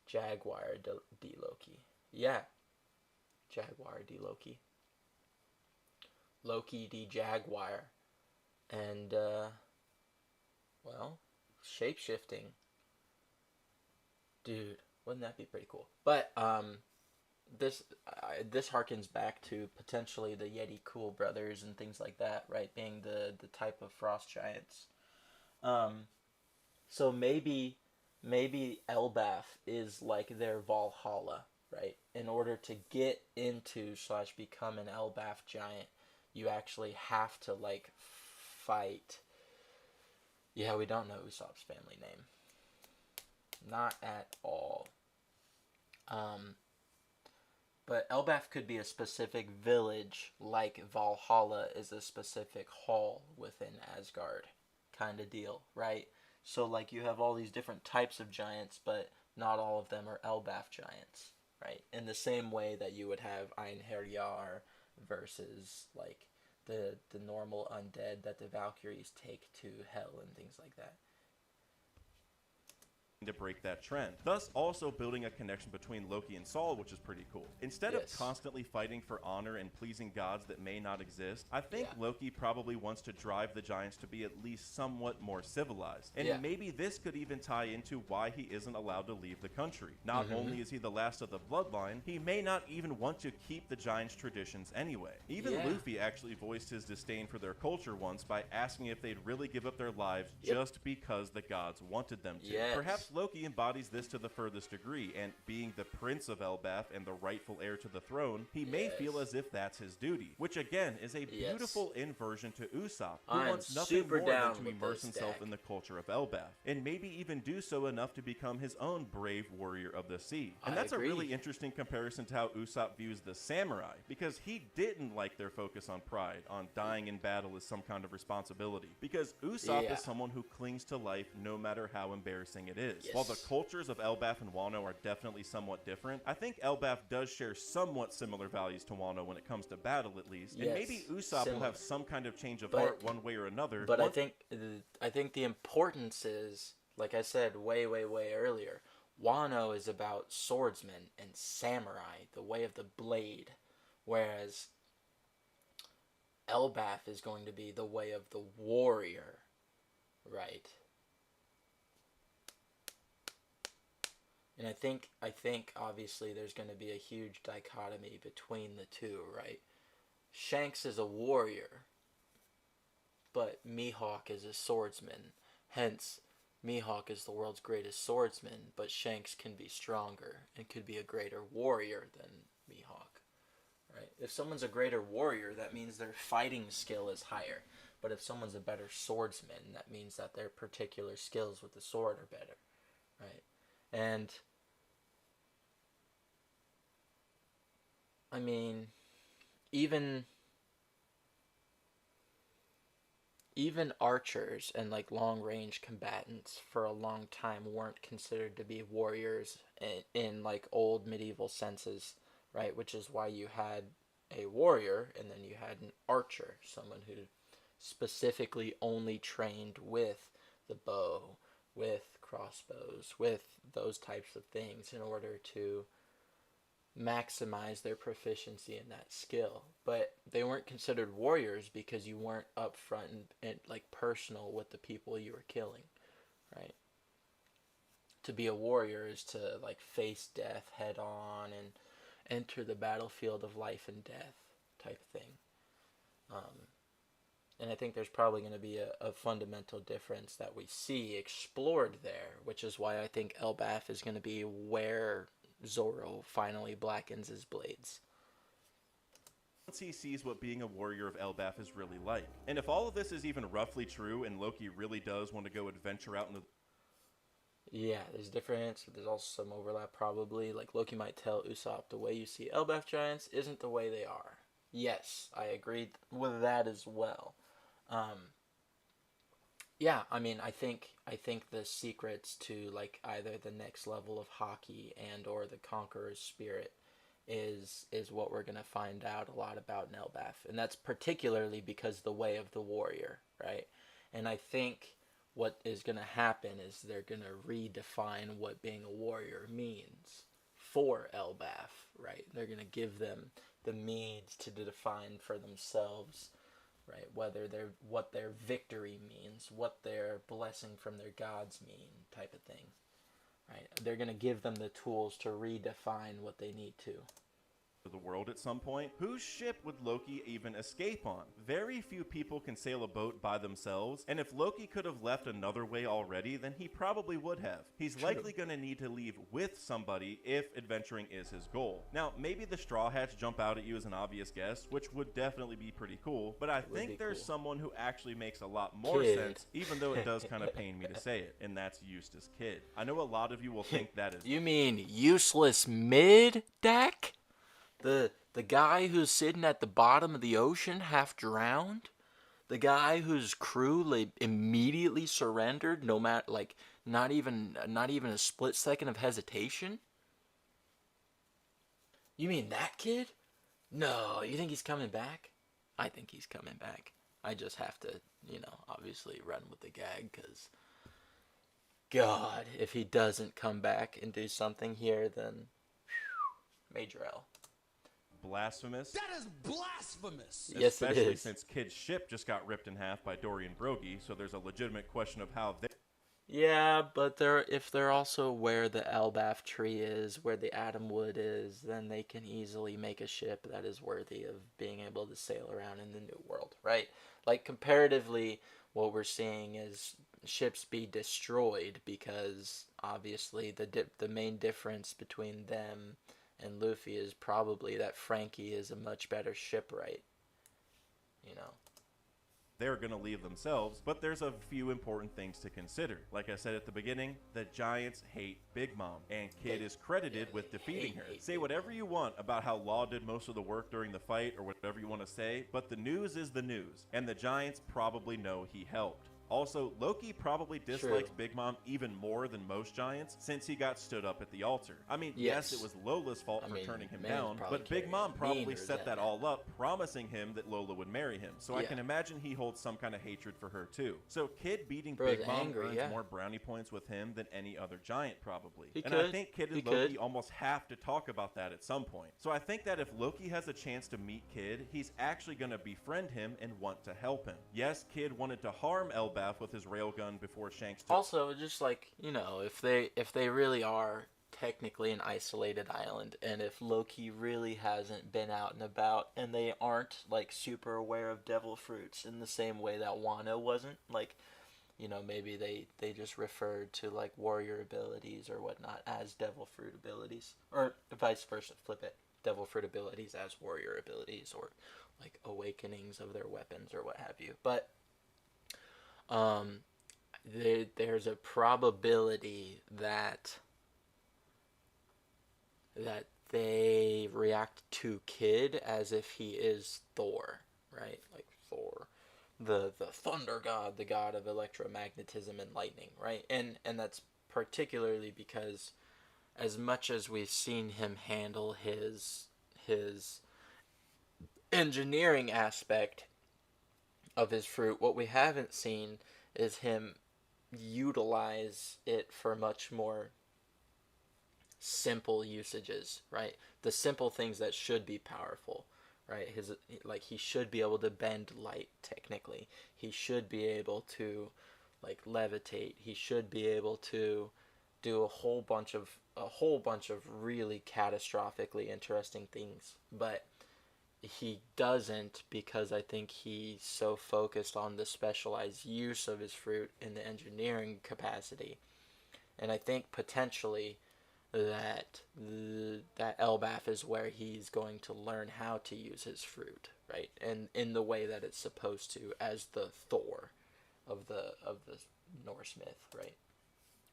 Jaguar D. Loki. Yeah. Jaguar D. Loki. Loki D. Jaguar. And, well, shape-shifting. Dude, wouldn't that be pretty cool? But, this harkens back to potentially the Yeti Cool brothers and things like that, right? Being the type of frost giants. So maybe Elbaf is like their Valhalla, right? In order to get into / become an Elbaf giant, you actually have to, like, fight. Yeah, we don't know Usopp's family name. Not at all. But Elbaf could be a specific village, like Valhalla is a specific hall within Asgard kind of deal, right? So, like, you have all these different types of giants, but not all of them are Elbaf giants, right? In the same way that you would have Einherjar versus, like, the normal undead that the Valkyries take to hell and things like that. To break that trend, thus also building a connection between Loki and Saul, which is pretty cool. Instead of constantly fighting for honor and pleasing gods that may not exist, I think Loki probably wants to drive the giants to be at least somewhat more civilized. And maybe this could even tie into why he isn't allowed to leave the country. Not only is he the last of the bloodline, he may not even want to keep the giants' traditions anyway. Even Luffy actually voiced his disdain for their culture once by asking if they'd really give up their lives just because the gods wanted them to. Perhaps Loki embodies this to the furthest degree, and being the prince of Elbaf and the rightful heir to the throne, he may feel as if that's his duty, which again is a beautiful inversion to Usopp, who wants nothing more than to immerse himself in the culture of Elbaf, and maybe even do so enough to become his own brave warrior of the sea. And that's a really interesting comparison to how Usopp views the samurai, because he didn't like their focus on pride, on dying in battle as some kind of responsibility, because Usopp is someone who clings to life no matter how embarrassing it is. While the cultures of Elbaf and Wano are definitely somewhat different, I think Elbaf does share somewhat similar values to Wano when it comes to battle, at least. And maybe Usopp will have some kind of change of heart one way or another. But I think the importance is, like I said way earlier, Wano is about swordsmen and samurai, the way of the blade, whereas Elbaf is going to be the way of the warrior, right? And I think obviously there's going to be a huge dichotomy between the two, right? Shanks is a warrior, but Mihawk is a swordsman. Hence, Mihawk is the world's greatest swordsman, but Shanks can be stronger and could be a greater warrior than Mihawk, right? If someone's a greater warrior, that means their fighting skill is higher. But if someone's a better swordsman, that means that their particular skills with the sword are better, right? And I mean, even archers and like long range combatants for a long time weren't considered to be warriors in like old medieval senses, right? Which is why you had a warrior and then you had an archer, someone who specifically only trained with the bow, with crossbows, with those types of things in order to maximize their proficiency in that skill. But they weren't considered warriors because you weren't upfront and like personal with the people you were killing, right? To be a warrior is to like face death head on and enter the battlefield of life and death type thing. And I think there's probably going to be a fundamental difference that we see explored there, which is why I think Elbaf is going to be where Zoro finally blackens his blades. Once he sees what being a warrior of Elbaf is really like. And if all of this is even roughly true and Loki really does want to go adventure out into... Yeah, there's difference. There's also some overlap probably. Like Loki might tell Usopp, the way you see Elbaf giants isn't the way they are. Yes, I agree with that as well. Yeah, I mean, I think the secrets to like either the next level of hockey and or the Conqueror's spirit is what we're gonna find out a lot about in Elbaf, and that's particularly because the way of the warrior, right? And I think what is gonna happen is they're gonna redefine what being a warrior means for Elbaf, right? They're gonna give them the means to define for themselves, right? What their victory means, what their blessing from their gods mean, type of thing, right? They're gonna give them the tools to redefine what they need to. The world at some point. Whose ship would Loki even escape on? Very few people can sail a boat by themselves, and if Loki could have left another way already, then he probably would have. He's likely going to need to leave with somebody if adventuring is his goal. Now, maybe the Straw Hats jump out at you as an obvious guess, which would definitely be pretty cool, but I think there's someone who actually makes a lot more sense, even though it does kind of pain me to say it, and that's Eustace Kid. I know a lot of you will think that is... You mean useless mid, Dak? The guy who's sitting at the bottom of the ocean, half drowned? The guy whose crew immediately surrendered, no matter, like, not even a split second of hesitation? You mean that kid? No, you think he's coming back? I think he's coming back. I just have to, obviously run with the gag, because, God, if he doesn't come back and do something here, then major L. Blasphemous. That is blasphemous! Yes, it Especially is. since Kid's ship just got ripped in half by Dorian Broggie, so there's a legitimate question of how they... Yeah, but if they're also where the Elbaf tree is, where the Atom Wood is, then they can easily make a ship that is worthy of being able to sail around in the New World, right? Like, comparatively, what we're seeing is ships be destroyed because, obviously, the main difference between them and Luffy is probably that Frankie is a much better shipwright, They're going to leave themselves, but there's a few important things to consider. Like I said at the beginning, the Giants hate Big Mom, and Kid is credited with defeating her. Say whatever you want about how Law did most of the work during the fight, or whatever you want to say, but the news is the news, and the Giants probably know he helped. Also, Loki probably dislikes Big Mom even more than most giants since he got stood up at the altar. I mean, yes it was Lola's fault for turning him down, but Big Mom probably set that all up, promising him that Lola would marry him. So I can imagine he holds some kind of hatred for her too. So Kid beating Big Mom earns more brownie points with him than any other giant probably. I think Kid and Loki almost have to talk about that at some point. So I think that if Loki has a chance to meet Kid, he's actually going to befriend him and want to help him. Yes, Kid wanted to harm Elbaf with his railgun before Shanks took... Also, just like, you know, if they really are technically an isolated island, and if Loki really hasn't been out and about, and they aren't like super aware of devil fruits in the same way that Wano wasn't, like, you know, maybe they just referred to like warrior abilities or whatnot as devil fruit abilities, or vice versa, flip it, devil fruit abilities as warrior abilities, or like awakenings of their weapons or what have you. But there's a probability that they react to Kid as if he is Thor, right? Like Thor, the thunder god, the god of electromagnetism and lightning, right? And that's particularly because as much as we've seen him handle his engineering aspect of his fruit, what we haven't seen is him utilize it for much more simple usages, right? The simple things that should be powerful, right? He should be able to bend light technically. He should be able to like levitate. He should be able to do a whole bunch of really catastrophically interesting things, but he doesn't, because I think he's so focused on the specialized use of his fruit in the engineering capacity. And I think potentially that Elbaf is where he's going to learn how to use his fruit, right? And in the way that it's supposed to, as the Thor of the Norse myth, right?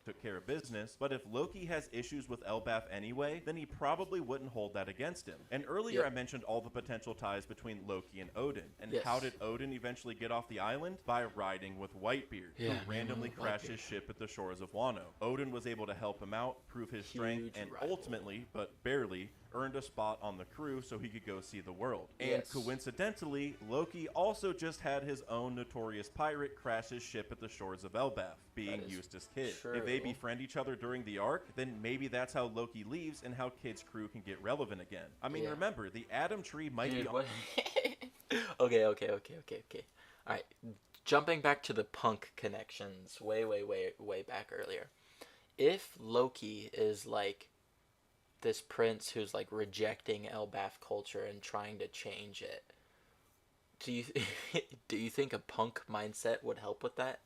Took care of business, but if Loki has issues with Elbaf anyway, then he probably wouldn't hold that against him. And earlier I mentioned all the potential ties between Loki and Odin. And how did Odin eventually get off the island? By riding with Whitebeard, who randomly crashed his ship at the shores of Wano. Odin was able to help him out, prove his strength, and ultimately, but barely, earned a spot on the crew so he could go see the world. And coincidentally, Loki also just had his own notorious pirate crash his ship at the shores of Elbaf, being Eustace Kid. If they befriend each other during the arc, then maybe that's how Loki leaves and how Kid's crew can get relevant again. I mean, remember, the Atom Tree might be... Okay. Alright, jumping back to the punk connections way back earlier. If Loki is like this prince who's like rejecting Elbaf culture and trying to change it, do you think a punk mindset would help with that?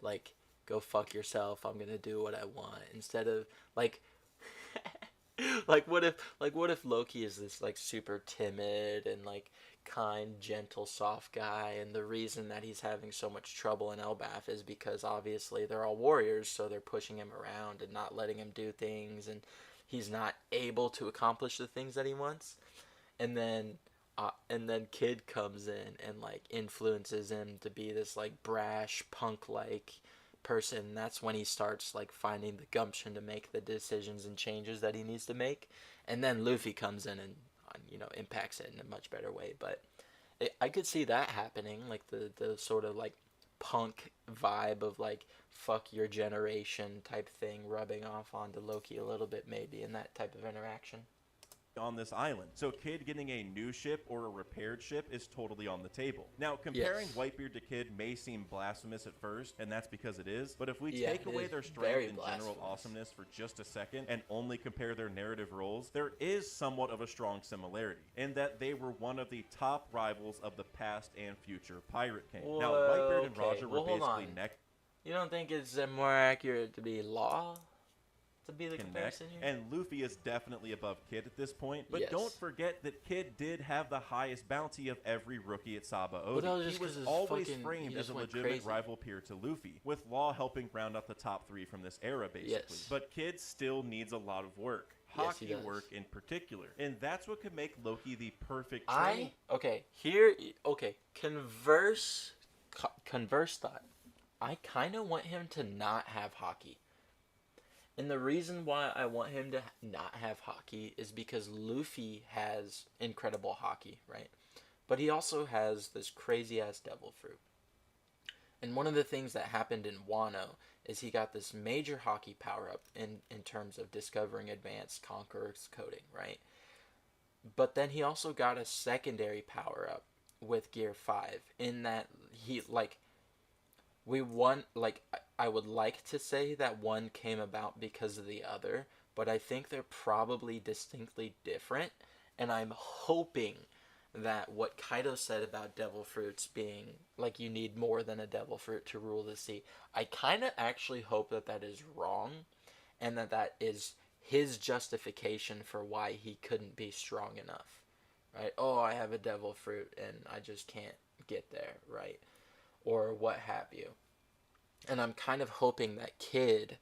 Like, go fuck yourself, I'm gonna do what I want, instead of like what if Loki is this like super timid and like kind, gentle, soft guy, and the reason that he's having so much trouble in Elbaf is because obviously they're all warriors, so they're pushing him around and not letting him do things, and he's not able to accomplish the things that he wants. And then Kid comes in and like influences him to be this like brash punk like person. That's when he starts like finding the gumption to make the decisions and changes that he needs to make. And then Luffy comes in and, you know, impacts it in a much better way. But I could see that happening, like the sort of like punk vibe of like fuck your generation type thing rubbing off onto Loki a little bit, maybe, in that type of interaction on this island. So Kid getting a new ship or a repaired ship is totally on the table. Now, comparing Whitebeard to Kid may seem blasphemous at first, and that's because it is, but if we take away their strength and general awesomeness for just a second and only compare their narrative roles, there is somewhat of a strong similarity in that they were one of the top rivals of the past and future Pirate King. Now, Whitebeard and Roger were basically neck. You don't think it's more accurate to be Law? To be the comparison here? And Luffy is definitely above Kid at this point, but don't forget that Kid did have the highest bounty of every rookie at Saba Odi. He was always framed as a legitimate rival peer to Luffy, with Law helping round out the top three from this era, basically. But Kid still needs a lot of work. Hockey work in particular. And that's what could make Loki the perfect trainer. Converse thought. I kind of want him to not have hockey. And the reason why I want him to not have hockey is because Luffy has incredible hockey, right? But he also has this crazy-ass devil fruit. And one of the things that happened in Wano is he got this major hockey power-up in terms of discovering advanced Conqueror's coding, right? But then he also got a secondary power-up with Gear 5 in that he, like, I would like to say that one came about because of the other, but I think they're probably distinctly different, and I'm hoping that what Kaido said about devil fruits being, like, you need more than a devil fruit to rule the sea, I kind of actually hope that that is wrong, and that is his justification for why he couldn't be strong enough, right? Oh, I have a devil fruit, and I just can't get there, right? Or what have you. And I'm kind of hoping that Kid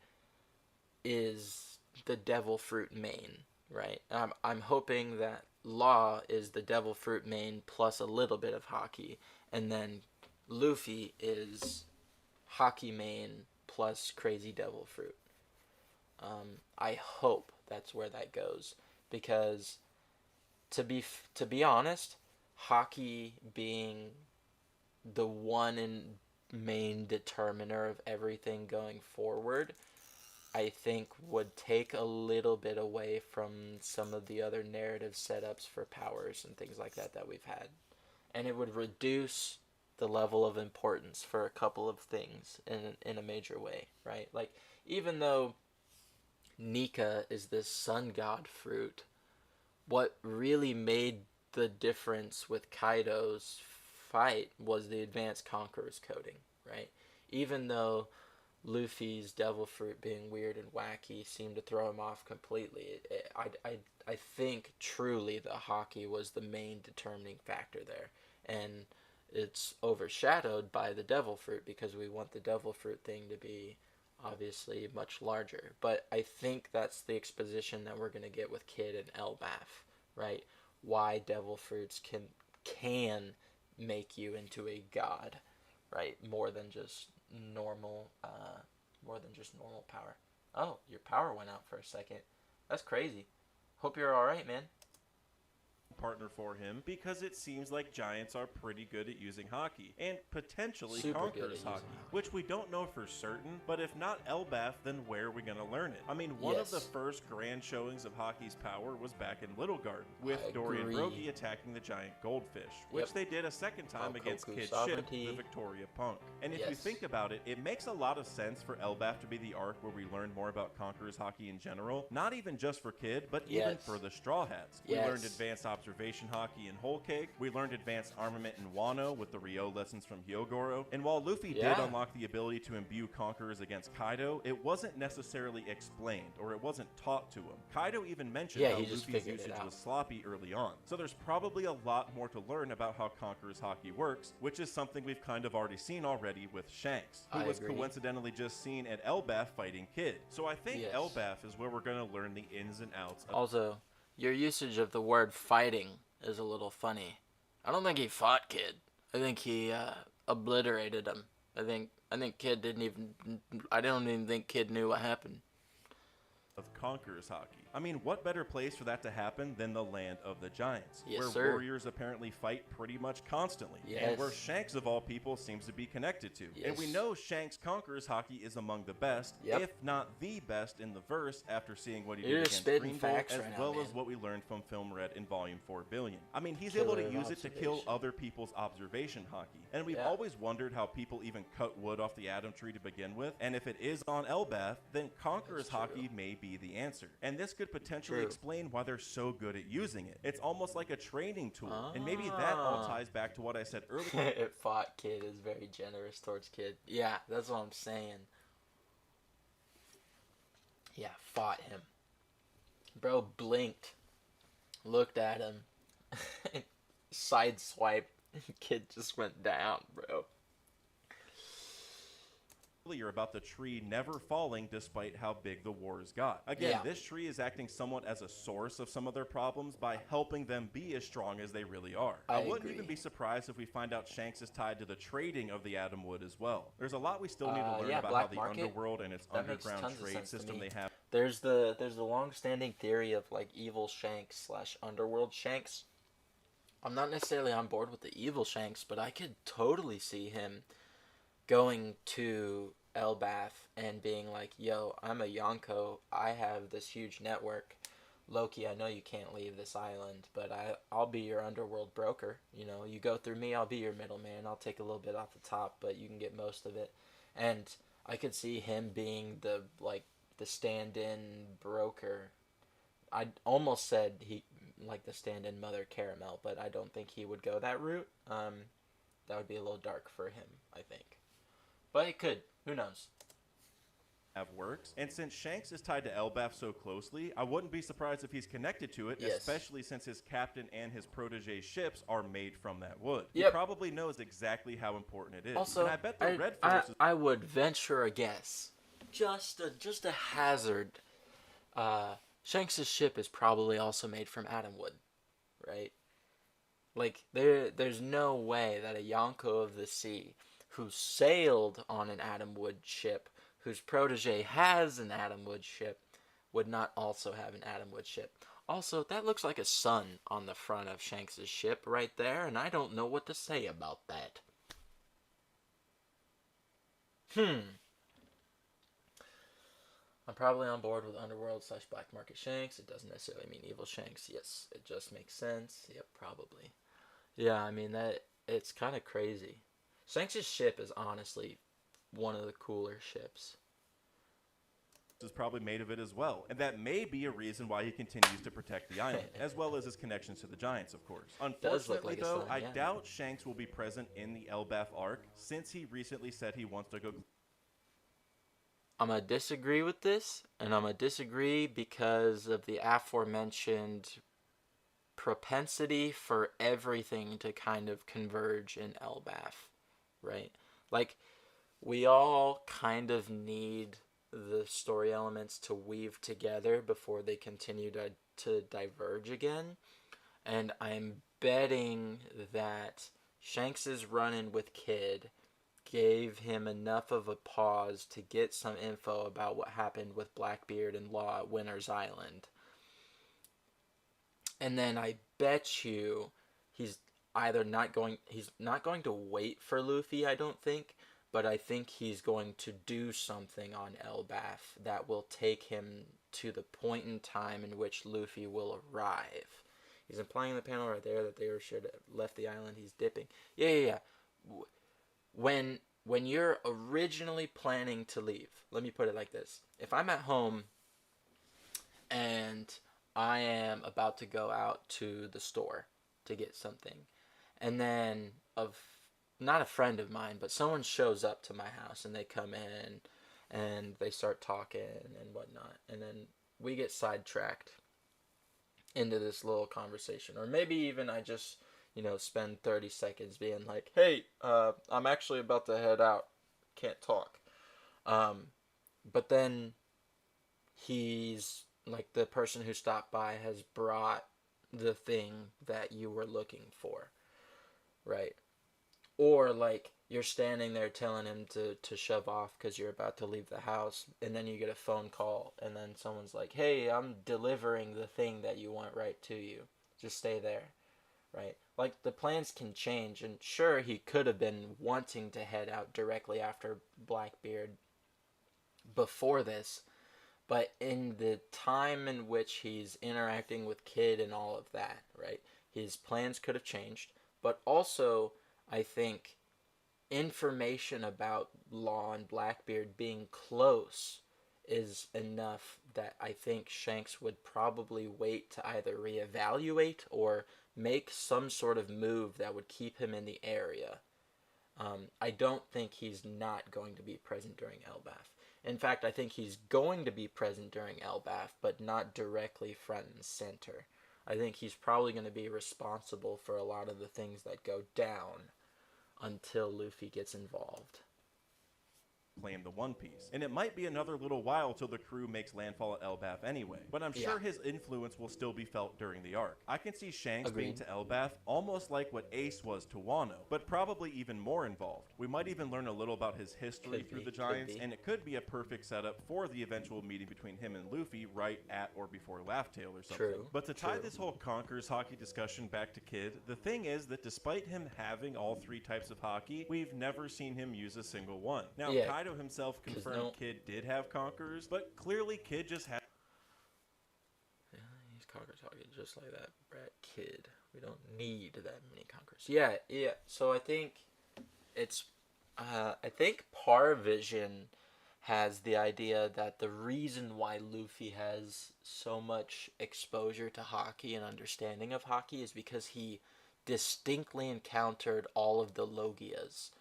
is the devil fruit main, right? I'm hoping that Law is the devil fruit main plus a little bit of hockey, and then Luffy is hockey main plus crazy devil fruit. I hope that's where that goes, because to be honest, hockey being the one and main determiner of everything going forward, I think would take a little bit away from some of the other narrative setups for powers and things like that we've had. And it would reduce the level of importance for a couple of things in a major way, right? Like, even though Nika is this sun god fruit, what really made the difference with Kaido's fight was the advanced Conqueror's coding, right? Even though Luffy's devil fruit being weird and wacky seemed to throw him off completely, I think truly the hockey was the main determining factor there, and it's overshadowed by the devil fruit because we want the devil fruit thing to be obviously much larger. But I think that's the exposition that we're going to get with Kid and Elbaf, right? Why devil fruits can make you into a god, right? More than just normal power. Oh, your power went out for a second. That's crazy. Hope you're all right, man. Partner for him, because it seems like Giants are pretty good at using hockey, and potentially Super Conqueror's hockey, which we don't know for certain, but if not Elbaf, then where are we going to learn it? I mean, one of the first grand showings of hockey's power was back in Little Garden, with Dory and Brogy attacking the giant goldfish, which they did a second time against Kid Ship, the Victoria Punk. And if you think about it, it makes a lot of sense for Elbaf to be the arc where we learn more about Conqueror's hockey in general, not even just for Kid, but even for the Straw Hats. We learned advanced observation hockey in Whole Cake. We learned advanced armament in Wano with the Ryo lessons from Hyogoro. And while Luffy did unlock the ability to imbue Conquerors against Kaido, it wasn't necessarily explained, or it wasn't taught to him. Kaido even mentioned how Luffy's usage was sloppy early on. So there's probably a lot more to learn about how Conqueror's hockey works, which is something we've kind of already seen already with Shanks, who was coincidentally just seen at Elbaf fighting Kid. So I think Elbaf is where we're going to learn the ins and outs of. Also, your usage of the word fighting is a little funny. I don't think he fought Kid. I think he obliterated him. I think Kid didn't even. I don't even think Kid knew what happened. Of Conqueror's hockey. I mean, what better place for that to happen than the land of the Giants, where warriors apparently fight pretty much constantly, and where Shanks of all people seems to be connected to. And we know Shanks' Conqueror's hockey is among the best, if not the best in the verse, after seeing what he did against Greenville, as well as what we learned from Film Red in Volume 4 Billion. I mean, he's able to use it to kill other people's observation hockey, and we've always wondered how people even cut wood off the Atom Tree to begin with, and if it is on Elbaf, then Conqueror's hockey may be the answer. And this could potentially explain why they're so good at using it. It's almost like a training tool, and maybe that all ties back to what I said earlier. It fought Kid is very generous towards Kid. Yeah, that's what I'm saying. Yeah, fought him. Bro blinked, looked at him, sideswiped, Kid just went down, bro. clear about the tree never falling despite how big the wars got. Again, this tree is acting somewhat as a source of some of their problems by helping them be as strong as they really are. I wouldn't even be surprised if we find out Shanks is tied to the trading of the Atom Wood as well. There's a lot we still need to learn about how the underworld and its underground trade system they have. There's the long-standing theory of like evil Shanks / underworld Shanks. I'm not necessarily on board with the evil Shanks, but I could totally see him going to Elbaf and being like, yo, I'm a Yonko, I have this huge network. Loki, I know you can't leave this island, but I'll be your underworld broker. You know, you go through me, I'll be your middleman. I'll take a little bit off the top, but you can get most of it. And I could see him being the stand-in broker. I almost said he like the stand-in Mother Caramel, but I don't think he would go that route. That would be a little dark for him, I think. But it could. Who knows? Works. And since Shanks is tied to Elbaf so closely, I wouldn't be surprised if he's connected to it, especially since his captain and his protege's ships are made from that wood. He probably knows exactly how important it is. Also, and I bet the Red Force I would venture a guess, just a hazard. Shanks' ship is probably also made from atom wood, right? Like, there's no way that a Yonko of the Sea who sailed on an atom wood ship, whose protege has an atom wood ship, would not also have an atom wood ship. Also, that looks like a sun on the front of Shanks' ship right there, and I don't know what to say about that. I'm probably on board with Underworld / Black Market Shanks. It doesn't necessarily mean evil Shanks. Yes, it just makes sense. Yep, probably. Yeah, I mean, it's kind of crazy. Shanks' ship is honestly one of the cooler ships. Is probably made of it as well, and that may be a reason why he continues to protect the island, as well as his connections to the Giants, of course. Unfortunately, though, I doubt Shanks will be present in the Elbaf arc, since he recently said he wants to go... I'm going to disagree with this, and I'm going to disagree because of the aforementioned propensity for everything to kind of converge in Elbaf, right? Like, we all kind of need the story elements to weave together before they continue to diverge again. And I'm betting that Shanks' run-in with Kid gave him enough of a pause to get some info about what happened with Blackbeard and Law at Winter's Island. And then I bet you he's not going to wait for Luffy, I don't think, but I think he's going to do something on Elbaf that will take him to the point in time in which Luffy will arrive. He's implying in the panel right there that they should have left the island. He's dipping. Yeah. When you're originally planning to leave, let me put it like this. If I'm at home and I am about to go out to the store to get something, and then not a friend of mine, but someone shows up to my house and they come in and they start talking and whatnot, and then we get sidetracked into this little conversation, or maybe even I just spend 30 seconds being like, hey, I'm actually about to head out, can't talk, but then he's like, the person who stopped by has brought the thing that you were looking for, right? Or, like, you're standing there telling him to shove off because you're about to leave the house, and then you get a phone call, and then someone's like, hey, I'm delivering the thing that you want right to you. Just stay there, right? Like, the plans can change, and sure, he could have been wanting to head out directly after Blackbeard before this, but in the time in which he's interacting with Kid and all of that, right, his plans could have changed, but also I think information about Law and Blackbeard being close is enough that I think Shanks would probably wait to either reevaluate or make some sort of move that would keep him in the area. I don't think he's not going to be present during Elbaf. In fact, I think he's going to be present during Elbaf, but not directly front and center. I think he's probably going to be responsible for a lot of the things that go down until Luffy gets involved. claim the One Piece. And it might be another little while till the crew makes landfall at Elbaf anyway, but I'm sure his influence will still be felt during the arc. I can see Shanks being to Elbaf almost like what Ace was to Wano, but probably even more involved. We might even learn a little about his history through the Giants, and it could be a perfect setup for the eventual meeting between him and Luffy right at or before Laugh Tale or something. But to tie this whole Conquerors hockey discussion back to Kid, the thing is that despite him having all three types of hockey, we've never seen him use a single one. Now, Kaido himself confirmed Kid did have Conquerors, but clearly Kid just had... Yeah, he's Conquerors hockey just like that brat Kid. We don't need that many Conquerors. Yeah. So I think it's... I think Parvision has the idea that the reason why Luffy has so much exposure to hockey and understanding of hockey is because he distinctly encountered all of the Logias,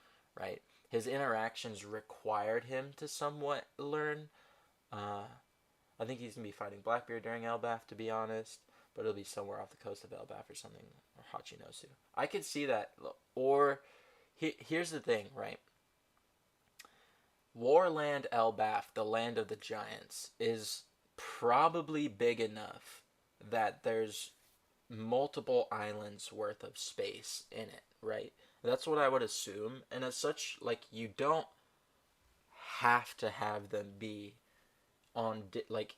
right? His interactions required him to somewhat learn. I think he's going to be fighting Blackbeard during Elbaf, to be honest, but it'll be somewhere off the coast of Elbaf or something, or Hachinosu. I could see that. Or, here's the thing, right? Warland Elbaf, the land of the giants, is probably big enough that there's multiple islands worth of space in it, right? That's what I would assume. And as such, like, you don't have to have them be on like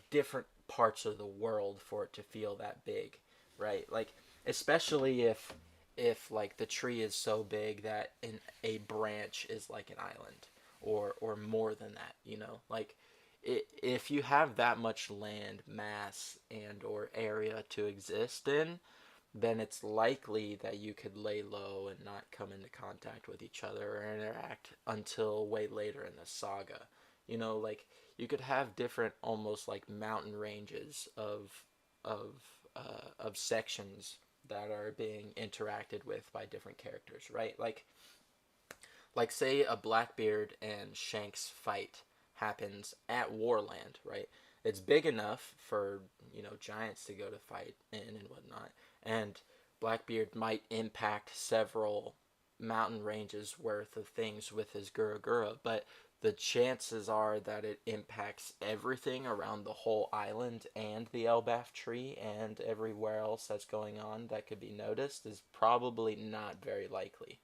different parts of the world for it to feel that big, right? Like, especially if like the tree is so big that in a branch is like an island, or more than that, you know? Like, if you have that much land mass and or area to exist in, then it's likely that you could lay low and not come into contact with each other or interact until way later in the saga. You know, like, you could have different almost like mountain ranges of sections that are being interacted with by different characters, right? Like say a Blackbeard and Shanks fight happens at Warland, right? It's big enough for, you know, giants to go to fight in and whatnot. And Blackbeard might impact several mountain ranges worth of things with his Gura Gura, but the chances are that it impacts everything around the whole island and the Elbaf tree and everywhere else that's going on that could be noticed is probably not very likely.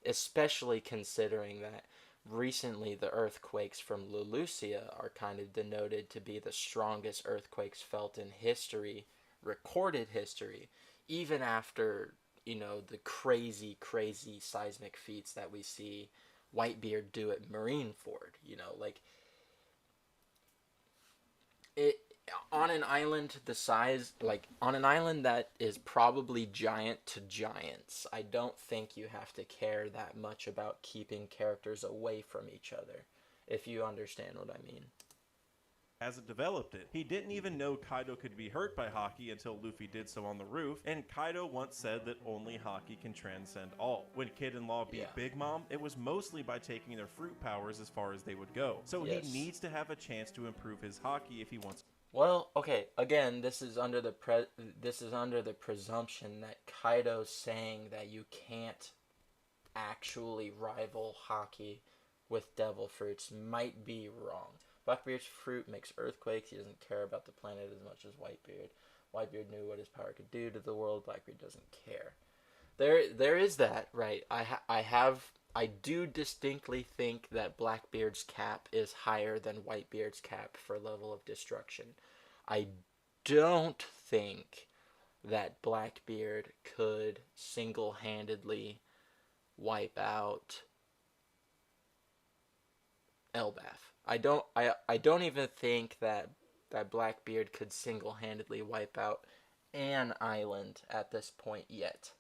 Especially considering that recently the earthquakes from Lulusia are kind of denoted to be the strongest earthquakes felt in history, recorded history, even after, you know, the crazy seismic feats that we see Whitebeard do at Marineford, you know, like, it on an island the size, like, on an island that is probably giant to giants, I don't think you have to care that much about keeping characters away from each other, if you understand what I mean. Hasn't developed it. He didn't even know Kaido could be hurt by Haki until Luffy did so on the roof, and Kaido once said that only Haki can transcend all. When Kid and Law beat Big Mom, it was mostly by taking their fruit powers as far as they would go. So he needs to have a chance to improve his Haki if he wants. Well, okay, again, this is under the presumption that Kaido's saying that you can't actually rival Haki with devil fruits might be wrong. Blackbeard's fruit makes earthquakes. He doesn't care about the planet as much as Whitebeard. Whitebeard knew what his power could do to the world. Blackbeard doesn't care. There is that, right? I do distinctly think that Blackbeard's cap is higher than Whitebeard's cap for level of destruction. I don't think that Blackbeard could single-handedly wipe out Elbaf. I don't even think that Blackbeard could single-handedly wipe out an island at this point yet.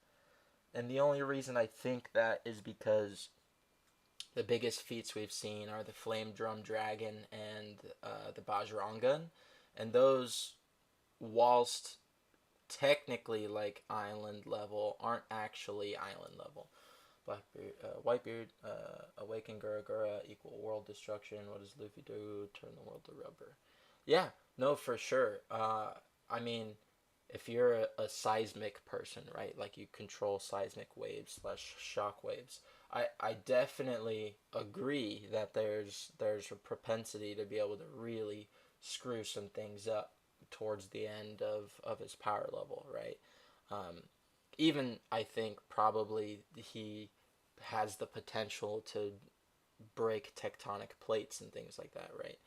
And the only reason I think that is because the biggest feats we've seen are the Flame Drum Dragon and the Bajrangan. And those, whilst technically like island level, aren't actually island level. Blackbeard, Whitebeard, awaken Gura Gura, equal world destruction. What does Luffy do? Turn the world to rubber. Yeah, no, for sure. I mean, if you're a seismic person, right? Like, you control seismic waves / shock waves. I definitely agree that there's a propensity to be able to really screw some things up towards the end of his power level, right? Even I think probably he has the potential to break tectonic plates and things like that, right?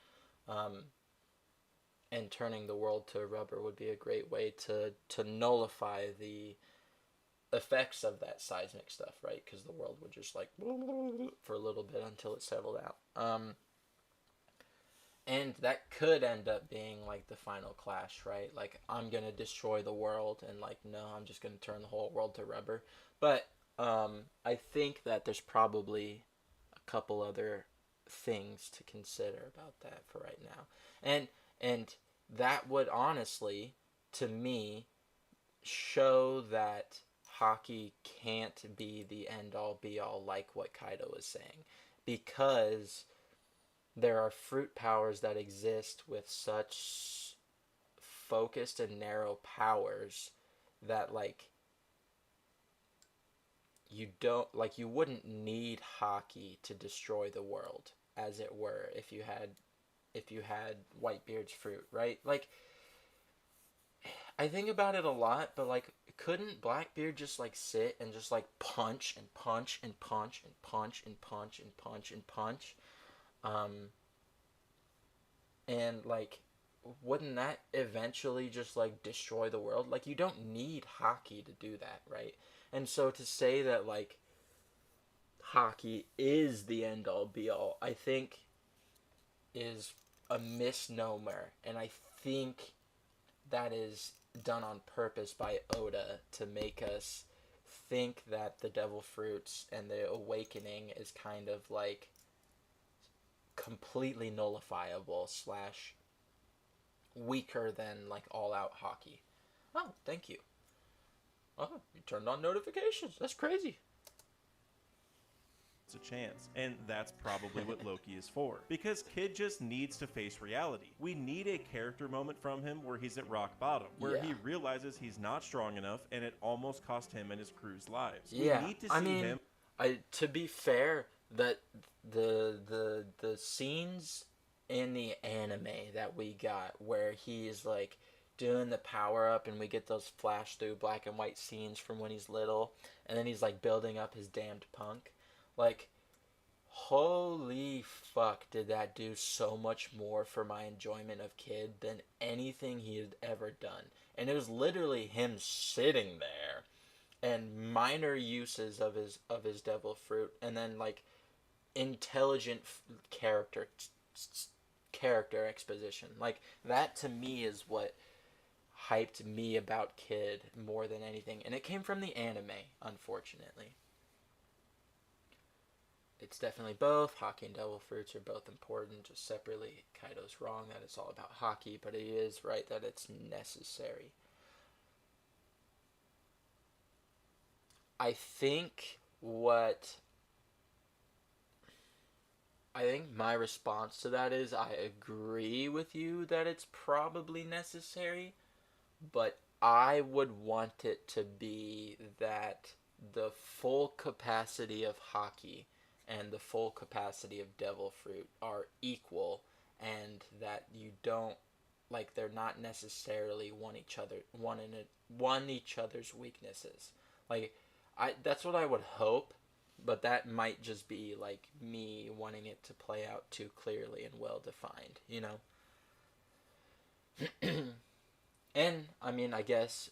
And turning the world to rubber would be a great way to nullify the effects of that seismic stuff, right? Because the world would just like for a little bit until it settled out. And that could end up being like the final clash, right? Like, I'm gonna destroy the world, and like, no, I'm just gonna turn the whole world to rubber. But I think that there's probably a couple other things to consider about that for right now, and that would honestly, to me, show that hockey can't be the end all be all like what Kaido is saying, because there are fruit powers that exist with such focused and narrow powers that like you wouldn't need hockey to destroy the world, as it were, if you had Whitebeard's fruit, right? Like, I think about it a lot, but like, couldn't Blackbeard just like sit and just like punch and punch and punch and punch and punch and punch and punch? And like, wouldn't that eventually just like destroy the world? Like, you don't need hockey to do that, right? And so to say that like hockey is the end all be all, I think is a misnomer, and I think that is done on purpose by Oda to make us think that the devil fruits and the awakening is kind of like completely nullifiable slash weaker than like all out hockey. Oh, thank you. Oh, you turned on notifications. That's crazy. A chance, and that's probably what Loki is for, because Kid just needs to face reality. We need a character moment from him where he's at rock bottom, where he realizes he's not strong enough and it almost cost him and his crew's lives. We need to see him. To be fair, that the scenes in the anime that we got where he's like doing the power up and we get those flash through black and white scenes from when he's little, and then he's like building up his damned punk. Like, holy fuck, did that do so much more for my enjoyment of Kid than anything he had ever done. And it was literally him sitting there and minor uses of his devil fruit, and then like intelligent character exposition. Like, that to me is what hyped me about Kid more than anything, and it came from the anime, unfortunately. It's definitely both. Hockey and devil fruits are both important, just separately. Kaido's wrong that it's all about hockey, but he is right that it's necessary. I think my response to that is I agree with you that it's probably necessary, but I would want it to be that the full capacity of hockey and the full capacity of devil fruit are equal, and that you don't, like, they're not necessarily one each other's weaknesses. Like, that's what I would hope, but that might just be like me wanting it to play out too clearly and well defined, you know? And I mean, I guess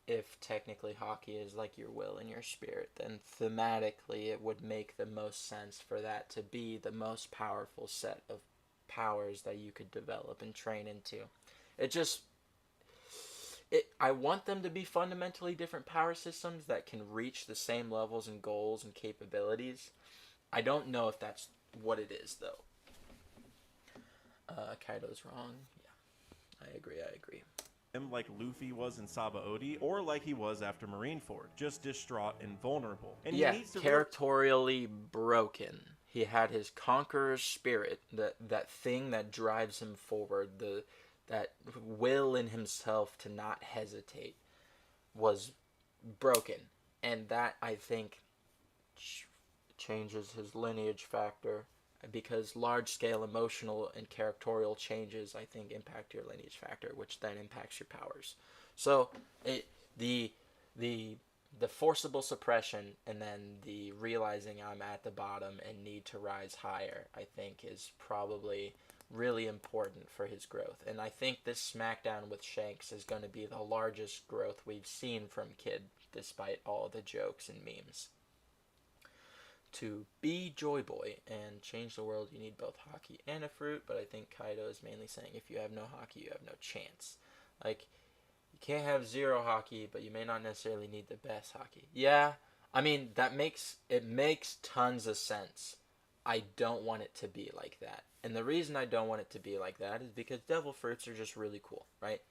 if technically hockey is like your will and your spirit, then thematically it would make the most sense for that to be the most powerful set of powers that you could develop and train into. I want them to be fundamentally different power systems that can reach the same levels and goals and capabilities. I don't know if that's what it is, though. Kaido's wrong. Yeah, I agree. Him like Luffy was in Saba Odi, or like he was after Marineford, just distraught and vulnerable. And yeah, he needs to territorially broken. He had his conqueror's spirit, that thing that drives him forward, that will in himself to not hesitate, was broken. And that, I think, changes his lineage factor, because large-scale emotional and characterial changes, I think, impact your lineage factor, which then impacts your powers. So the forcible suppression and then the realizing I'm at the bottom and need to rise higher, I think, is probably really important for his growth. And I think this SmackDown with Shanks is going to be the largest growth we've seen from Kid, despite all the jokes and memes. To be Joy Boy and change the world, you need both hockey and a fruit, but I think Kaido is mainly saying if you have no hockey, you have no chance. Like, you can't have zero hockey, but you may not necessarily need the best hockey. Yeah, I mean, it makes tons of sense. I don't want it to be like that. And the reason I don't want it to be like that is because devil fruits are just really cool, right?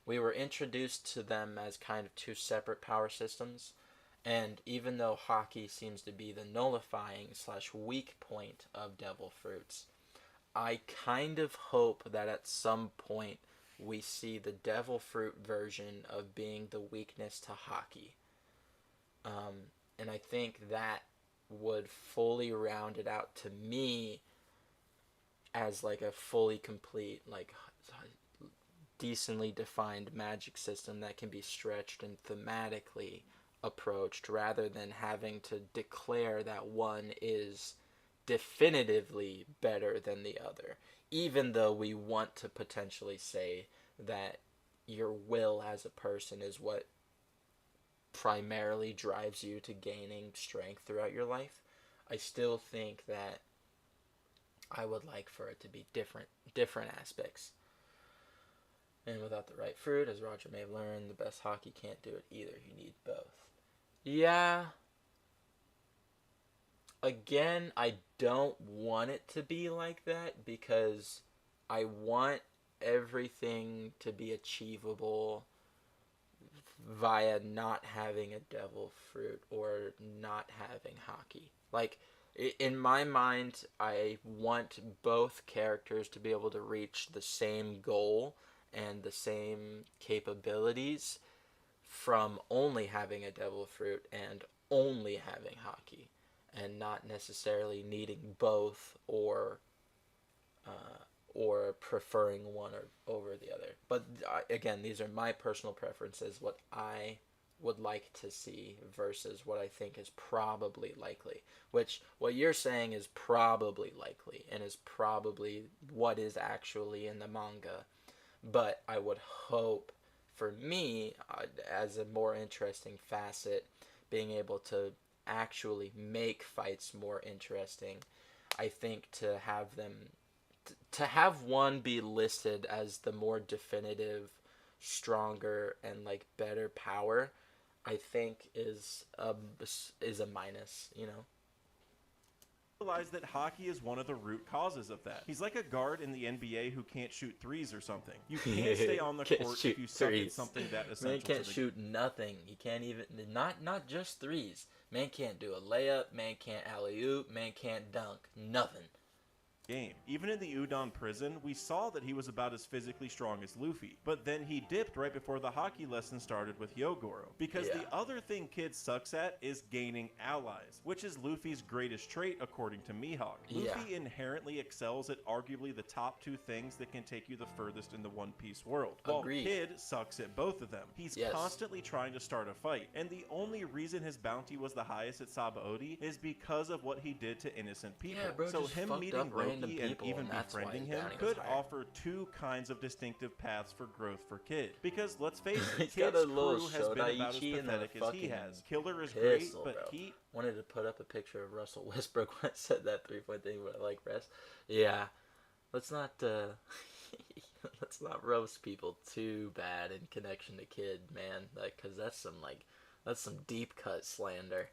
We were introduced to them as kind of two separate power systems. And even though hockey seems to be the nullifying / weak point of devil fruits, I kind of hope that at some point we see the devil fruit version of being the weakness to hockey. And I think that would fully round it out to me as like a fully complete, like decently defined magic system that can be stretched and thematically approached, rather than having to declare that one is definitively better than the other, even though we want to potentially say that your will as a person is what primarily drives you to gaining strength throughout your life. I still think that I would like for it to be different aspects. And without the right fruit, as Roger may have learned, the best hockey can't do it either. You need both. Yeah. Again, I don't want it to be like that because I want everything to be achievable via not having a devil fruit or not having hockey. Like, in my mind, I want both characters to be able to reach the same goal and the same capabilities from only having a devil fruit and only having hockey, and not necessarily needing both or preferring one over the other. But again, these are my personal preferences, what I would like to see versus what I think is probably likely, which what you're saying is probably likely and is probably what is actually in the manga. But I would hope, for me, as a more interesting facet, being able to actually make fights more interesting, I think to have them, to have one be listed as the more definitive, stronger, and like better power, I think is a minus, you know? Realize that hockey is one of the root causes of that. He's like a guard in the NBA who can't shoot threes or something. You can't stay on the court if you suck at something that essential. Man can't shoot nothing. He can't even, not just threes. Man can't do a layup. Man can't alley-oop. Man can't dunk. Nothing. Game. Even in the Udon prison, we saw that he was about as physically strong as Luffy, but then he dipped right before the hockey lesson started with Hyogoro. Because the other thing Kid sucks at is gaining allies, which is Luffy's greatest trait according to Mihawk. Luffy inherently excels at arguably the top two things that can take you the furthest in the One Piece world, while Kid sucks at both of them. He's constantly trying to start a fight, and the only reason his bounty was the highest at Sabaody is because of what he did to innocent people. Yeah, bro, so him meeting and even and befriending him could offer two kinds of distinctive paths for growth for Kid. Because let's face it, Kid's crew has been about as pathetic as he has. Killer is great, but he wanted to put up a picture of Russell Westbrook when I said that 3-point thing, but I like rest. Yeah, let's not let's not roast people too bad in connection to Kid, man. Like, because that's some deep cut slander.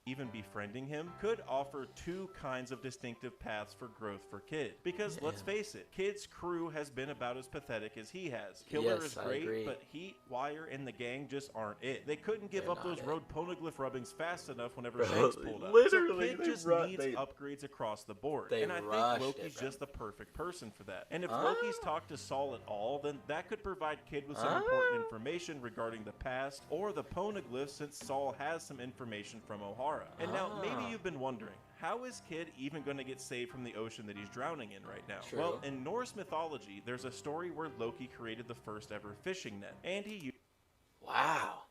Even befriending him could offer two kinds of distinctive paths for growth for Kid. Because let's face it, Kid's crew has been about as pathetic as he has. Killer is great, but Heat, Wire, and the gang just aren't it. They couldn't give up those road poneglyph rubbings fast enough whenever Shanks pulled up. Literally, so Kid just needs upgrades across the board. And I think Loki's just the perfect person for that. And if Loki's talked to Saul at all, then that could provide Kid with some important information regarding the past or the poneglyphs, since Saul has some information from Ohara. Katara. And now, maybe you've been wondering, how is Kid even going to get saved from the ocean that he's drowning in right now? True. Well, in Norse mythology, there's a story where Loki created the first ever fishing net, and he... Wow.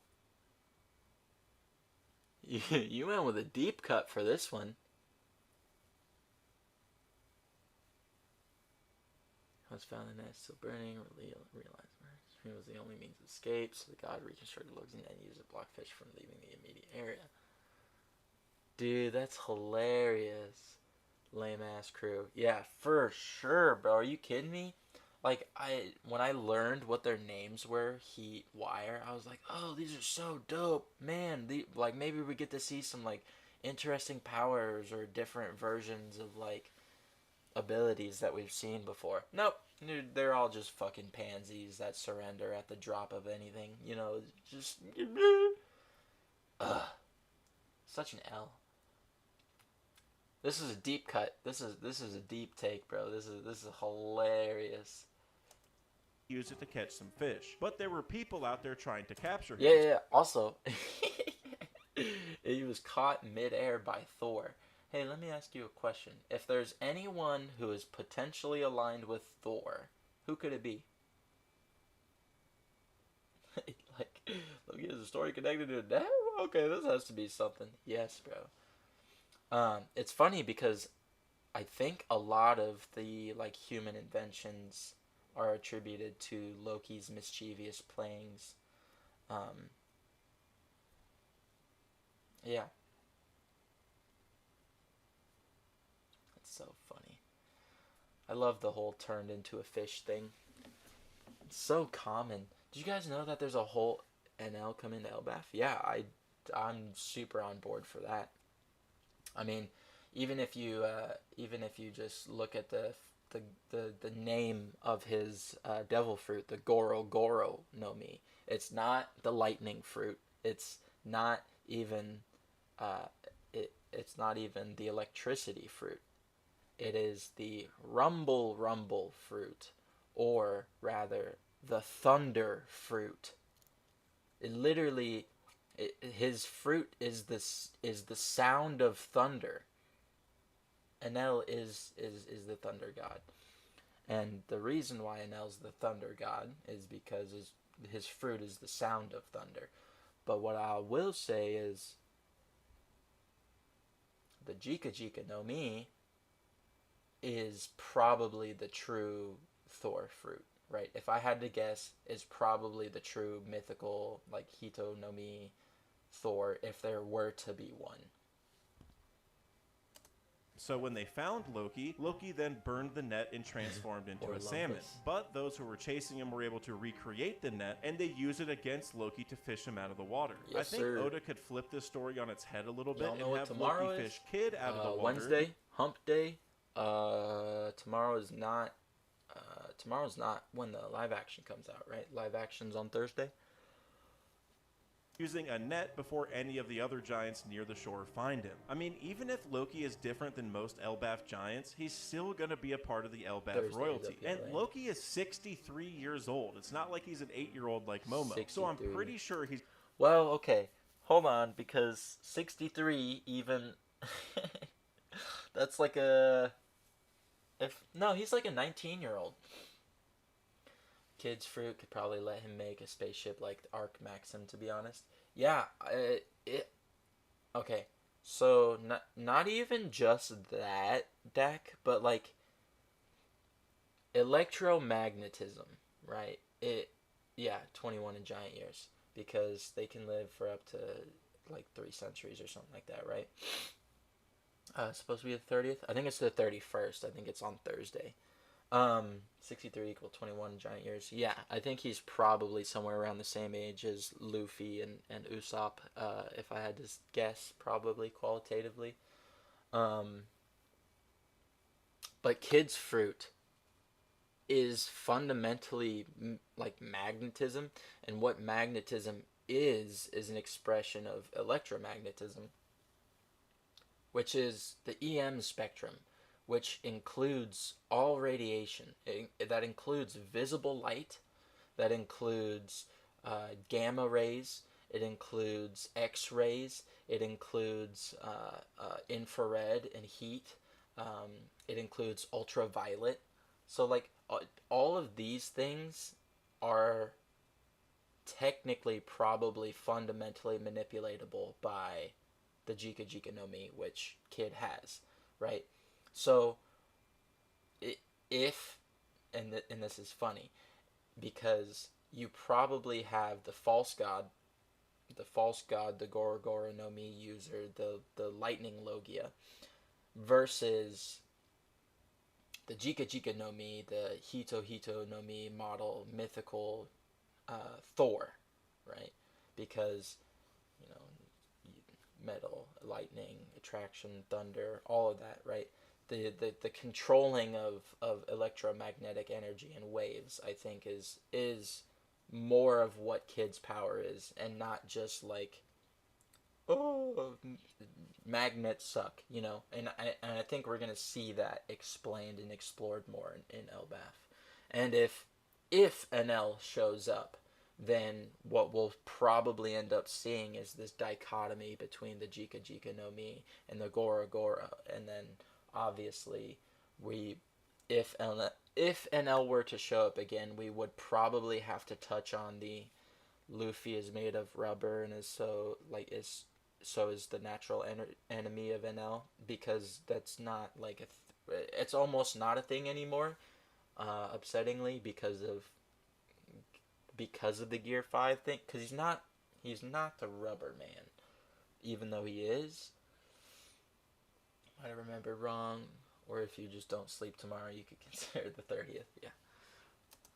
You went with a deep cut for this one. Was found in that still burning, realized stream was the only means of escape, so the god reconstructed Loki's net and used to block fish from leaving the immediate area. Dude, that's hilarious. Lame ass crew. Yeah, for sure, bro. Are you kidding me? Like, when I learned what their names were, Heat, Wire, I was like, oh, these are so dope. Man, like, maybe we get to see some, like, interesting powers or different versions of, like, abilities that we've seen before. Nope. They're all just fucking pansies that surrender at the drop of anything. You know, just... Such an L. This is a deep cut. This is a deep take, bro. This is hilarious. Used it to catch some fish. But there were people out there trying to capture him. Yeah. Also, he was caught midair by Thor. Hey, let me ask you a question. If there's anyone who is potentially aligned with Thor, who could it be? Like, Loki has a story connected to that? Okay, this has to be something. Yes, bro. It's funny because I think a lot of the, like, human inventions are attributed to Loki's mischievous playings. Yeah. That's so funny. I love the whole turned into a fish thing. It's so common. Did you guys know that there's a whole NL coming to Elbaf? Yeah, I'm super on board for that. I mean, even if you just look at the name of his devil fruit, the Goro Goro no Mi. It's not the lightning fruit. It's not even it's not even the electricity fruit. It is the rumble rumble fruit, or rather the thunder fruit. It literally, his fruit is the sound of thunder. Enel is the thunder god. And the reason why Enel's the thunder god is because his fruit is the sound of thunder. But what I will say is the Jika Jika no Mi is probably the true Thor fruit, right? If I had to guess, is probably the true mythical, like, Hito no Mi Thor, if there were to be one. So when they found Loki, Loki then burned the net and transformed into a salmon. But those who were chasing him were able to recreate the net, and they used it against Loki to fish him out of the water. Yes, I think sir. Oda could flip this story on its head a little bit Y'all and know what have tomorrow Loki is? fish Kid out of the water. Wednesday, hump day. Tomorrow is not. Tomorrow's not when the live action comes out, right? Live action's on Thursday. Using a net before any of the other giants near the shore find him. I mean, even if Loki is different than most Elbaf giants, he's still going to be a part of the Elbaf royalty. And Loki is 63 years old. It's not like he's an 8-year-old like Momo. 63. So I'm pretty sure he's... Well, okay. Hold on, because 63 even... That's like a... No, he's like a 19-year-old. Kid's fruit could probably let him make a spaceship like the Arc Maxim, to be honest. Yeah, okay, so not even just that deck, but like electromagnetism, right? 21 in giant years, because they can live for up to like 3 centuries or something like that, right? It's supposed to be the 30th. I think it's the 31st. I think it's on Thursday. 63 equal 21 giant years. Yeah, I think he's probably somewhere around the same age as Luffy and Usopp, if I had to guess, probably qualitatively. But Kid's fruit is fundamentally like magnetism, and what magnetism is an expression of electromagnetism, which is the EM spectrum, which includes all radiation. That includes visible light, that includes gamma rays, It includes X-rays. It includes infrared and heat. It includes ultraviolet. So like all of these things are technically probably fundamentally manipulatable by the Jika Jika no Mi, which Kid has, right? So if and this is funny because you probably have the false god, the Goro Goro no Mi user, the lightning Logia, versus the Jika Jika no Mi, the Hito Hito no Mi model mythical Thor, right? Because, you know, metal, lightning, attraction, thunder, all of that, right? The controlling of electromagnetic energy and waves, I think, is more of what Kid's power is, and not just like, oh, magnets suck, you know. And I think we're gonna see that explained and explored more in Elbaf. And if NL shows up, then what we'll probably end up seeing is this dichotomy between the Jika Jika no Mi and the Gora Gora, and then obviously if NL were to show up again, we would probably have to touch on the Luffy is made of rubber and is the natural enemy of NL, because that's not like it's almost not a thing anymore, upsettingly, because of the Gear 5 thing, because he's not the rubber man, even though he is. I remember wrong, or if you just don't sleep tomorrow, you could consider the 30th. Yeah.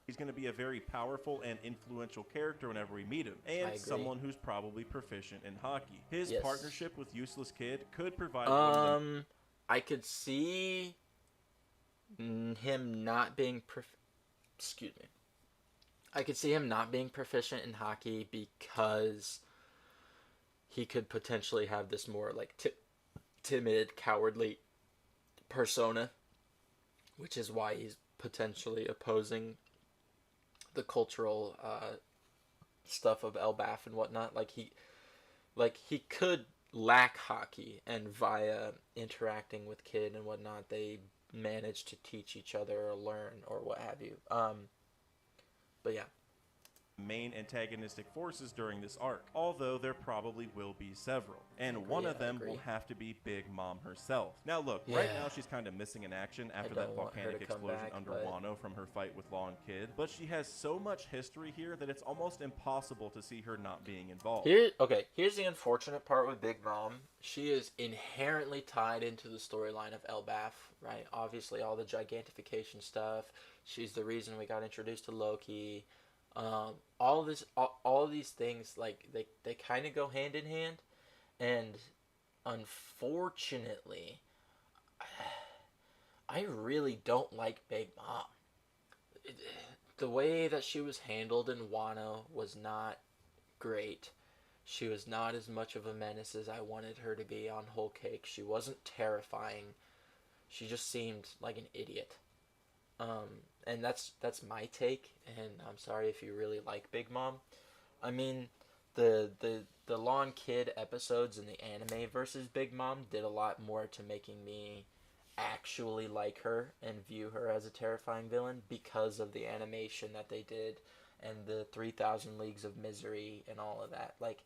He's going to be a very powerful and influential character whenever we meet him, and someone who's probably proficient in hockey. His partnership with Useless Kid could provide I could see him not being I could see him not being proficient in hockey because he could potentially have this more like timid, cowardly persona, which is why he's potentially opposing the cultural stuff of Elbaf and whatnot. Like he could lack hockey, and via interacting with Kid and whatnot, they manage to teach each other or learn or what have you. But yeah. Main antagonistic forces during this arc, although there probably will be several, and one of them will have to be Big Mom herself. Now look, right now she's kind of missing in action after that volcanic explosion under Wano from her fight with Law and Kid, but she has so much history here that it's almost impossible to see her not being involved. Here's the unfortunate part with Big Mom. She is inherently tied into the storyline of Elbaf, right? Obviously all the gigantification stuff. She's the reason we got introduced to Loki. All of these things, like they kind of go hand in hand, and unfortunately, I really don't like Big Mom. The way that she was handled in Wano was not great. She was not as much of a menace as I wanted her to be on Whole Cake. She wasn't terrifying. She just seemed like an idiot. And that's my take, and I'm sorry if you really like Big Mom. I mean, the Law and Kid episodes in the anime versus Big Mom did a lot more to making me actually like her and view her as a terrifying villain because of the animation that they did and the 3,000 Leagues of Misery and all of that. Like,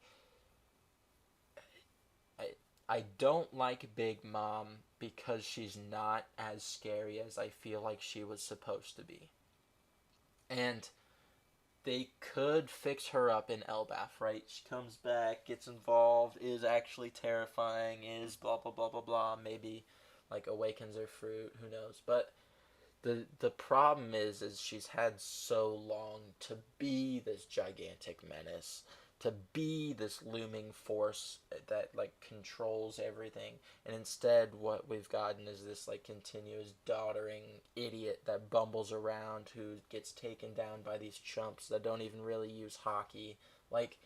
I don't like Big Mom because she's not as scary as I feel like she was supposed to be. And they could fix her up in Elbaf, right? She comes back, gets involved, is actually terrifying, is blah blah blah blah blah, maybe like awakens her fruit, who knows. But the problem is she's had so long to be this gigantic menace, to be this looming force that like controls everything, and instead what we've gotten is this like continuous doddering idiot that bumbles around who gets taken down by these chumps that don't even really use hockey. Like,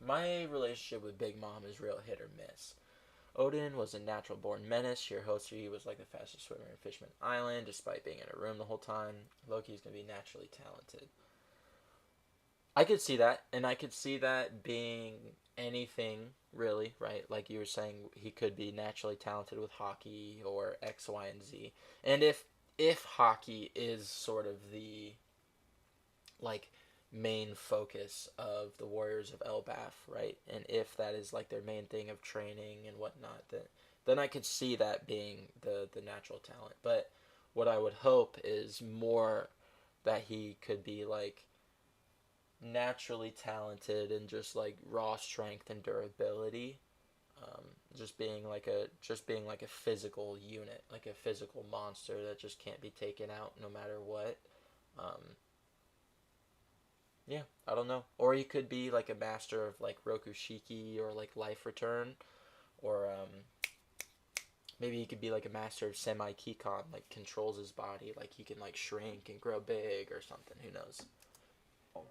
my relationship with Big Mom is real hit or miss. Odin was a natural born menace. Shirahoshi was like the fastest swimmer in Fishman Island, despite being in a room the whole time. Loki's gonna be naturally talented. I could see that, and I could see that being anything really, right? Like you were saying, he could be naturally talented with hockey or X, Y, and Z. And if hockey is sort of the like main focus of the Warriors of Elbaf, right? And if that is like their main thing of training and whatnot, then I could see that being the natural talent. But what I would hope is more that he could be like naturally talented and just like raw strength and durability, just being like a physical unit, like a physical monster that just can't be taken out no matter what. um, yeah, I don't know. Or he could be like a master of like Rokushiki or like Life Return, or maybe he could be like a master of Semi Kikon, like controls his body, like he can like shrink and grow big or something. Who knows?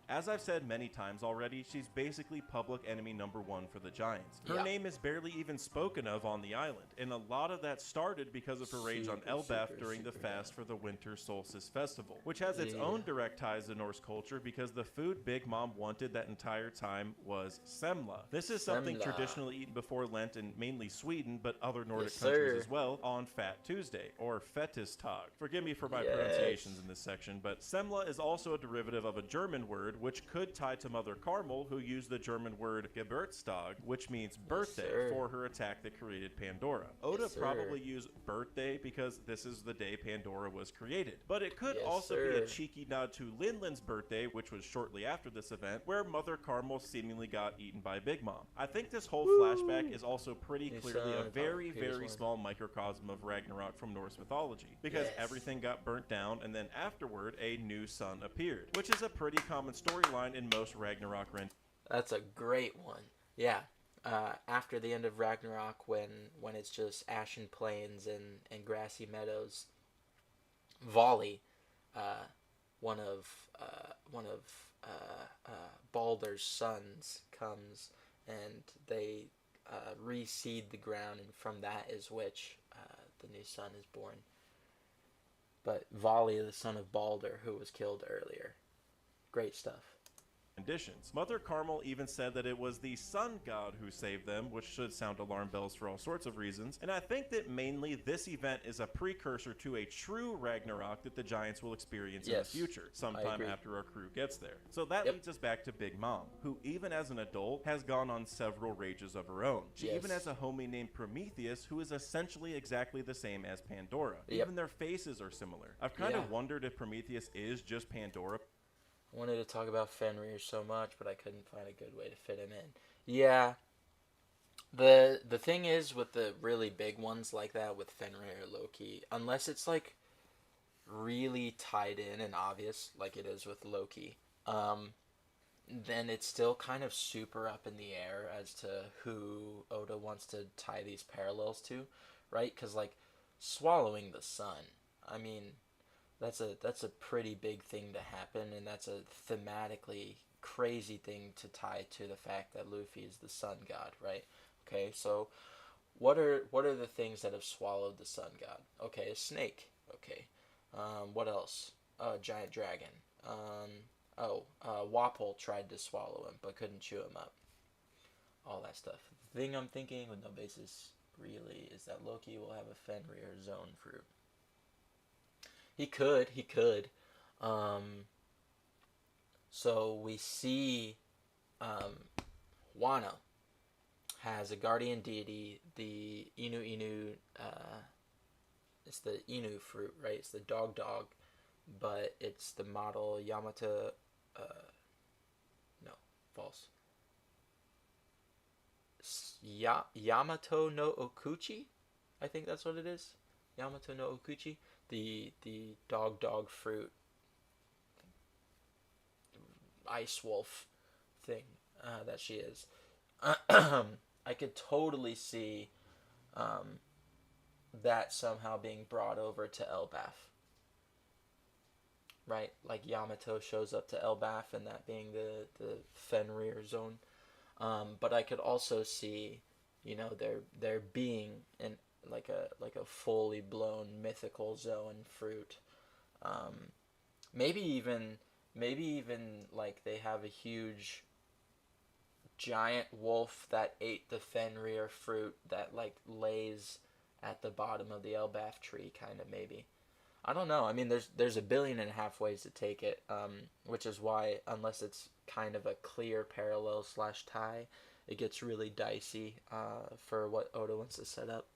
As I've said many times already, she's basically public enemy number one for the Giants. Her Yeah. name is barely even spoken of on the island, and a lot of that started because of her rage on Elbaf during the fast for the Winter Solstice Festival, which has its own direct ties to Norse culture because the food Big Mom wanted that entire time was semla. This is something traditionally eaten before Lent in mainly Sweden, but other Nordic countries as well, on Fat Tuesday, or Fetistag. Forgive me for my pronunciations in this section, but semla is also a derivative of a German word, which could tie to Mother Carmel, who used the German word Geburtstag, which means birthday, for her attack that created Pandora. Oda probably used birthday because this is the day Pandora was created. But it could also be a cheeky nod to Linlin's birthday, which was shortly after this event, where Mother Carmel seemingly got eaten by Big Mom. I think this whole flashback is also pretty clearly a very, very small microcosm of Ragnarok from Norse mythology, because everything got burnt down, and then afterward, a new sun appeared, which is a pretty common storyline in most Ragnarok renditions. That's a great one. Yeah. After the end of Ragnarok, when it's just ashen plains and grassy meadows, Vhall-t, one of Baldur's sons, comes and they reseed the ground, and from that is which the new sun is born. But Vhall-t, the son of Baldur, who was killed earlier. Great stuff. Conditions. Mother Carmel even said that it was the sun god who saved them, which should sound alarm bells for all sorts of reasons, and I think that mainly this event is a precursor to a true Ragnarok that the Giants will experience in the future, sometime after our crew gets there. So that leads us back to Big Mom, who even as an adult has gone on several rages of her own. She even has a homie named Prometheus, who is essentially exactly the same as Pandora. Even their faces are similar. I've kind of wondered if Prometheus is just Pandora. I wanted to talk about Fenrir so much, but I couldn't find a good way to fit him in. Yeah. The thing is with the really big ones like that, with Fenrir or Loki, unless it's like really tied in and obvious, like it is with Loki, then it's still kind of super up in the air as to who Oda wants to tie these parallels to, right? Because like swallowing the sun, I mean, that's a pretty big thing to happen, and that's a thematically crazy thing to tie to the fact that Luffy is the sun god, right? Okay, so what are the things that have swallowed the sun god? Okay, a snake. Okay, what else? A giant dragon. Wapol tried to swallow him but couldn't chew him up. All that stuff. The thing I'm thinking with no basis really is that Loki will have a Fenrir zone fruit. He could. So we see Wano has a guardian deity, the Inu. It's the Inu fruit, right? It's the dog, but it's the model Yamato. No, false. Yamato no Okuchi, I think that's what it is. Yamato no Okuchi. The dog fruit ice wolf thing that she is. I could totally see that somehow being brought over to Elbaf, right? Like Yamato shows up to Elbaf and that being the Fenrir zone. But I could also see, there being an like a fully blown mythical zone fruit. Maybe even maybe even like they have a huge giant wolf that ate the Fenrir fruit that like lays at the bottom of the Elbaf tree, kind of, maybe. I don't know. I mean, there's 1.5 billion ways to take it, which is why, unless it's kind of a clear parallel / tie, it gets really dicey for what Oda wants to set up.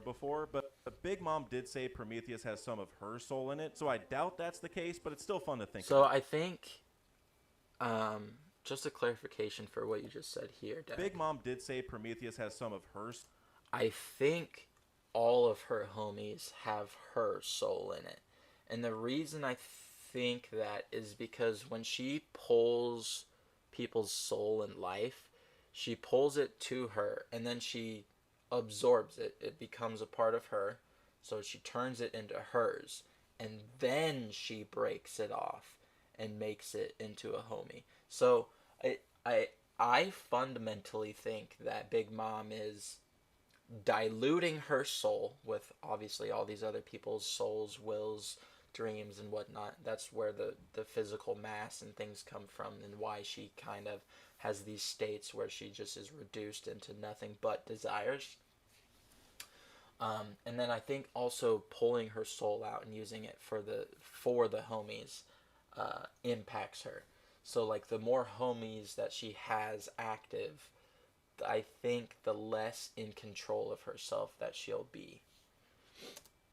Before, but Big Mom did say Prometheus has some of her soul in it, so I doubt that's the case, but it's still fun to think about. So I think, just a clarification for what you just said here, Dak. Big Mom did say Prometheus has some of hers. I think all of her homies have her soul in it. And the reason I think that is because when she pulls people's soul and life, she pulls it to her, and then she absorbs it. It becomes a part of her, so she turns it into hers, and then she breaks it off and makes it into a homie. So I fundamentally think that Big Mom is diluting her soul with obviously all these other people's souls, wills, dreams, and whatnot. That's where the physical mass and things come from, and why she kind of has these states where she just is reduced into nothing but desires. And then I think also pulling her soul out and using it for the homies impacts her. So like the more homies that she has active, I think the less in control of herself that she'll be.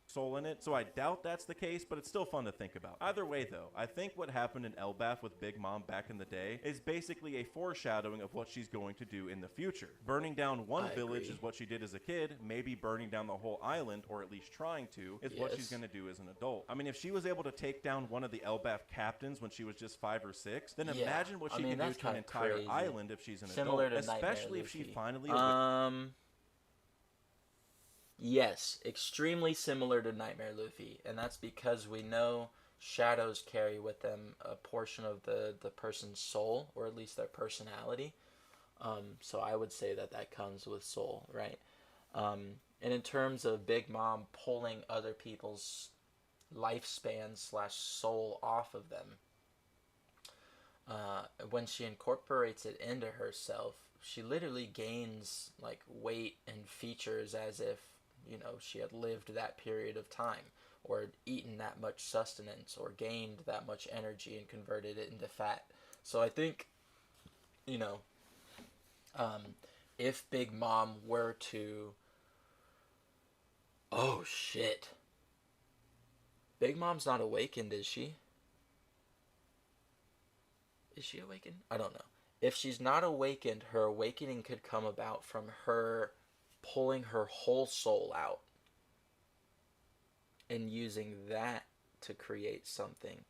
Soul in it, so I doubt that's the case, but it's still fun to think about. Either way, though, I think what happened in Elbaf with Big Mom back in the day is basically a foreshadowing of what she's going to do in the future. Burning down one village is what she did as a kid. Maybe burning down the whole island, or at least trying to, is what she's going to do as an adult. I mean, if she was able to take down one of the Elbaf captains when she was just 5 or 6, then imagine what she can do to an entire island if she's an adult, especially if she finally... Yes, extremely similar to Nightmare Luffy, and that's because we know shadows carry with them a portion of the person's soul, or at least their personality. So I would say that comes with soul, right? And in terms of Big Mom pulling other people's lifespan / soul off of them, when she incorporates it into herself, she literally gains like weight and features as if, you know, she had lived that period of time, or had eaten that much sustenance, or gained that much energy and converted it into fat. So I think, you know, if Big Mom were to... Oh, shit. Big Mom's not awakened, is she? Is she awakened? I don't know. If she's not awakened, her awakening could come about from her pulling her whole soul out and using that to create something.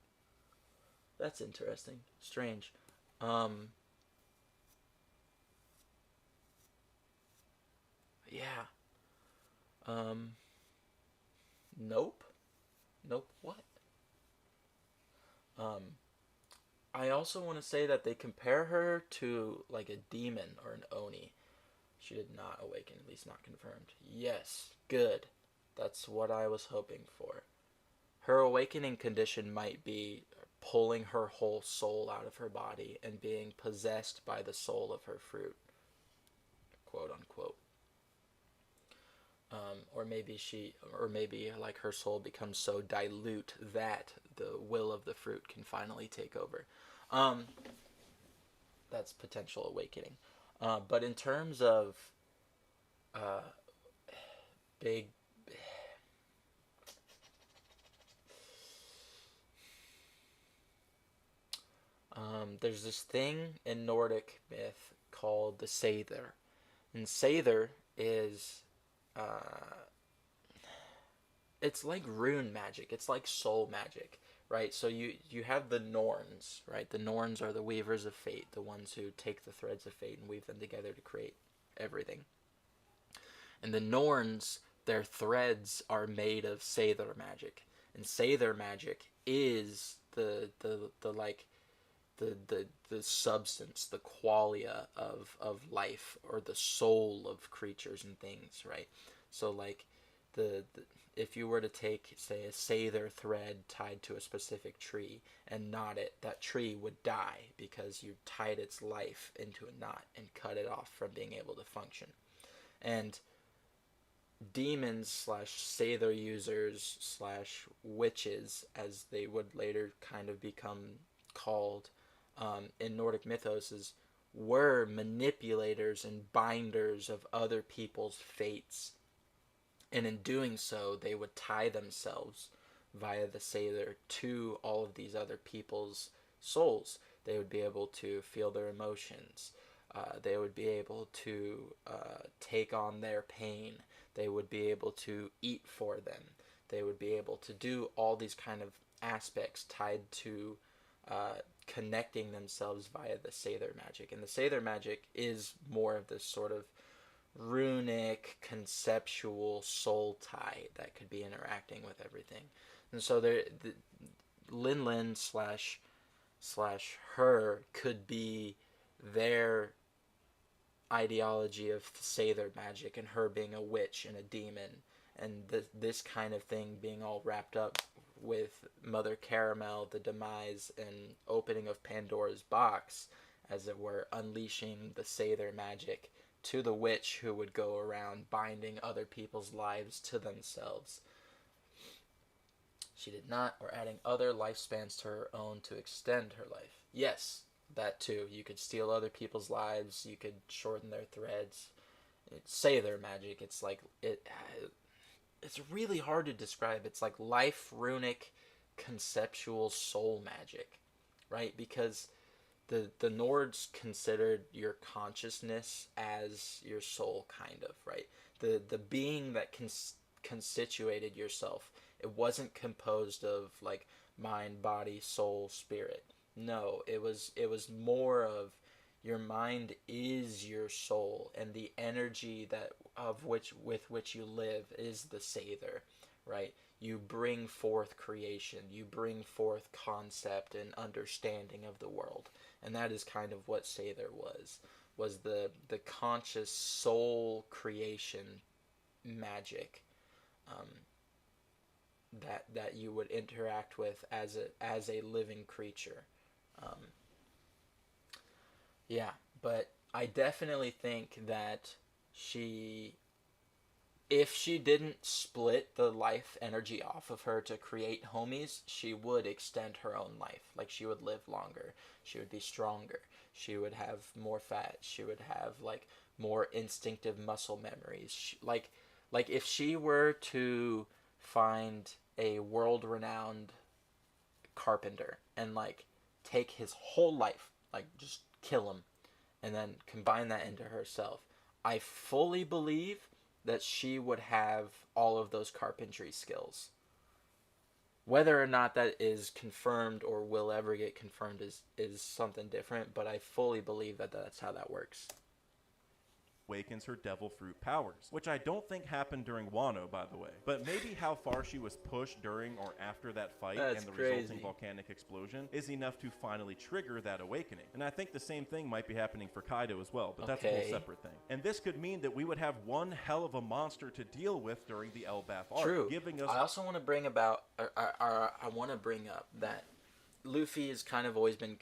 That's interesting. Strange. Yeah. Nope. Nope. What? I also want to say that they compare her to like a demon or an Oni. She did not awaken, at least not confirmed. Yes, good. That's what I was hoping for. Her awakening condition might be pulling her whole soul out of her body and being possessed by the soul of her fruit, quote unquote. Or maybe like her soul becomes so dilute that the will of the fruit can finally take over. That's potential awakening. But in terms of big... there's this thing in Nordic myth called the Seidr. And Seidr is... it's like rune magic. It's like soul magic, right? So you have the Norns, right? The Norns are the weavers of fate, the ones who take the threads of fate and weave them together to create everything. And the Norns, their threads are made of Seidr magic. And Seidr magic is the substance, the qualia of life, or the soul of creatures and things, right? So like the if you were to take, say, a Sather thread tied to a specific tree and knot it, that tree would die because you tied its life into a knot and cut it off from being able to function. And demons slash Sather users slash witches, as they would later kind of become called in Nordic mythos, were manipulators and binders of other people's fates. And in doing so, they would tie themselves via the Sather to all of these other people's souls. They would be able to feel their emotions. They would be able to take on their pain. They would be able to eat for them. They would be able to do all these kind of aspects tied to connecting themselves via the Sather magic. And the Sather magic is more of this sort of runic, conceptual soul tie that could be interacting with everything. And so Lin slash her could be their ideology of Sather magic, and her being a witch and a demon, and this kind of thing being all wrapped up with Mother Caramel, the demise and opening of Pandora's box, as it were, unleashing the Sather magic to the witch, who would go around binding other people's lives to themselves. She did not, or adding other lifespans to her own to extend her life. Yes, that too. You could steal other people's lives. You could shorten their threads. Sather magic. It's like it's really hard to describe. It's like life runic, conceptual soul magic, right? Because the Nords considered your consciousness as your soul, kind of, right? The being that constituted yourself. It wasn't composed of like mind, body, soul, spirit. No, it was more of your mind is your soul, and the energy with which you live is the Sather, right? You bring forth creation, you bring forth concept and understanding of the world. And that is kind of what Sather was the conscious soul creation magic that you would interact with as a living creature. Yeah, but I definitely think that if she didn't split the life energy off of her to create homies, she would extend her own life. Like, she would live longer. She would be stronger. She would have more fat. She would have, like, more instinctive muscle memories. Like if she were to find a world-renowned carpenter and, like, take his whole life, like, just kill him, and then combine that into herself, I fully believe that she would have all of those carpentry skills. Whether or not that is confirmed or will ever get confirmed is something different, but I fully believe that that's how that works. Awakens her devil fruit powers, which I don't think happened during Wano, by the way, but maybe how far she was pushed during or after that fight That's and the crazy. resulting volcanic explosion is enough to finally trigger that awakening. And I think the same thing might be happening for Kaido as well, but that's a whole separate thing. And this could mean that we would have one hell of a monster to deal with during the Elbaf arc. True. Giving us. I also want to bring I want to bring up that Luffy has kind of always been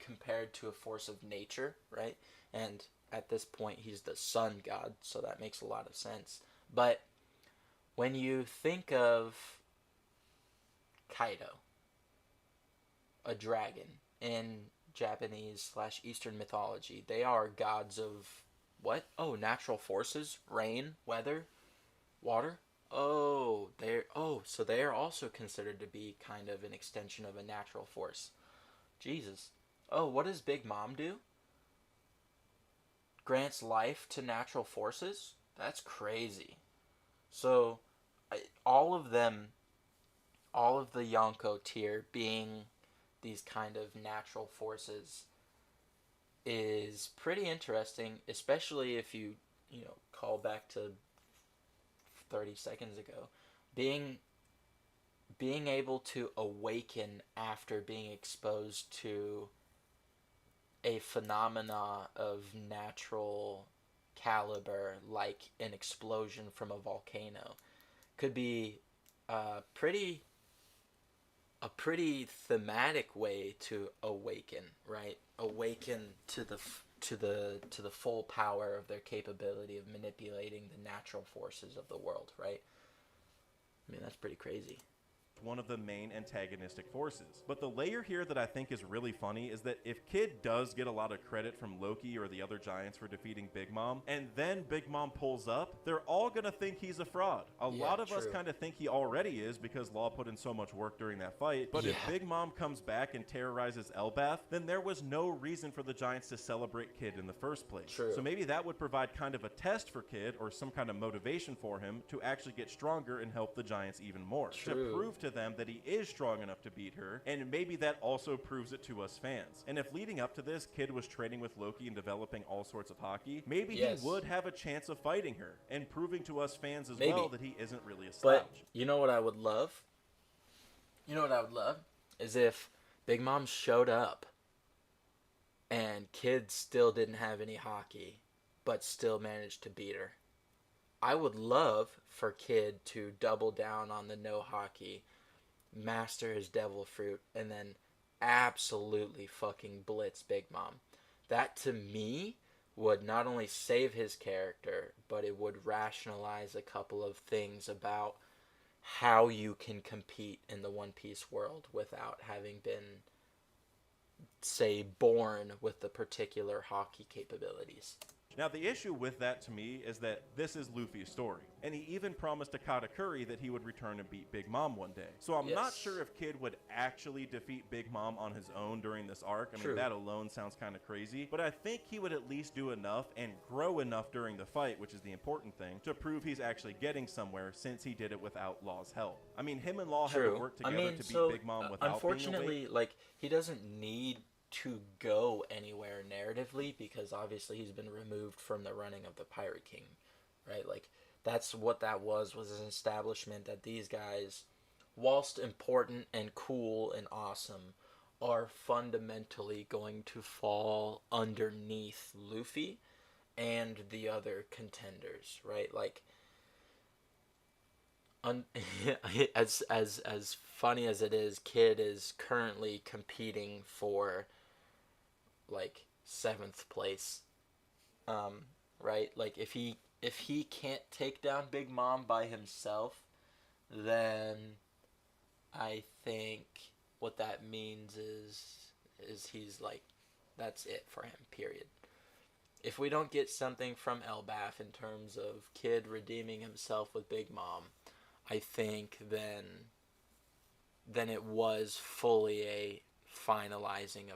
compared to a force of nature, right? And at this point, he's the sun god, so that makes a lot of sense. But when you think of Kaido, a dragon, in Japanese / Eastern mythology, they are gods of what? Oh, natural forces, rain, weather, water. So they are also considered to be kind of an extension of a natural force. Jesus. Oh, what does Big Mom do? Grants life to natural forces? That's crazy. So, all of the Yonko tier being these kind of natural forces is pretty interesting, especially if you call back to 30 seconds ago. Being able to awaken after being exposed to a phenomena of natural caliber, like an explosion from a volcano, could be pretty a pretty thematic way to awaken, right? Awaken to the full power of their capability of manipulating the natural forces of the world, right? I mean, that's pretty crazy. One of the main antagonistic forces. But the layer here that I think is really funny is that if Kid does get a lot of credit from Loki or the other giants for defeating Big Mom, and then Big Mom pulls up, they're all gonna think he's a fraud. A lot of us kind of think he already is because Law put in so much work during that fight, but if Big Mom comes back and terrorizes Elbaf, then there was no reason for the giants to celebrate Kid in the first place. So maybe that would provide kind of a test for Kid or some kind of motivation for him to actually get stronger and help the giants even more. To prove to them that he is strong enough to beat her, and maybe that also proves it to us fans. And if leading up to this, Kid was training with Loki and developing all sorts of hockey, maybe he would have a chance of fighting her and proving to us fans as well that he isn't really a slouch. But you know what I would love? You know what I would love? Is if Big Mom showed up and Kid still didn't have any hockey, but still managed to beat her. I would love for Kid to double down on the no hockey, master his devil fruit, and then absolutely fucking blitz Big Mom. That to me would not only save his character, but it would rationalize a couple of things about how you can compete in the One Piece world without having been, say, born with the particular hockey capabilities. Now, the issue with that to me is that this is Luffy's story, and he even promised to Katakuri that he would return and beat Big Mom one day. So I'm not sure if Kid would actually defeat Big Mom on his own during this arc. I mean, that alone sounds kind of crazy, but I think he would at least do enough and grow enough during the fight, which is the important thing, to prove he's actually getting somewhere since he did it without Law's help. I mean, him and Law had to work together to beat Big Mom without unfortunately, being awake. like, he doesn't need to go anywhere narratively because obviously he's been removed from the running of the Pirate King, right? Like, that's what that was an establishment that these guys, whilst important and cool and awesome, are fundamentally going to fall underneath Luffy and the other contenders, right? Like, as funny as it is, Kid is currently competing for like 7th place, right? Like, if he can't take down Big Mom by himself, then I think what that means is he's like, that's it for him, period. If we don't get something from Elbaf in terms of Kid redeeming himself with Big Mom, I think then it was fully a finalizing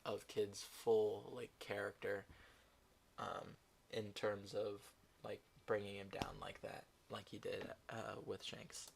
of Kid's full like character, in terms of like bringing him down like that, like he did with Shanks.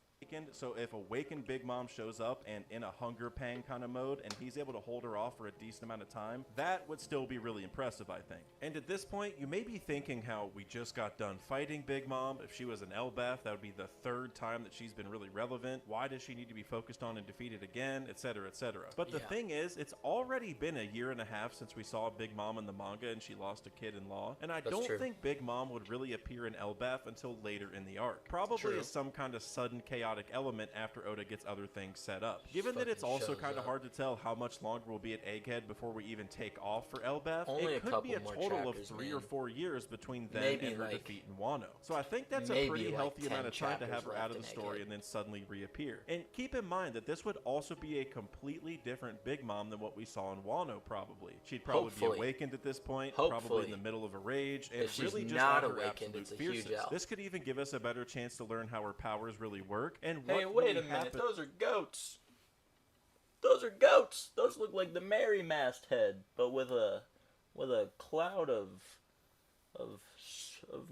So if Awakened Big Mom shows up and in a hunger pang kind of mode and he's able to hold her off for a decent amount of time, that would still be really impressive, I think. And at this point, you may be thinking how we just got done fighting Big Mom. If she was an Elbaf, that would be the 3rd time that she's been really relevant. Why does she need to be focused on and defeated again, etc., etc.? But the thing is, it's already been a year and a half since we saw Big Mom in the manga and she lost to Kid in Law, and I don't think Big Mom would really appear in Elbaf until later in the arc. Probably as some kind of sudden chaotic element after Oda gets other things set up. Given that it's also kind of hard to tell how much longer we'll be at Egghead before we even take off for Elbaf, it could be a total of 3 or 4 years between then and her defeat in Wano. So I think that's a pretty healthy amount of time to have her out of the story and then suddenly reappear. And keep in mind that this would also be a completely different Big Mom than what we saw in Wano, probably. She'd probably be awakened at this point, probably in the middle of a rage, and really just at her absolute fierceness. This could even give us a better chance to learn how her powers really work and what wait a minute, those are goats. Those are goats. Those look like the Mary masthead, but with a cloud of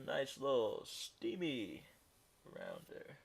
nice little steamy around her.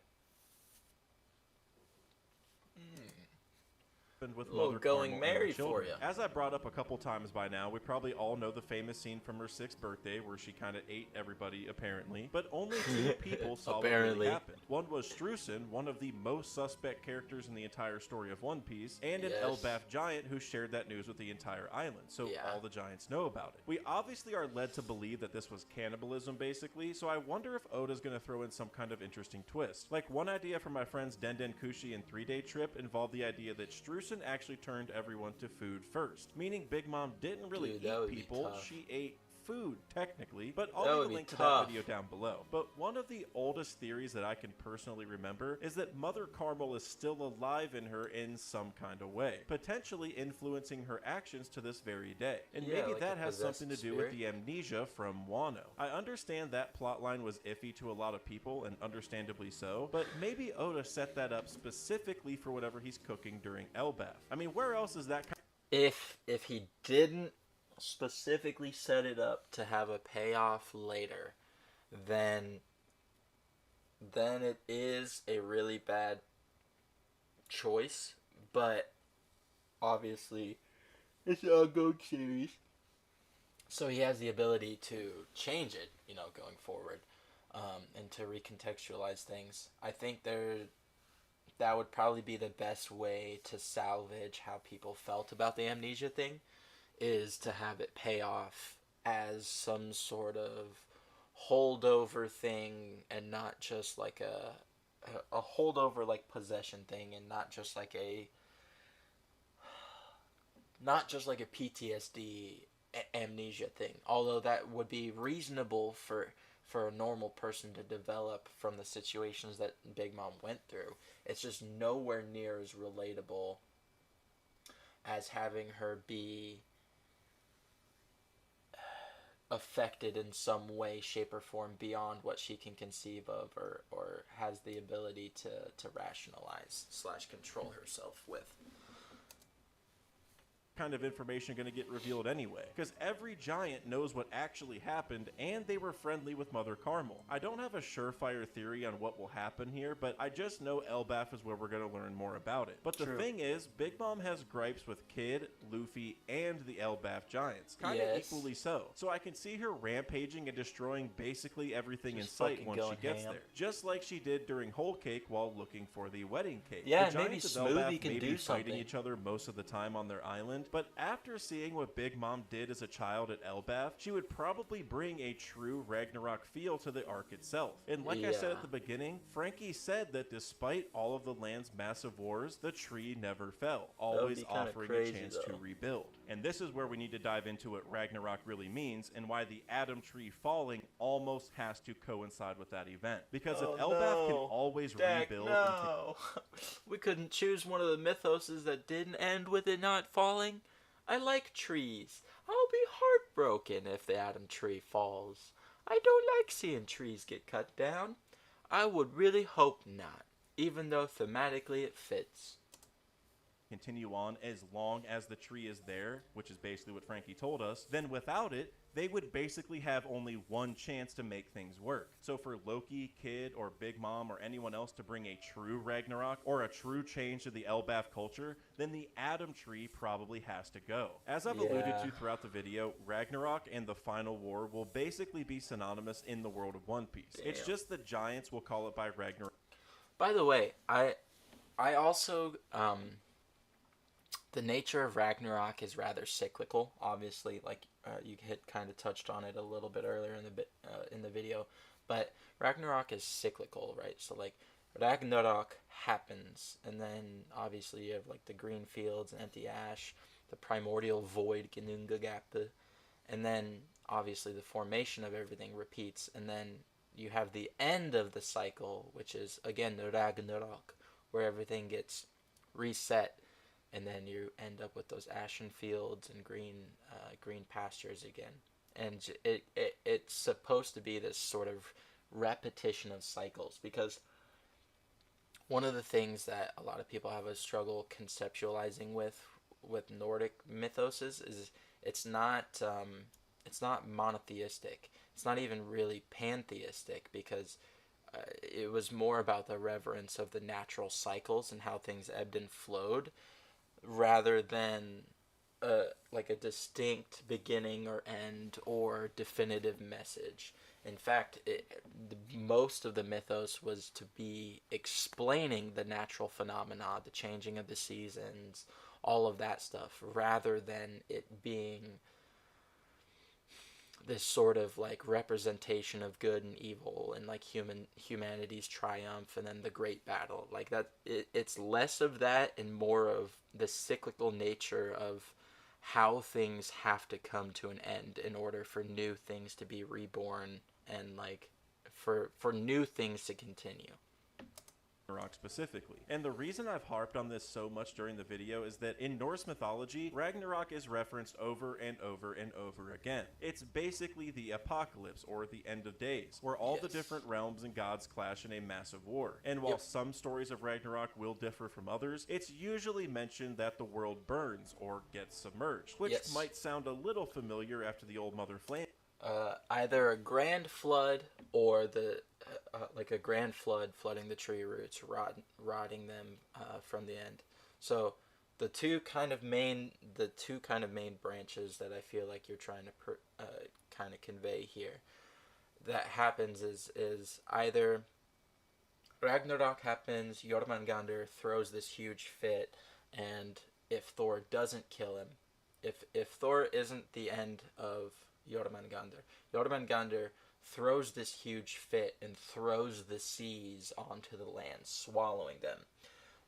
with little Mother going Carmel Mary and the children. for you. As I brought up a couple times by now, we probably all know the famous scene from her 6th birthday where she kind of ate everybody, apparently. But only 2 people saw what really happened. One was Streusen, one of the most suspect characters in the entire story of One Piece, and an Elbaf giant who shared that news with the entire island, so all the giants know about it. We obviously are led to believe that this was cannibalism, basically, so I wonder if Oda's going to throw in some kind of interesting twist. Like, one idea from my friends Denden Kushi and 3 Day Trip involved the idea that Streusen actually turned everyone to food first, meaning Big Mom didn't really eat people, she ate food, technically, but I'll leave a link to that video down below. But one of the oldest theories that I can personally remember is that Mother Carmel is still alive in her in some kind of way, potentially influencing her actions to this very day. And maybe like that has something to do with the amnesia from Wano. I understand that plotline was iffy to a lot of people, and understandably so, but maybe Oda set that up specifically for whatever he's cooking during Elbaf. I mean, where else is that kind of... If he didn't specifically set it up to have a payoff later, then it is a really bad choice, but obviously it's an ongoing series, so he has the ability to change it, you know, going forward, and to recontextualize things. I think that would probably be the best way to salvage how people felt about the amnesia thing, is to have it pay off as some sort of holdover thing, and not just like a holdover like possession thing, and not just like a PTSD amnesia thing. Although that would be reasonable for a normal person to develop from the situations that Big Mom went through. It's just nowhere near as relatable as having her be affected in some way, shape, or form beyond what she can conceive of, or has the ability to rationalize / control herself with. kind of information going to get revealed anyway, because every giant knows what actually happened, and they were friendly with Mother Carmel. I don't have a surefire theory on what will happen here, but I just know Elbaf is where we're going to learn more about it. But the thing is, Big Mom has gripes with Kid, Luffy, and the Elbaf giants, kind of equally so. So I can see her rampaging and destroying basically everything in sight once she gets there, just like she did during Whole Cake while looking for the wedding cake. Yeah, the maybe Smoothie can do something. Fighting each other most of the time on their island, but after seeing what Big Mom did as a child at Elbaf, she would probably bring a true Ragnarok feel to the arc itself. And like I said at the beginning, Frankie said that despite all of the land's massive wars, the tree never fell, always offering a chance to rebuild. And this is where we need to dive into what Ragnarok really means, and why the Adam tree falling almost has to coincide with that event. Because if Elbaf can always rebuild... We couldn't choose one of the mythoses that didn't end with it not falling. I like trees. I'll be heartbroken if the Adam tree falls. I don't like seeing trees get cut down. I would really hope not, even though thematically it fits. Continue on as long as the tree is there, which is basically what Frankie told us, then without it, they would basically have only one chance to make things work. So for Loki, Kid, or Big Mom, or anyone else to bring a true Ragnarok, or a true change to the Elbaf culture, then the Adam tree probably has to go. As I've alluded to throughout the video, Ragnarok and the Final War will basically be synonymous in the world of One Piece. It's just the giants will call it by Ragnarok. By the way, I also... the nature of Ragnarok is rather cyclical, obviously, like you kind of touched on it a little bit earlier in the video, but Ragnarok is cyclical, right? So like Ragnarok happens, and then obviously you have like the green fields and empty ash, the primordial void, Ginnungagap, and then obviously the formation of everything repeats, and then you have the end of the cycle, which is again the Ragnarok, where everything gets reset. And then you end up with those ashen fields and green pastures again. And it's supposed to be this sort of repetition of cycles, because one of the things that a lot of people have a struggle conceptualizing with Nordic mythos is it's not monotheistic. It's not even really pantheistic, because it was more about the reverence of the natural cycles and how things ebbed and flowed. rather than like a distinct beginning or end or definitive message. In fact, most of the mythos was to be explaining the natural phenomena, the changing of the seasons, all of that stuff, rather than it being this sort of like representation of good and evil and like humanity's triumph and then the great battle. Like that, it's less of that and more of the cyclical nature of how things have to come to an end in order for new things to be reborn and like for new things to continue. Ragnarok specifically. And the reason I've harped on this so much during the video is that in Norse mythology, Ragnarok is referenced over and over and over again. It's basically the apocalypse, or the end of days, where all the different realms and gods clash in a massive war. And while some stories of Ragnarok will differ from others, it's usually mentioned that the world burns or gets submerged, which might sound a little familiar after the old Mother Flame. Either a grand flood or like a grand flood flooding the tree roots, rotting them from the end. So the two kind of main branches that I feel like you're trying to kind of convey here that happens is either Ragnarok happens, Jormungandr throws this huge fit, and if Thor doesn't kill him, if Thor isn't the end of Jormungandr throws this huge fit and throws the seas onto the land, swallowing them.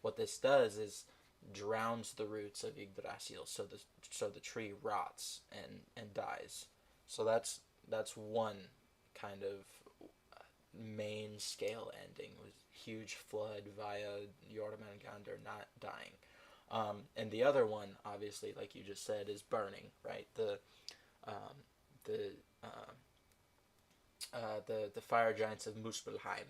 What this does is drowns the roots of Yggdrasil, so the tree rots and dies. So that's one kind of main scale ending, with huge flood via Jormungandr not dying. And the other one, obviously, like you just said, is burning, right? The fire giants of Muspelheim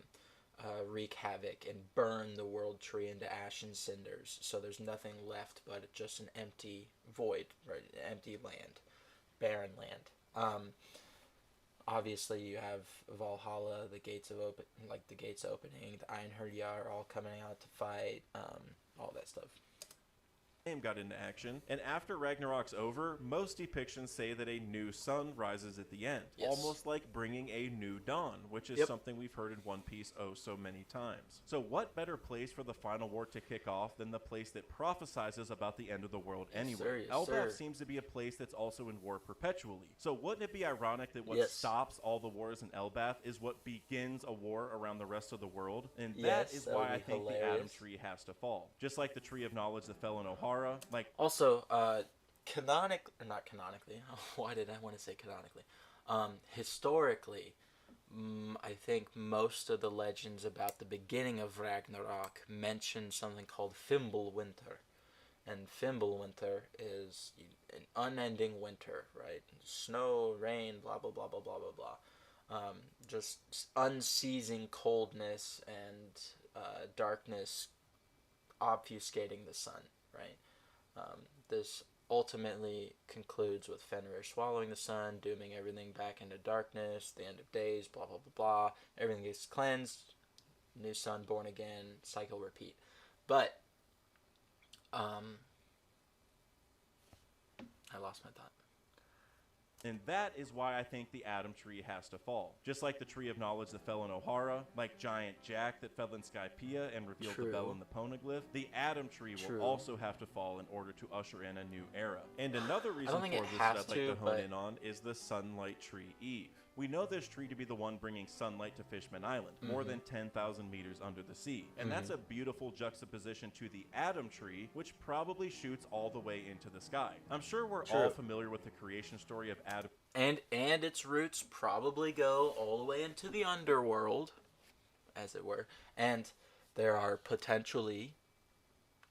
wreak havoc and burn the world tree into ash and cinders. So there's nothing left but just an empty void, right? Empty land, barren land. Obviously, you have Valhalla, the gates opening, the Einherjar all coming out to fight, all that stuff. Got into action, and after Ragnarok's over, most depictions say that a new sun rises at the end, almost like bringing a new dawn, which is something we've heard in One Piece oh so many times. So what better place for the final war to kick off than the place that prophesizes about the end of the world anyway? Elbaf seems to be a place that's also in war perpetually. So wouldn't it be ironic that what stops all the wars in Elbaf is what begins a war around the rest of the world? And that is why I think the Adam Tree has to fall. Just like the Tree of Knowledge that fell in Ohara. Also, not canonically. Why did I want to say canonically? Historically, I think most of the legends about the beginning of Ragnarok mention something called Fimbulwinter. And Fimbulwinter is an unending winter, right? Snow, rain, blah, blah, blah, blah, blah, blah, blah. Just unceasing coldness and darkness obfuscating the sun, right? This ultimately concludes with Fenrir swallowing the sun, dooming everything back into darkness, the end of days, blah, blah, blah, blah. Everything gets cleansed, new sun born again, cycle repeat. But, I lost my thought. And that is why I think the Adam Tree has to fall. Just like the Tree of Knowledge that fell in Ohara, like Giant Jack that fell in Skypiea and revealed the bell in the poneglyph, the Adam Tree will also have to fall in order to usher in a new era. And another reason for this that I'd like to hone in on is the Sunlight Tree Eve. We know this tree to be the one bringing sunlight to Fishman Island, more than 10,000 meters under the sea. And that's a beautiful juxtaposition to the Adam Tree, which probably shoots all the way into the sky. I'm sure we're all familiar with the creation story of Adam. And its roots probably go all the way into the underworld, as it were. And there are potentially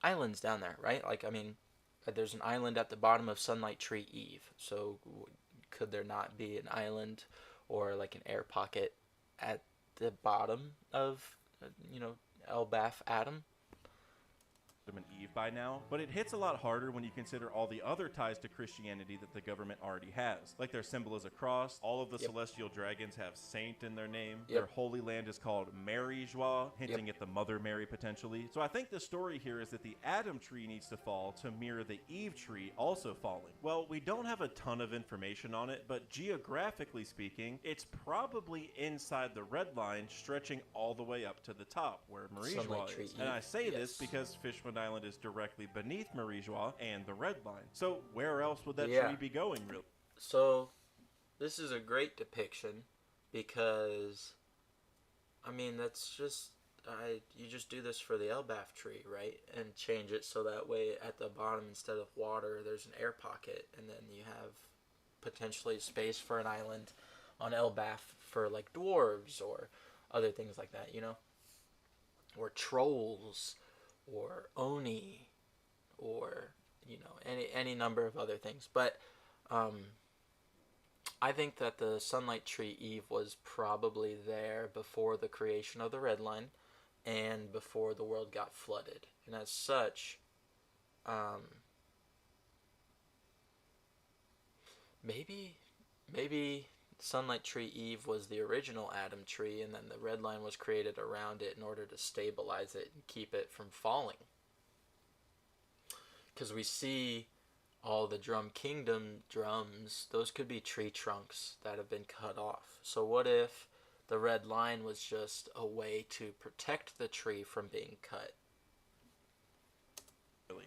islands down there, right? Like, I mean, there's an island at the bottom of Sunlight Tree Eve. So could there not be an island or like an air pocket at the bottom of, Elbaf Adam? and Eve by now, but it hits a lot harder when you consider all the other ties to Christianity that the government already has. Like their symbol is a cross, all of the celestial dragons have saint in their name, their holy land is called Mary-Joie, hinting at the Mother Mary potentially. So I think the story here is that the Adam tree needs to fall to mirror the Eve tree also falling. Well, we don't have a ton of information on it, but geographically speaking, it's probably inside the red line stretching all the way up to the top where Marie-Joie is. And I say this because Fishman Island is directly beneath Marie-Joie and the red line. So where else would that tree be going, really? So this is a great depiction because, I mean, that's just, you just do this for the Elbaf tree, right? And change it so that way at the bottom, instead of water, there's an air pocket, and then you have potentially space for an island on Elbaf for, like, dwarves or other things like that, you know? Or trolls, or Oni, or, you know, any number of other things. But I think that the Sunlight Tree Eve was probably there before the creation of the Red Line and before the world got flooded. And as such, maybe Sunlight Tree Eve was the original Adam tree, and then the Red Line was created around it in order to stabilize it and keep it from falling. Because we see all the Drum Kingdom drums, those could be tree trunks that have been cut off. So what if the Red Line was just a way to protect the tree from being cut?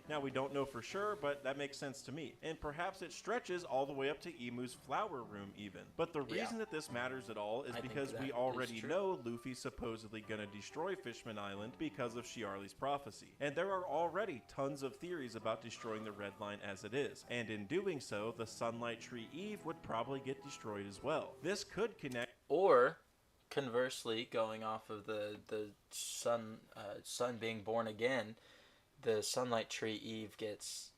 Now, we don't know for sure, but that makes sense to me. And perhaps it stretches all the way up to Emu's flower room even. But the reason that this matters at all is because we already know Luffy's supposedly gonna destroy Fishman Island because of Shiarly's prophecy. And there are already tons of theories about destroying the Red Line as it is. And in doing so, the Sunlight Tree Eve would probably get destroyed as well. This could connect... Or, conversely, going off of the sun being born again, the Sunlight Tree Eve gets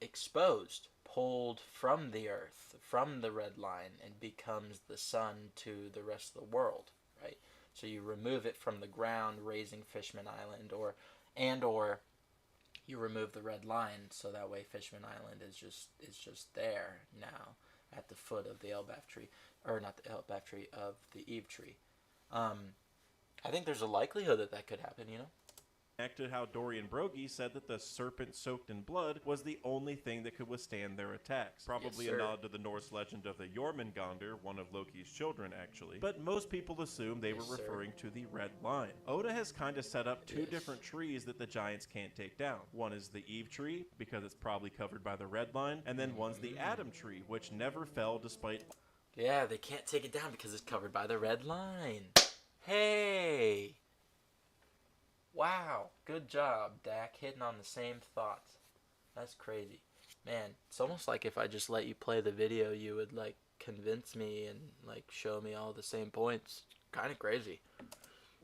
exposed, pulled from the earth, from the Red Line, and becomes the sun to the rest of the world, right? So you remove it from the ground, raising Fishman Island, or you remove the Red Line, so that way Fishman Island is just there now at the foot of the Elbaf tree, or not the Elbaf tree, of the Eve tree. I think there's a likelihood that could happen, you know? To how Dorian Brogy said that the serpent soaked in blood was the only thing that could withstand their attacks. Probably a nod to the Norse legend of the Jormungandr, one of Loki's children actually. But most people assume they were referring to the Red Line. Oda has kind of set up two different trees that the giants can't take down. One is the Eve tree, because it's probably covered by the Red Line, and then one's the Adam tree, which never fell despite... Yeah, they can't take it down because it's covered by the Red Line. Hey! Wow, good job, Dak, hitting on the same thoughts. That's crazy. Man, it's almost like if I just let you play the video, you would, like, convince me and, like, show me all the same points. Kind of crazy.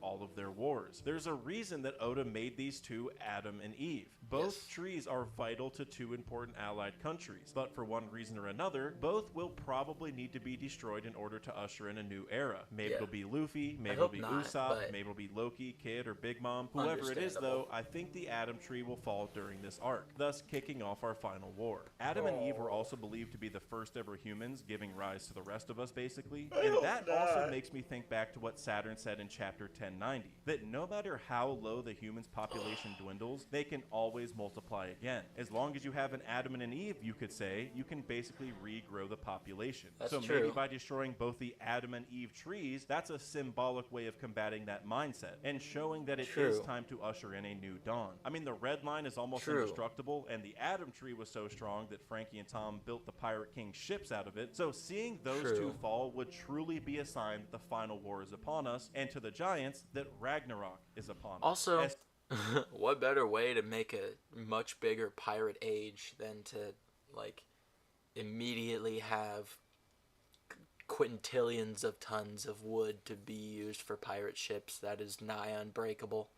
All of their wars. There's a reason that Oda made these two Adam and Eve. Both trees are vital to two important allied countries, but for one reason or another, both will probably need to be destroyed in order to usher in a new era. Maybe it'll be Luffy, maybe it'll be Usopp, maybe it'll be Loki, Kid, or Big Mom. Whoever it is, though, I think the Adam tree will fall during this arc, thus kicking off our final war. Adam and Eve were also believed to be the first ever humans, giving rise to the rest of us, basically. And that also makes me think back to what Saturn said in Chapter 1090, that no matter how low the humans' population dwindles, they can always multiply again. As long as you have an Adam and an Eve, you could say, you can basically regrow the population. That's so true. Maybe by destroying both the Adam and Eve trees, that's a symbolic way of combating that mindset and showing that it is time to usher in a new dawn. I mean, the Red Line is almost indestructible, and the Adam tree was so strong that Frankie and Tom built the Pirate King ships out of it. So seeing those two fall would truly be a sign that the final war is upon us, and to the giants, that Ragnarok is upon us. Also, what better way to make a much bigger pirate age than to, like, immediately have quintillions of tons of wood to be used for pirate ships that is nigh unbreakable.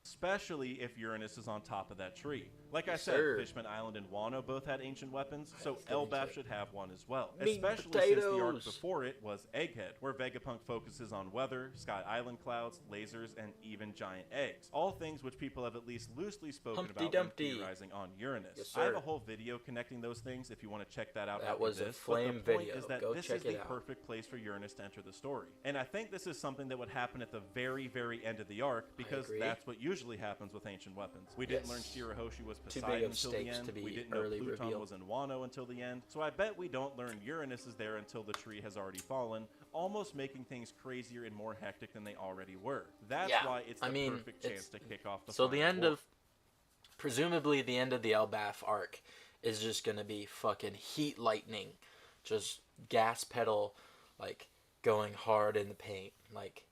especially if Uranus is on top of that tree. Like I said, sir. Fishman Island and Wano both had ancient weapons, so Elbaf should have one as well. Meat Especially potatoes. since the arc before it was Egghead, where Vegapunk focuses on weather, Sky Island clouds, lasers, and even giant eggs. All things which people have at least loosely spoken Humpty about Dumpty. when theorizing on Uranus. Yes, I have sir. a whole video connecting those things if you want to check that out. That after was a this. flame But the point video. is that Go this check is it the out. perfect place for Uranus to enter the story. And I think this is something that would happen at the very, very end of the arc, because agree. that's what usually happens with ancient weapons. We didn't learn Yes. Shirahoshi was Too big Poseidon of until the stakes end. to be We didn't know early Pluton reveal. was in Wano until the end. So I bet we don't learn Uranus is there until the tree has already fallen, almost making things crazier and more hectic than they already were. That's Yeah, why it's I the mean, perfect chance to kick off the So the final end war. of, presumably the end of the Elbaf arc is just gonna be fucking heat lightning, just gas pedal, like going hard in the paint, like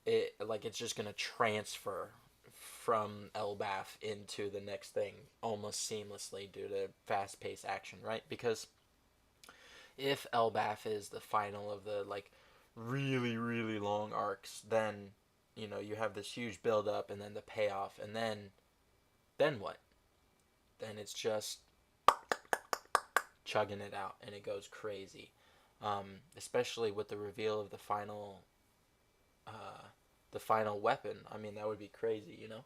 it's just gonna transfer from Elbaf into the next thing almost seamlessly due to fast-paced action, right? Because if Elbaf is the final of the like really, really long arcs, then you know you have this huge build-up and then the payoff, and then what? Then it's just chugging it out and it goes crazy, especially with the reveal of the final weapon. I mean, that would be crazy, you know?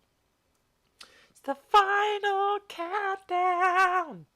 It's the final countdown!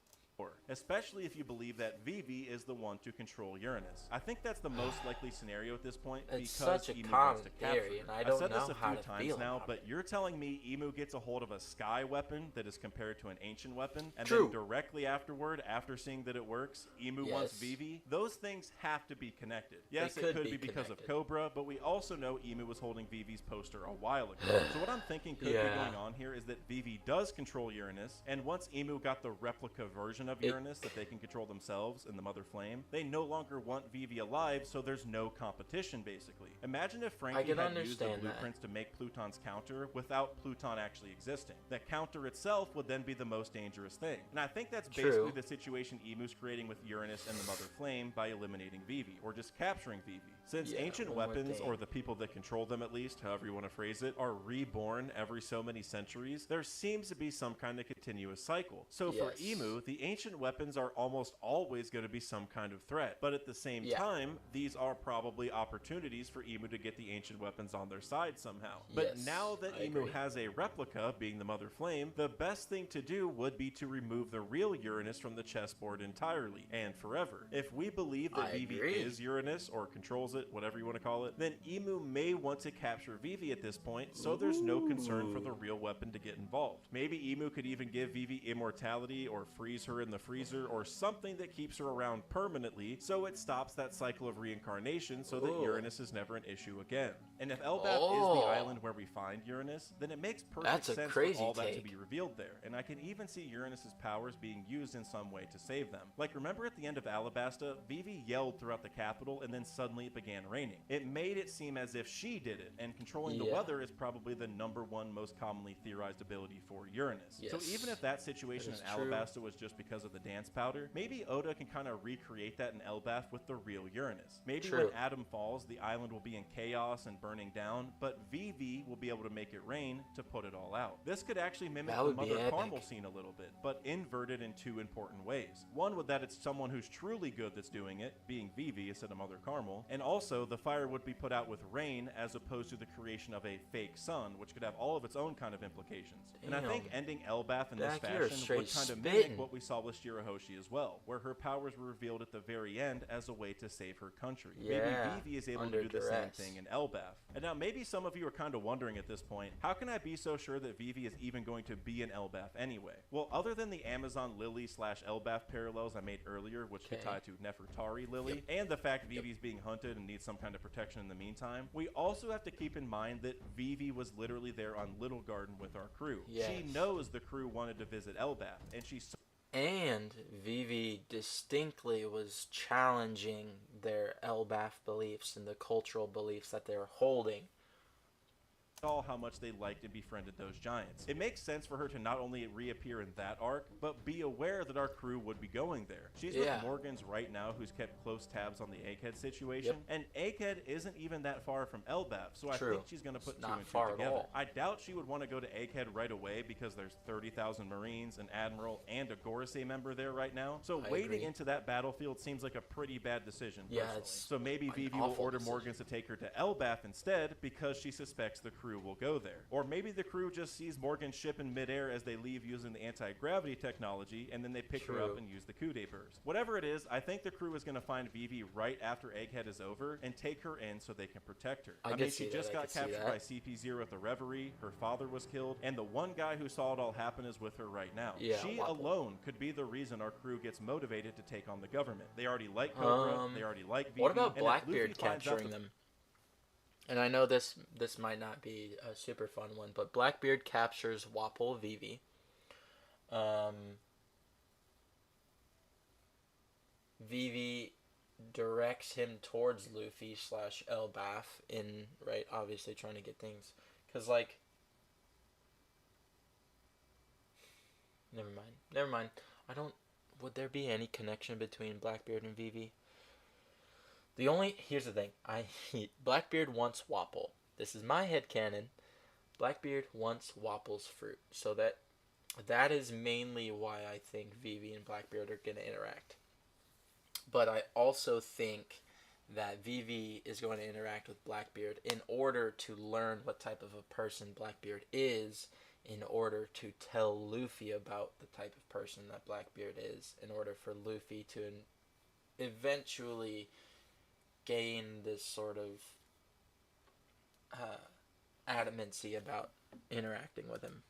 Especially if you believe that Vivi is the one to control Uranus. I think that's the most likely scenario at this point, It's because such a Emu common wants to capture theory, her. and I I've don't said this know a how few to times feel now, about but you're telling me Emu gets a hold of a sky weapon that is compared to an ancient weapon, and True. then directly afterward, after seeing that it works, Emu wants Yes. Vivi? Those things have to be connected. Yes, They it could could be be because of connected. Cobra, but we also know Emu was holding Vivi's poster a while ago. So what I'm thinking could be Yeah. going on here is that Vivi does control Uranus, and once Emu got the replica version of Uranus that they can control themselves in the Mother Flame, they no longer want Vivi alive, so there's no competition, basically. Imagine if Frankie can had used the understand that. blueprints to make Pluton's counter without Pluton actually existing. The counter itself would then be the most dangerous thing. And I think that's True. basically the situation Emu's creating with Uranus and the Mother Flame by eliminating Vivi, or just capturing Vivi. Since Yeah, ancient one more weapons, thing. or the people that control them at least, however you want to phrase it, are reborn every so many centuries, there seems to be some kind of continuous cycle. So for Yes. Emu, the ancient weapons are almost always going to be some kind of threat. But at the same Yeah. time, these are probably opportunities for Emu to get the ancient weapons on their side somehow. But Yes, now that I Emu agree. has a replica, being the Mother Flame, the best thing to do would be to remove the real Uranus from the chessboard entirely and forever. If we believe that I Vivi agree. is Uranus, or controls it, whatever you want to call it, then Emu may want to capture Vivi at this point, so there's no concern for the real weapon to get involved. Maybe Emu could even give Vivi immortality, or freeze her in the freezer, or something that keeps her around permanently, so it stops that cycle of reincarnation, so that Ooh. Uranus is never an issue again. And if Elbaf is Oh. the island where we find Uranus, then it makes perfect That's a sense crazy for all that to take. be revealed there. And I can even see Uranus's powers being used in some way to save them. Like, remember at the end of Alabasta, Vivi yelled throughout the capital, and then suddenly it began raining. It made it seem as if she did it, and controlling the Yeah. weather is probably the #1 most commonly theorized ability for Uranus. So Yes. even if that situation in That is true. Alabasta was just because of the dance powder, maybe Oda can kind of recreate that in Elbaf with the real Uranus. Maybe True. when Atom falls, the island will be in chaos and burning down, but Vivi will be able to make it rain to put it all out. This could actually mimic That the would be Mother epic. Carmel scene a little bit, but inverted in two important ways. One would that it's someone who's truly good that's doing it, being Vivi instead of Mother Carmel, and also the fire would be put out with rain as opposed to the creation of a fake sun, which could have all of its own kind of implications. And I think Damn. ending Elbaf in this Dak, you're fashion straight would kind of spittin'. mimic what we saw with Shirahoshi as well, where her powers were revealed at the very end as a way to save her country. Yeah, Maybe Vivi is able under to do the same duress. thing in Elbaf. And now maybe some of you are kind of wondering at this point, how can I be so sure that Vivi is even going to be in Elbaf anyway? Well, other than the Amazon Lily / Elbaf parallels I made earlier, which could Okay. tie to Nefertari Lily, and the fact Vivi's being hunted and needs some kind of protection in the meantime, we also have to keep in mind that Vivi was literally there on Little Garden with our crew. She Yes. knows the crew wanted to visit Elbaf, and she And Vivi distinctly was challenging their Elbaf beliefs and the cultural beliefs that they're holding. saw how much they liked and befriended those giants. It makes sense for her to not only reappear in that arc, but be aware that our crew would be going there. She's with Morgans right now, who's kept close tabs on the Egghead situation, and Egghead isn't even that far from Elbaf, so I think she's going to put 2 and 2 together. I doubt she would want to go to Egghead right away because there's 30,000 Marines, an Admiral, and a Gorosei member there right now, so wading into that battlefield seems like a pretty bad decision, personally. So maybe Vivi will order Morgans to take her to Elbaf instead because she suspects the crew will go there. Or maybe the crew just sees Morgan's ship in midair as they leave using the anti-gravity technology, and then they pick her up and use the coup de burst. Whatever it is, I think the crew is going to find Vivi right after Egghead is over and take her in so they can protect her. I mean, she just got captured by CP0 at the Reverie, her father was killed, and the one guy who saw it all happen is with her right now. She alone could be the reason our crew gets motivated to take on the government. They already like Cobra, they already like Vivi. What about Blackbeard capturing them? And I know this might not be a super fun one, but Blackbeard captures Wapol Vivi. Vivi directs him towards Luffy / Elbaf in, right, obviously trying to get things. Because, like... Never mind. I don't... Would there be any connection between Blackbeard and Vivi? Here's the thing. Blackbeard wants Wapol. This is my headcanon. Blackbeard wants Wapol's fruit. So that is mainly why I think Vivi and Blackbeard are going to interact. But I also think that Vivi is going to interact with Blackbeard in order to learn what type of a person Blackbeard is, in order to tell Luffy about the type of person that Blackbeard is, in order for Luffy to eventually gain this sort of adamancy about interacting with him.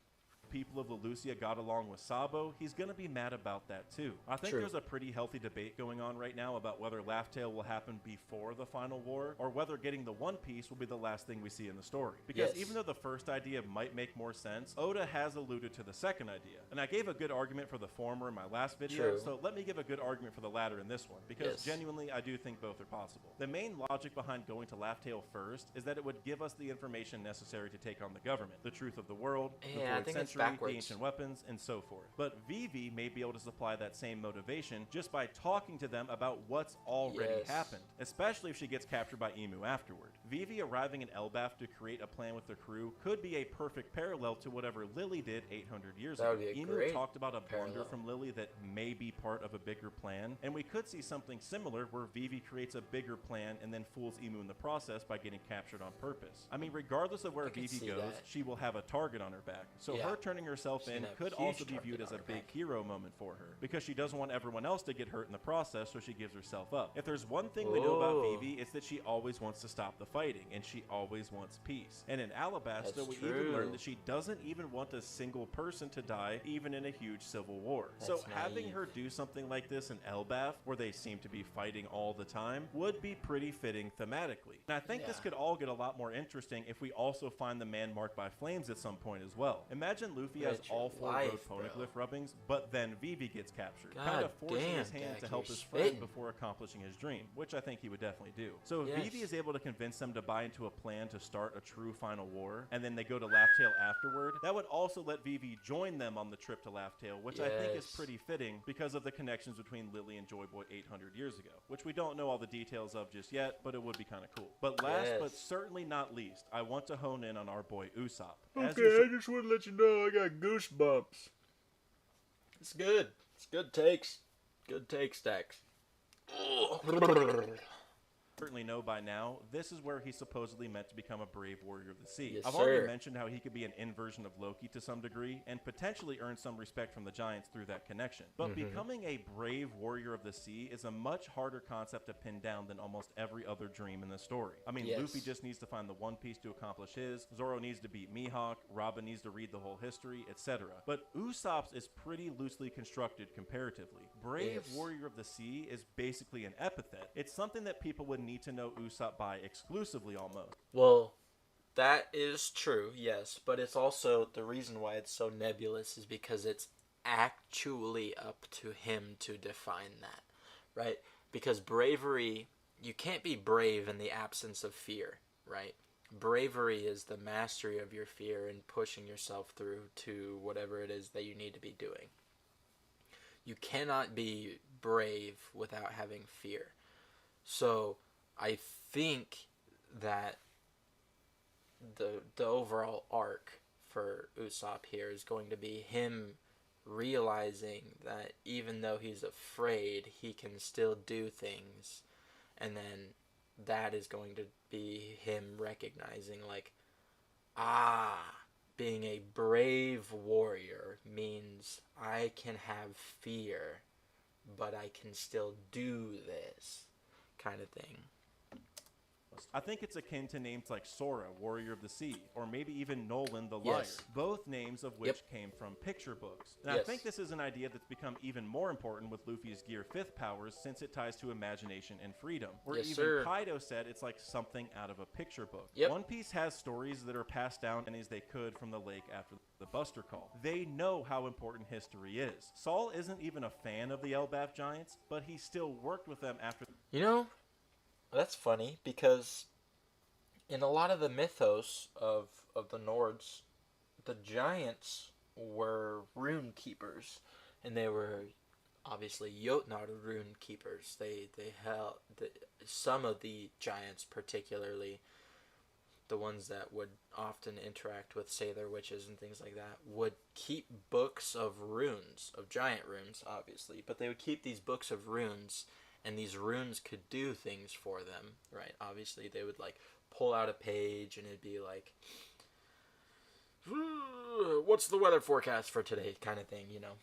People of Lelucia got along with Sabo, he's going to be mad about that too. I think there's a pretty healthy debate going on right now about whether Laugh Tale will happen before the final war, or whether getting the One Piece will be the last thing we see in the story. Because even though the first idea might make more sense, Oda has alluded to the second idea. And I gave a good argument for the former in my last video, so let me give a good argument for the latter in this one, because genuinely I do think both are possible. The main logic behind going to Laugh Tale first is that it would give us the information necessary to take on the government, the truth of the world, the Void Century, the ancient weapons, and so forth. But Vivi may be able to supply that same motivation just by talking to them about what's already happened, especially if she gets captured by Emu afterward. Vivi arriving in Elbaf to create a plan with the crew could be a perfect parallel to whatever Lily did 800 years ago. Emu talked about a blunder from Lily that may be part of a bigger plan, and we could see something similar where Vivi creates a bigger plan and then fools Emu in the process by getting captured on purpose. I mean, regardless of where Vivi goes, she will have a target on her back, so her turning herself in could also be viewed as a big hero moment for her, because she doesn't want everyone else to get hurt in the process, so she gives herself up. If there's one thing we know about Vivi, it's that she always wants to stop the fighting, and she always wants peace. And in Alabasta, we even learned that she doesn't even want a single person to die, even in a huge civil war. So having her do something like this in Elbaf, where they seem to be fighting all the time, would be pretty fitting thematically. And I think this could all get a lot more interesting if we also find the man marked by flames at some point as well. Imagine Luffy has all 4 road poneglyph rubbings, but then Vivi gets captured, kind of forcing his hand to help his friend before accomplishing his dream, which I think he would definitely do. So if Vivi is able to convince them to buy into a plan to start a true final war, and then they go to Laugh Tale afterward, that would also let Vivi join them on the trip to Laugh Tale, which I think is pretty fitting because of the connections between Lily and Joy Boy 800 years ago, which we don't know all the details of just yet, but it would be kind of cool. But last but certainly not least, I want to hone in on our boy Usopp. Okay, I just want to let you know I got goosebumps. It's good. It's good takes. Good takes, Dax. Certainly know by now, this is where he's supposedly meant to become a brave warrior of the sea. Yes, I've already mentioned how he could be an inversion of Loki to some degree, and potentially earn some respect from the giants through that connection. But becoming a brave warrior of the sea is a much harder concept to pin down than almost every other dream in the story. I mean, Luffy just needs to find the One Piece to accomplish his, Zoro needs to beat Mihawk, Robin needs to read the whole history, etc. But Usopp's is pretty loosely constructed comparatively. Brave warrior of the sea is basically an epithet. It's something that people would need to know Usopp by exclusively almost. Well, that is true, yes, but it's also the reason why it's so nebulous is because it's actually up to him to define that, right? Because bravery, you can't be brave in the absence of fear, right? bravery is the mastery of your fear and pushing yourself through to whatever it is that you need to be doing. You cannot be brave without having fear. So I think that the overall arc for Usopp here is going to be him realizing that even though he's afraid, he can still do things, and then that is going to be him recognizing, like, being a brave warrior means I can have fear, but I can still do this kind of thing. I think it's akin to names like Sora, Warrior of the Sea, or maybe even Nolan the Liar, both names of which came from picture books. And I think this is an idea that's become even more important with Luffy's Gear 5th powers, since it ties to imagination and freedom. Where even Kaido said it's like something out of a picture book. One Piece has stories that are passed down as they could from the lake after the Buster Call. They know how important history is. Saul isn't even a fan of the Elbaf giants, but he still worked with them after... You know, that's funny, because in a lot of the mythos of the Nords, the giants were rune keepers, and they were obviously Jotnar rune keepers. They held some of the giants, particularly the ones that would often interact with sailor witches and things like that, would keep books of runes, of giant runes, obviously, but they would keep these books of runes. And these runes could do things for them, right? Obviously, they would, like, pull out a page, and it'd be like, what's the weather forecast for today, kind of thing, you know?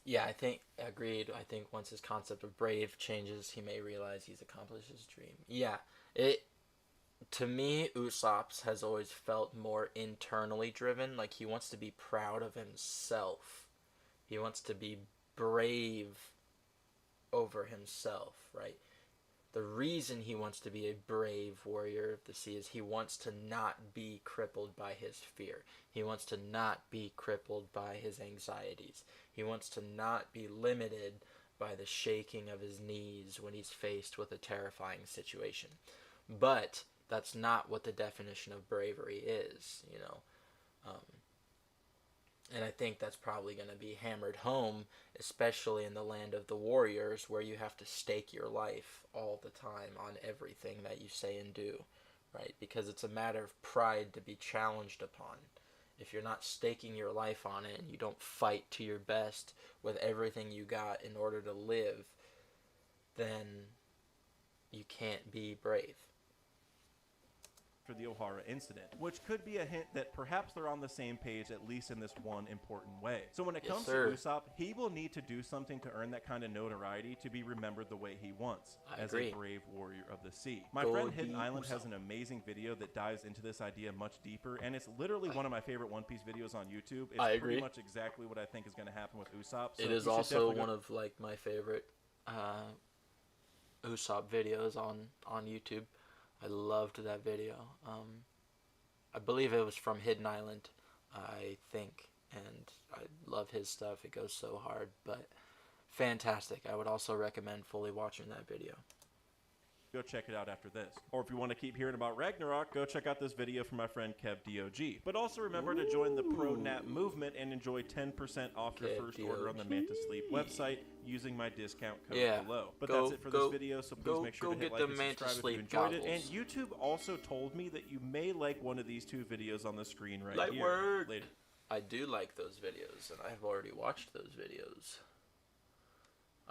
Yeah, I think, agreed. I think once his concept of brave changes, he may realize he's accomplished his dream. Yeah, to me, Usopp's has always felt more internally driven. Like, he wants to be proud of himself. He wants to be brave over himself, right? The reason he wants to be a brave warrior of the sea is he wants to not be crippled by his fear. He wants to not be crippled by his anxieties. He wants to not be limited by the shaking of his knees when he's faced with a terrifying situation. But that's not what the definition of bravery is, you know. And I think that's probably going to be hammered home, especially in the land of the warriors, where you have to stake your life all the time on everything that you say and do, right? Because it's a matter of pride to be challenged upon. If you're not staking your life on it and you don't fight to your best with everything you got in order to live, then you can't be brave. For the Ohara incident, which could be a hint that perhaps they're on the same page, at least in this one important way. So when it comes to Usopp, he will need to do something to earn that kind of notoriety to be remembered the way he wants, as a brave warrior of the sea. My friend Hidden Island has an amazing video that dives into this idea much deeper, and it's literally one of my favorite One Piece videos on YouTube. It's pretty much exactly what I think is going to happen with Usopp. So it is also one of, like, my favorite Usopp videos on YouTube. I loved that video. I believe it was from Hidden Island, I think, and I love his stuff. It goes so hard, but fantastic. I would also recommend fully watching that video. Go check it out after this. Or if you want to keep hearing about Ragnarok, go check out this video from my friend Kev DOG. But also remember to join the ProNap movement and enjoy 10% off your first order on the Mantis Sleep website using my discount code below. But that's it for this video, so please make sure to hit like and subscribe if you enjoyed it. And YouTube also told me that you may like one of these two videos on the screen right here. Later. I do like those videos, and I've already watched those videos.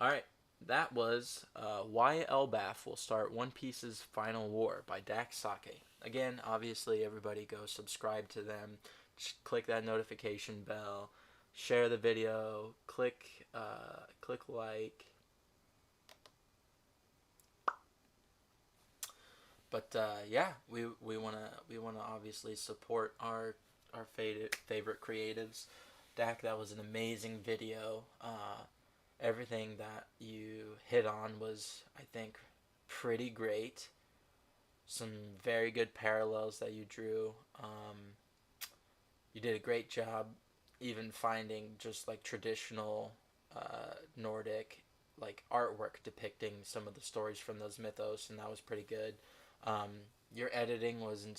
Alright. That was Why Elbaf Will Start One Piece's Final War by DaksSake. Again, obviously, everybody go subscribe to them. Just click that notification bell. Share the video. Click like. But yeah, we wanna obviously support our favorite creatives. Dak, that was an amazing video. Everything that you hit on was, I think, pretty great. Some very good parallels that you drew. You did a great job even finding just like traditional Nordic like artwork depicting some of the stories from those mythos, and that was pretty good. Your editing was